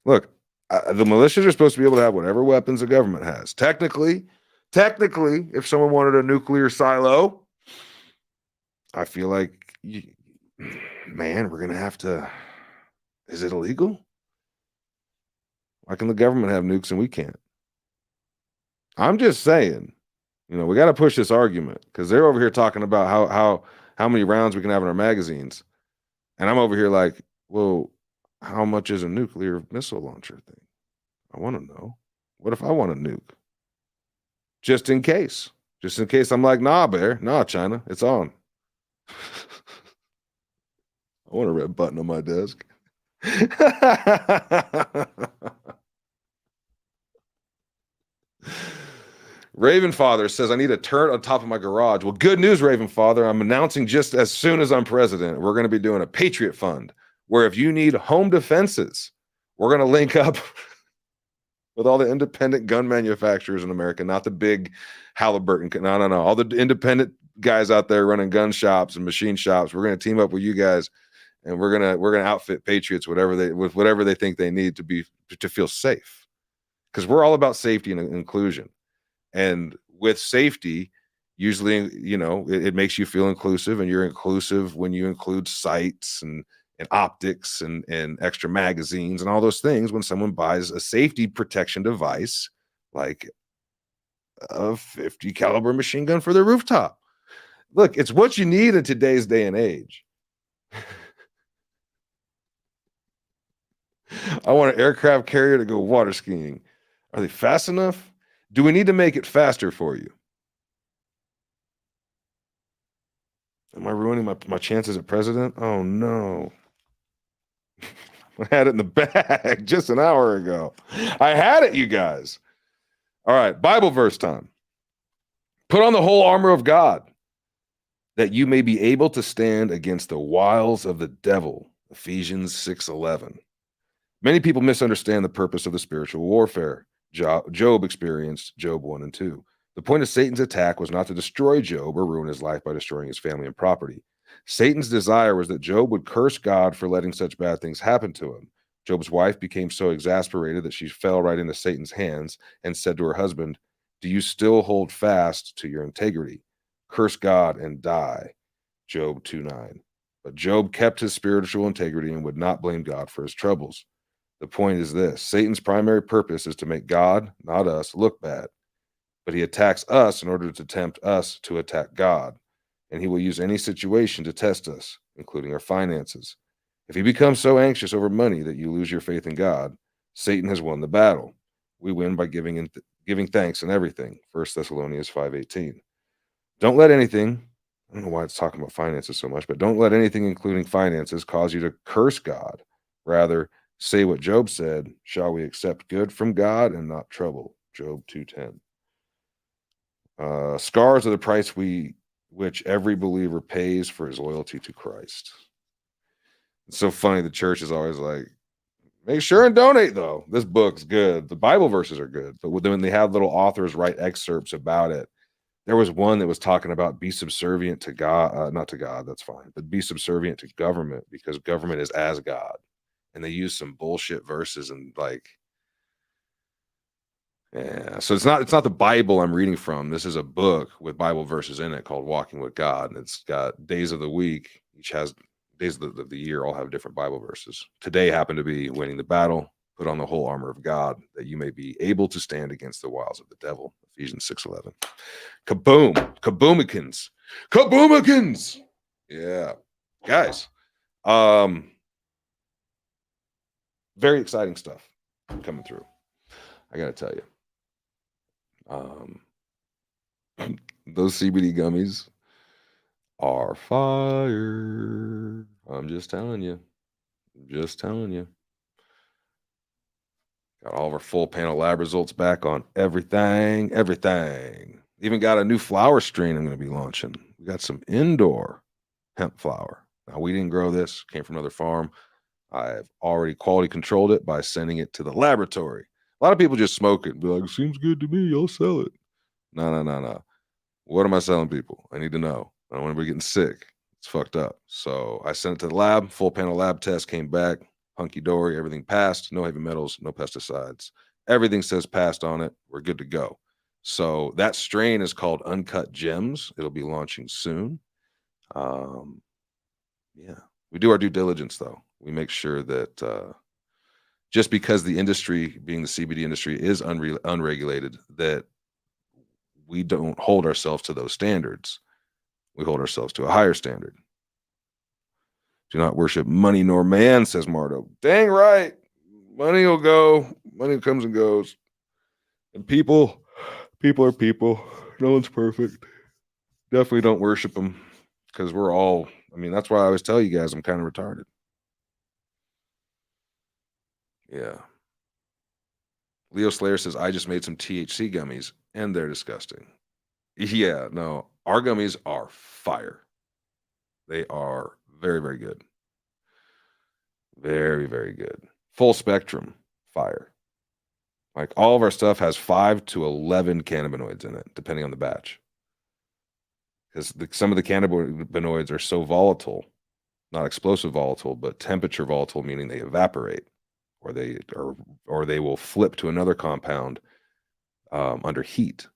Speaker 1: Look, the militias are supposed to be able to have whatever weapons the government has. Technically, if someone wanted a nuclear silo, I feel like, we're going to have to. Is it illegal? Why can the government have nukes and we can't? I'm just saying, we got to push this argument, because they're over here talking about how many rounds we can have in our magazines. And I'm over here like, well, how much is a nuclear missile launcher thing? I want to know. What if I want a nuke? Just in case. I'm like, nah, Bear. Nah, China. It's on. I want a red button on my desk. Ravenfather says, I need a turret on top of my garage. Well, good news, Ravenfather. I'm announcing just as soon as I'm president, we're going to be doing a Patriot Fund, where if you need home defenses, we're going to link up with all the independent gun manufacturers in America, not the big Halliburton. No. All the independent guys out there running gun shops and machine shops. We're going to team up with you guys, and we're going to outfit patriots with whatever they think they need to feel safe, because we're all about safety and inclusion. And with safety, usually, it makes you feel inclusive, and you're inclusive when you include sights and optics and extra magazines and all those things. When someone buys a safety protection device, like a 50 caliber machine gun for their rooftop. Look, it's what you need in today's day and age. I want an aircraft carrier to go water skiing. Are they fast enough? Do we need to make it faster for you? Am I ruining my chances at president? Oh, no. I had it in the bag just an hour ago. I had it, you guys. All right, Bible verse time. Put on the whole armor of God, that you may be able to stand against the wiles of the devil. Ephesians 6:11. Many people misunderstand the purpose of the spiritual warfare Job experienced, Job 1 and 2. The point of Satan's attack was not to destroy Job or ruin his life by destroying his family and property. Satan's desire was that Job would curse God for letting such bad things happen to him. Job's wife became so exasperated that she fell right into Satan's hands and said to her husband, "Do you still hold fast to your integrity? Curse God and die." Job 2:9. But Job kept his spiritual integrity and would not blame God for his troubles. The point is this: Satan's primary purpose is to make God, not us, look bad. But he attacks us in order to tempt us to attack God. And he will use any situation to test us, including our finances. If you become so anxious over money that you lose your faith in God, Satan has won the battle. We win by giving thanks in everything. 1 Thessalonians 5:18. Don't let anything, I don't know why it's talking about finances so much, but don't let anything, including finances, cause you to curse God. Rather, say what Job said, shall we accept good from God and not trouble? Job 2:10. Scars are the price which every believer pays for his loyalty to Christ. It's so funny. The church is always like, make sure and donate, though. This book's good. The Bible verses are good. But when they have little authors write excerpts about it, there was one that was talking about be subservient to God, not to God, that's fine, but be subservient to government because government is as God. And they use some bullshit verses and like, yeah. So it's not the Bible I'm reading from. This is a book with Bible verses in it called Walking with God. And it's got days of the week. Each has days of the year all have different Bible verses. Today happened to be winning the battle, put on the whole armor of God, that you may be able to stand against the wiles of the devil. Ephesians 6:11. Kaboom. Kaboomikins. Kaboomikins. Yeah. Guys. Very exciting stuff coming through. I gotta tell you. Those CBD gummies are fire. I'm just telling you. Just telling you. Got all of our full panel lab results back on everything. Even got a new flower strain I'm going to be launching. We got some indoor hemp flower. Now, we didn't grow this, came from another farm. I've already quality controlled it by sending it to the laboratory. A lot of people just smoke it and be like, seems good to me, I'll sell it. No. What am I selling people? I need to know. I don't want anybody getting sick. It's fucked up. So I sent it to the lab. Full panel lab test came back. Hunky-dory. Everything passed. No heavy metals. No pesticides. Everything says passed on it. We're good to go. So that strain is called Uncut Gems. It'll be launching soon. Yeah. We do our due diligence, though. We make sure that just because the industry, being the CBD industry, is unregulated, that we don't hold ourselves to those standards. We hold ourselves to a higher standard. Do not worship money nor man, says Mardo. Dang right. Money will go. Money comes and goes. And people are people. No one's perfect. Definitely don't worship them because we're all, that's why I always tell you guys I'm kind of retarded. Yeah. Leo Slayer says, I just made some THC gummies and they're disgusting. Yeah, no, our gummies are fire. They are very, very good. Very, very good. Full spectrum fire. Like all of our stuff has 5 to 11 cannabinoids in it, depending on the batch. Because some of the cannabinoids are so volatile, not explosive volatile, but temperature volatile, meaning they evaporate, or they will flip to another compound under heat.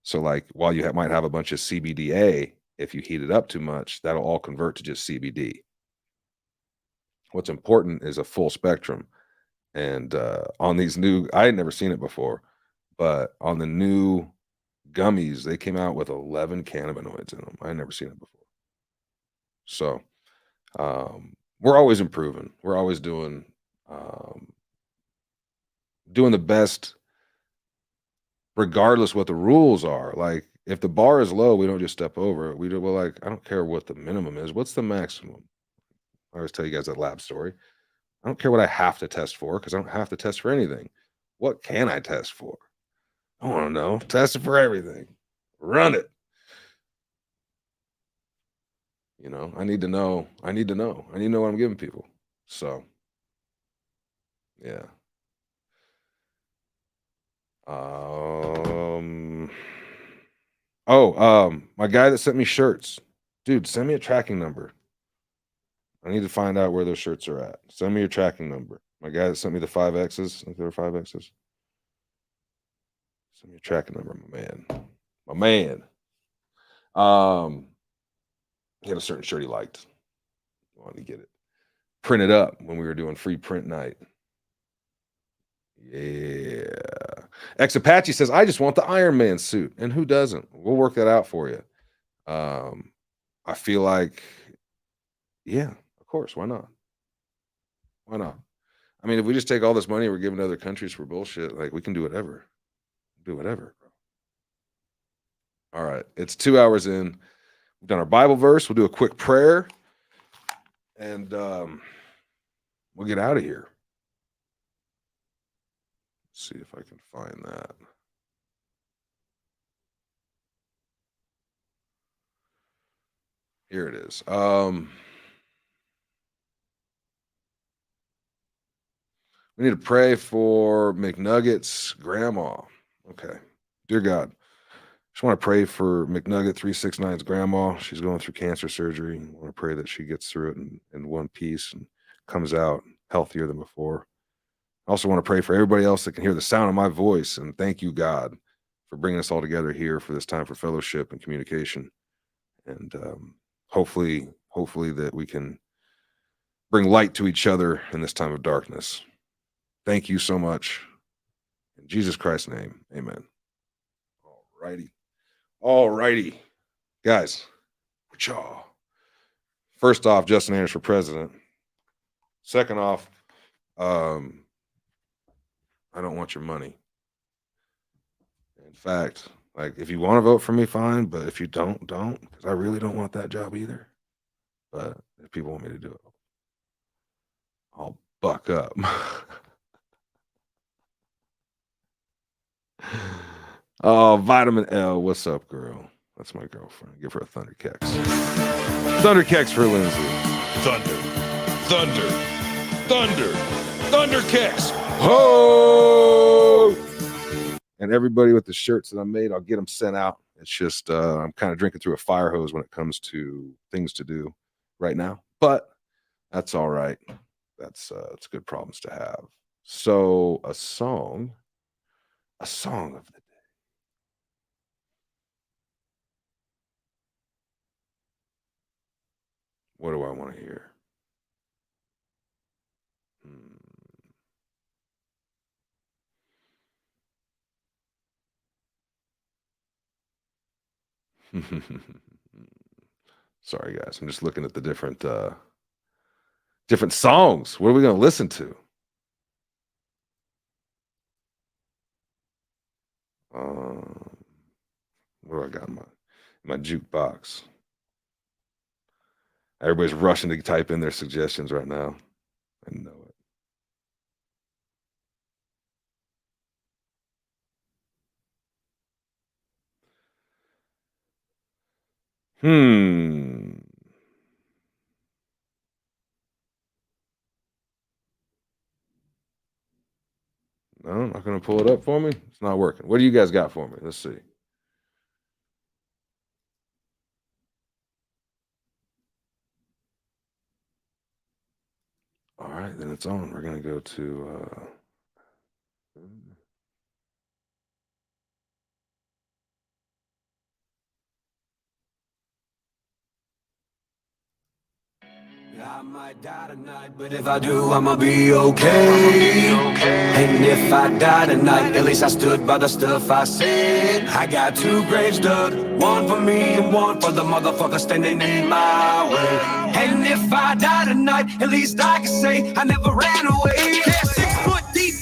Speaker 1: So like while you might have a bunch of CBDA, if you heat it up too much, that'll all convert to just CBD. What's important is a full spectrum. And on these new, I had never seen it before, but on the new gummies, they came out with 11 cannabinoids in them. I had never seen it before. So we're always improving. We're always doing the best, regardless what the rules are. Like if the bar is low, we don't just step over it. I don't care what the minimum is. What's the maximum? I always tell you guys that lab story. I don't care what I have to test for because I don't have to test for anything. What can I test for? I want to know. Test it for everything. Run it. I need to know. I need to know what I'm giving people. So, Yeah. My guy that sent me shirts. Dude, send me a tracking number. I need to find out where those shirts are at. Send me your tracking number. My guy that sent me the 5Xs. I think there were 5Xs. Send me a tracking number, my man. My man. He had a certain shirt he liked. I wanted to get it printed up when we were doing free print night. Yeah. Ex Apache says, I just want the Iron Man suit. And who doesn't? We'll work that out for you. I feel like, yeah, of course. Why not? Why not? I mean, if we just take all this money we're giving to other countries for bullshit, like we can do whatever. Do whatever. All right. It's 2 hours in. We've done our Bible verse. We'll do a quick prayer. And we'll get out of here. Let's see if I can find that. Here it is. We need to pray for McNugget's grandma. Okay. Dear God, just want to pray for McNugget 369's grandma. She's going through cancer surgery. I want to pray that she gets through it in one piece and comes out healthier than before. I also want to pray for everybody else that can hear the sound of my voice. And thank you, God, for bringing us all together here for this time for fellowship and communication. And hopefully that we can bring light to each other in this time of darkness. Thank you so much. In Jesus Christ's name, amen. All righty. Guys, first off, Justin Anders for president. Second off, I don't want your money. In fact, like if you want to vote for me, fine. But if you don't, because I really don't want that job either. But if people want me to do it, I'll buck up. Oh, Vitamin L. What's up, girl? That's my girlfriend. Give her a Thunder Kex. Thunder Kex for Lindsay.
Speaker 4: Thunder Kex.
Speaker 1: Ho! And everybody with the shirts that I made, I'll get them sent out. It's just I'm kind of drinking through a fire hose when it comes to things to do right now. But that's all right. It's good problems to have. So a song of the day. What do I want to hear? Sorry, guys. I'm just looking at the different songs. What are we going to listen to? What do I got in my jukebox? Everybody's rushing to type in their suggestions right now. I know it. No, not going to pull it up for me. It's not working. What do you guys got for me? Let's see. All right, then it's on. We're going to go to...
Speaker 2: I might die tonight, but if I do, I'ma be okay. And if I die tonight, at least I stood by the stuff I said. I got 2 graves dug, one for me and one for the motherfucker standing in my way. And if I die tonight, at least I can say I never ran away. Yeah, 6 foot deep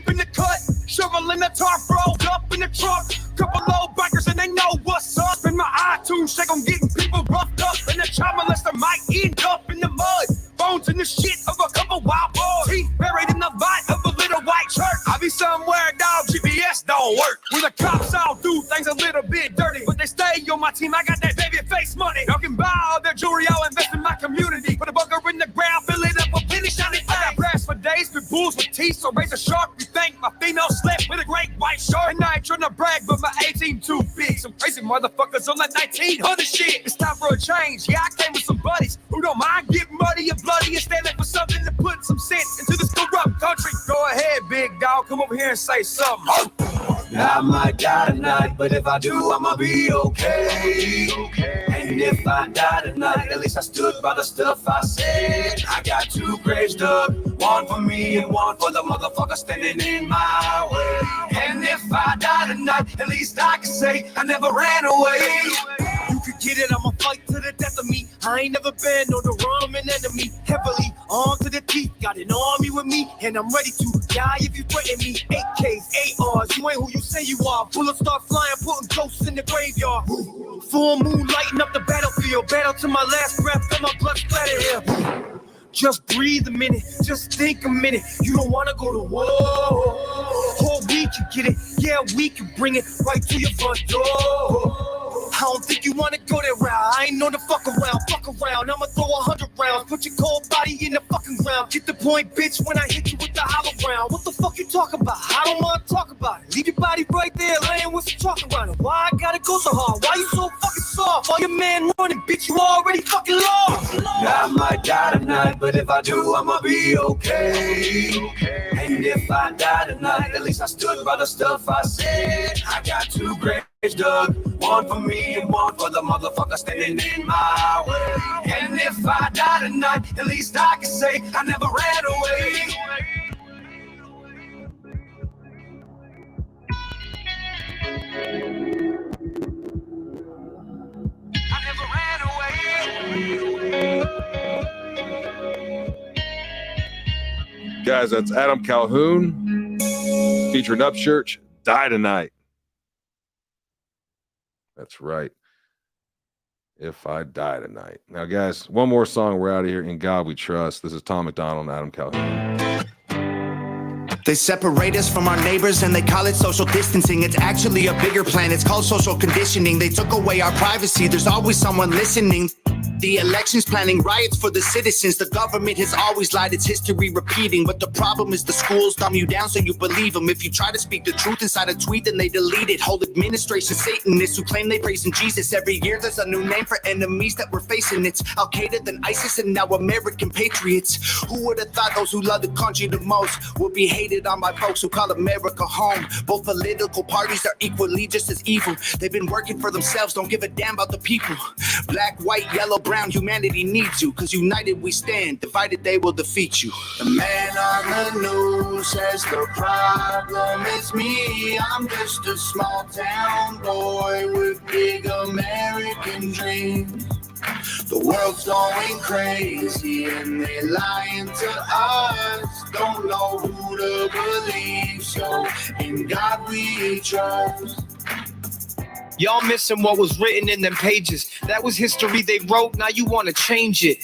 Speaker 2: in the cut, shoveling the tarp rolled up in the truck. Couple low bikers and they know what's up. In my iTunes, check on getting people roughed up. And the child molester might end up in the mud. Bones in the shit of a couple wild boys. Teeth buried in the vine of a little white church. I be somewhere, dog, GPS don't work. Where the cops all do things a little bit dirty. But they stay on my team, I got that baby face money. Y'all can buy all their jewelry, I'll invest in my community. Put a bunker in the ground, fill it up with penny shiny. I got brass for days, with bulls with teeth. short and I ain't trying to brag, but my 18 too big. Some crazy motherfuckers on that 1900 shit. It's time for a change. Yeah, I came with some buddies who don't mind getting muddy and bloody and standing for something to put some sense into this corrupt country. Go ahead, big dog. Come over here and say something.
Speaker 12: I might die tonight, but if I do, I'ma be okay. And if I die tonight, at least I stood by the stuff I said. I got 2 graves dug, one for me and one for the motherfucker standing in my way. And if I die tonight, at least I can say I never ran away.
Speaker 2: You could get it, I'ma fight to the death of me. I ain't never been on the run, I'm an enemy. Heavily, armed to the teeth, got an army with me, and I'm ready to die if you threaten me. AKs, ARs, you ain't who you say you are. Bullets start flying, putting ghosts in the graveyard. Full moon lighting up the battlefield. Battle to my last breath, feel my blood splatter here. Just breathe a minute, just think a minute. You don't wanna go to war. Oh, we can get it, yeah, we can bring it right to your front door. I don't think you wanna go that route. I ain't on the fuck around. I'ma throw 100 rounds. Put your cold body in the fucking ground. Get the point, bitch, when I hit you with the hollow round. What the fuck you talking about? I don't wanna talk about it. Leave your body right there, laying with some chalk around it. Why I gotta go so hard? Why you so fucking soft? All your man running, bitch, you already fucking lost.
Speaker 12: I might die tonight, but if I do, I'ma be okay. And if I die tonight, at least I stood by the stuff I said. I got 2 graves dug, one for me and one for the motherfucker standing in my way. And if I die tonight, at least I can say I never ran away. I never ran away.
Speaker 1: Guys, that's Adam Calhoun featuring Upchurch, Die Tonight. That's right. If I Die Tonight. Now, guys, one more song. We're out of here. In God We Trust. This is Tom McDonald and Adam Calhoun.
Speaker 13: They separate us from our neighbors and they call it social distancing. It's actually a bigger plan. It's called social conditioning. They took away our privacy. There's always someone listening. The elections planning riots for the citizens. The government has always lied. It's history repeating. But the problem is the schools dumb you down so you believe them. If you try to speak the truth inside a tweet, then they delete it. Whole administration Satanists who claim they praise in Jesus. Every year there's a new name for enemies that we're facing. It's Al-Qaeda, then ISIS, and now American patriots. Who would have thought those who love the country the most would be hated on by folks who call America home? Both political parties are equally just as evil. They've been working for themselves, don't give a damn about the people. Black, white, yellow, brown, humanity needs you. Cause united we stand, divided they will defeat you.
Speaker 12: The man on the news says the problem is me. I'm just a small town boy with big American dreams. The world's going crazy and they lying to us. Don't know who to believe, so in God we trust.
Speaker 2: Y'all missing what was written in them pages. That was history they wrote, now you wanna change it.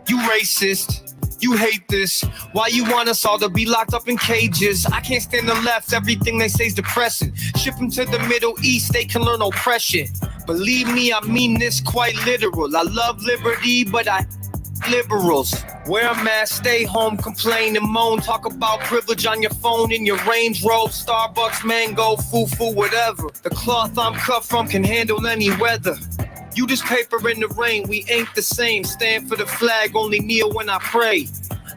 Speaker 2: You racist. You hate this. Why you want us all to be locked up in cages? I can't stand the left. Everything they say is depressing. Ship them to the Middle East. They can learn oppression. Believe me, I mean this quite literal. I love liberty, but I liberals. Wear a mask, stay home, complain and moan. Talk about privilege on your phone in your Range Rover, Starbucks, mango, foo-foo, whatever. The cloth I'm cut from can handle any weather. You just paper in the rain, we ain't the same. Stand for the flag, only kneel when I pray.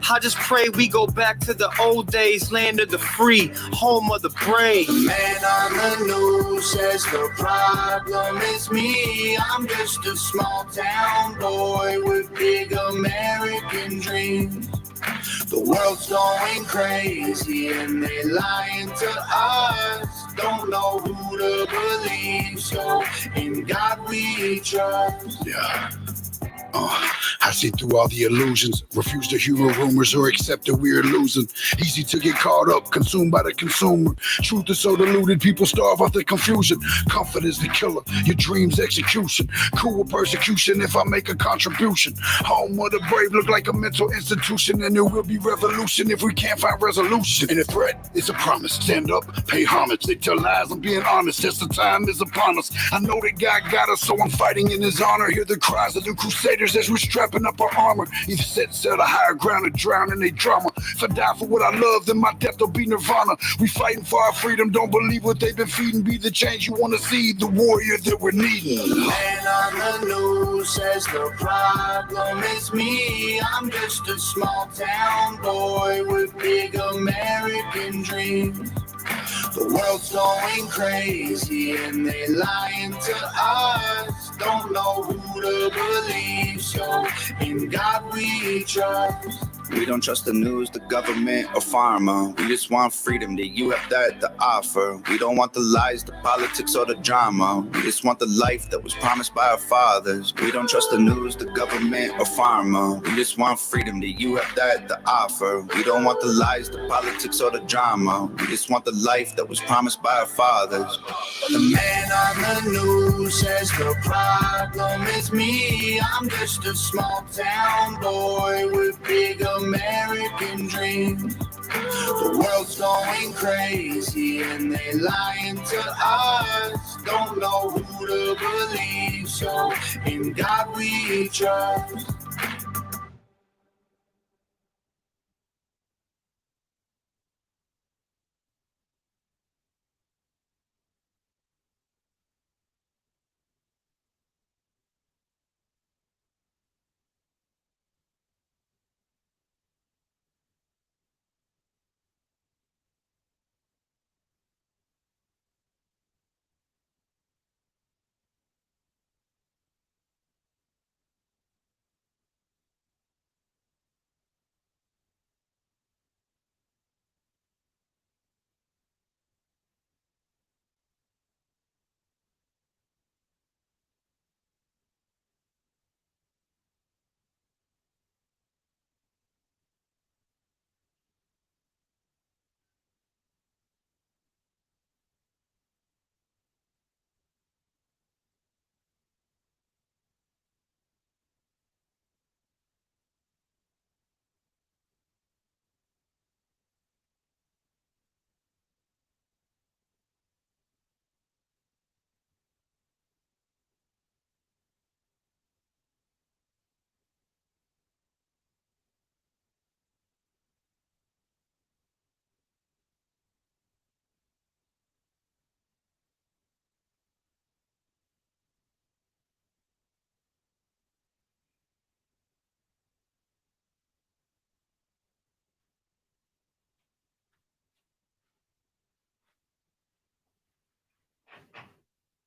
Speaker 2: I just pray we go back to the old days, land of the free, home of the brave.
Speaker 12: The man on the news says the problem is me. I'm just a small town boy with big American dreams. The world's going crazy and they lying to us. Don't know who to believe, so in God we trust.
Speaker 14: Yeah. I see through all the illusions, refuse to humor rumors or accept that we're losing. Easy to get caught up, consumed by the consumer. Truth is so diluted, people starve off the confusion. Comfort is the killer, your dreams execution. Cool persecution if I make a contribution. Home of the brave look like a mental institution, and there will be revolution if we can't find resolution. And if threat is a promise, stand up, pay homage. They tell lies, I'm being honest, just the time is upon us. I know that God got us, so I'm fighting in his honor. Hear the cries of the crusaders traitors as we're strapping up our armor. Either set sail to higher ground or drown in their drama. If I die for what I love, then my death will be nirvana. We fighting for our freedom, don't believe what they've been feeding. Be the change you want to see, the warrior that we're needing.
Speaker 12: Man on the news says the problem is me. I'm just a small town boy with big American dreams. The world's going crazy and they lying to us. Don't know who to believe, so in God we trust.
Speaker 13: We don't trust the news, the government, or pharma. We just want freedom that you have that to offer. We don't want the lies, the politics, or the drama. We just want the life that was promised by our fathers. We don't trust the news, the government, or pharma. We just want freedom that you have that to offer. We don't want the lies, the politics, or the drama. We just want the life that was promised by our fathers.
Speaker 12: The man on the news says the problem is me. I'm just a small town boy with big American dreams. The world's going crazy and they lying to us. Don't know who to believe, so in God we trust.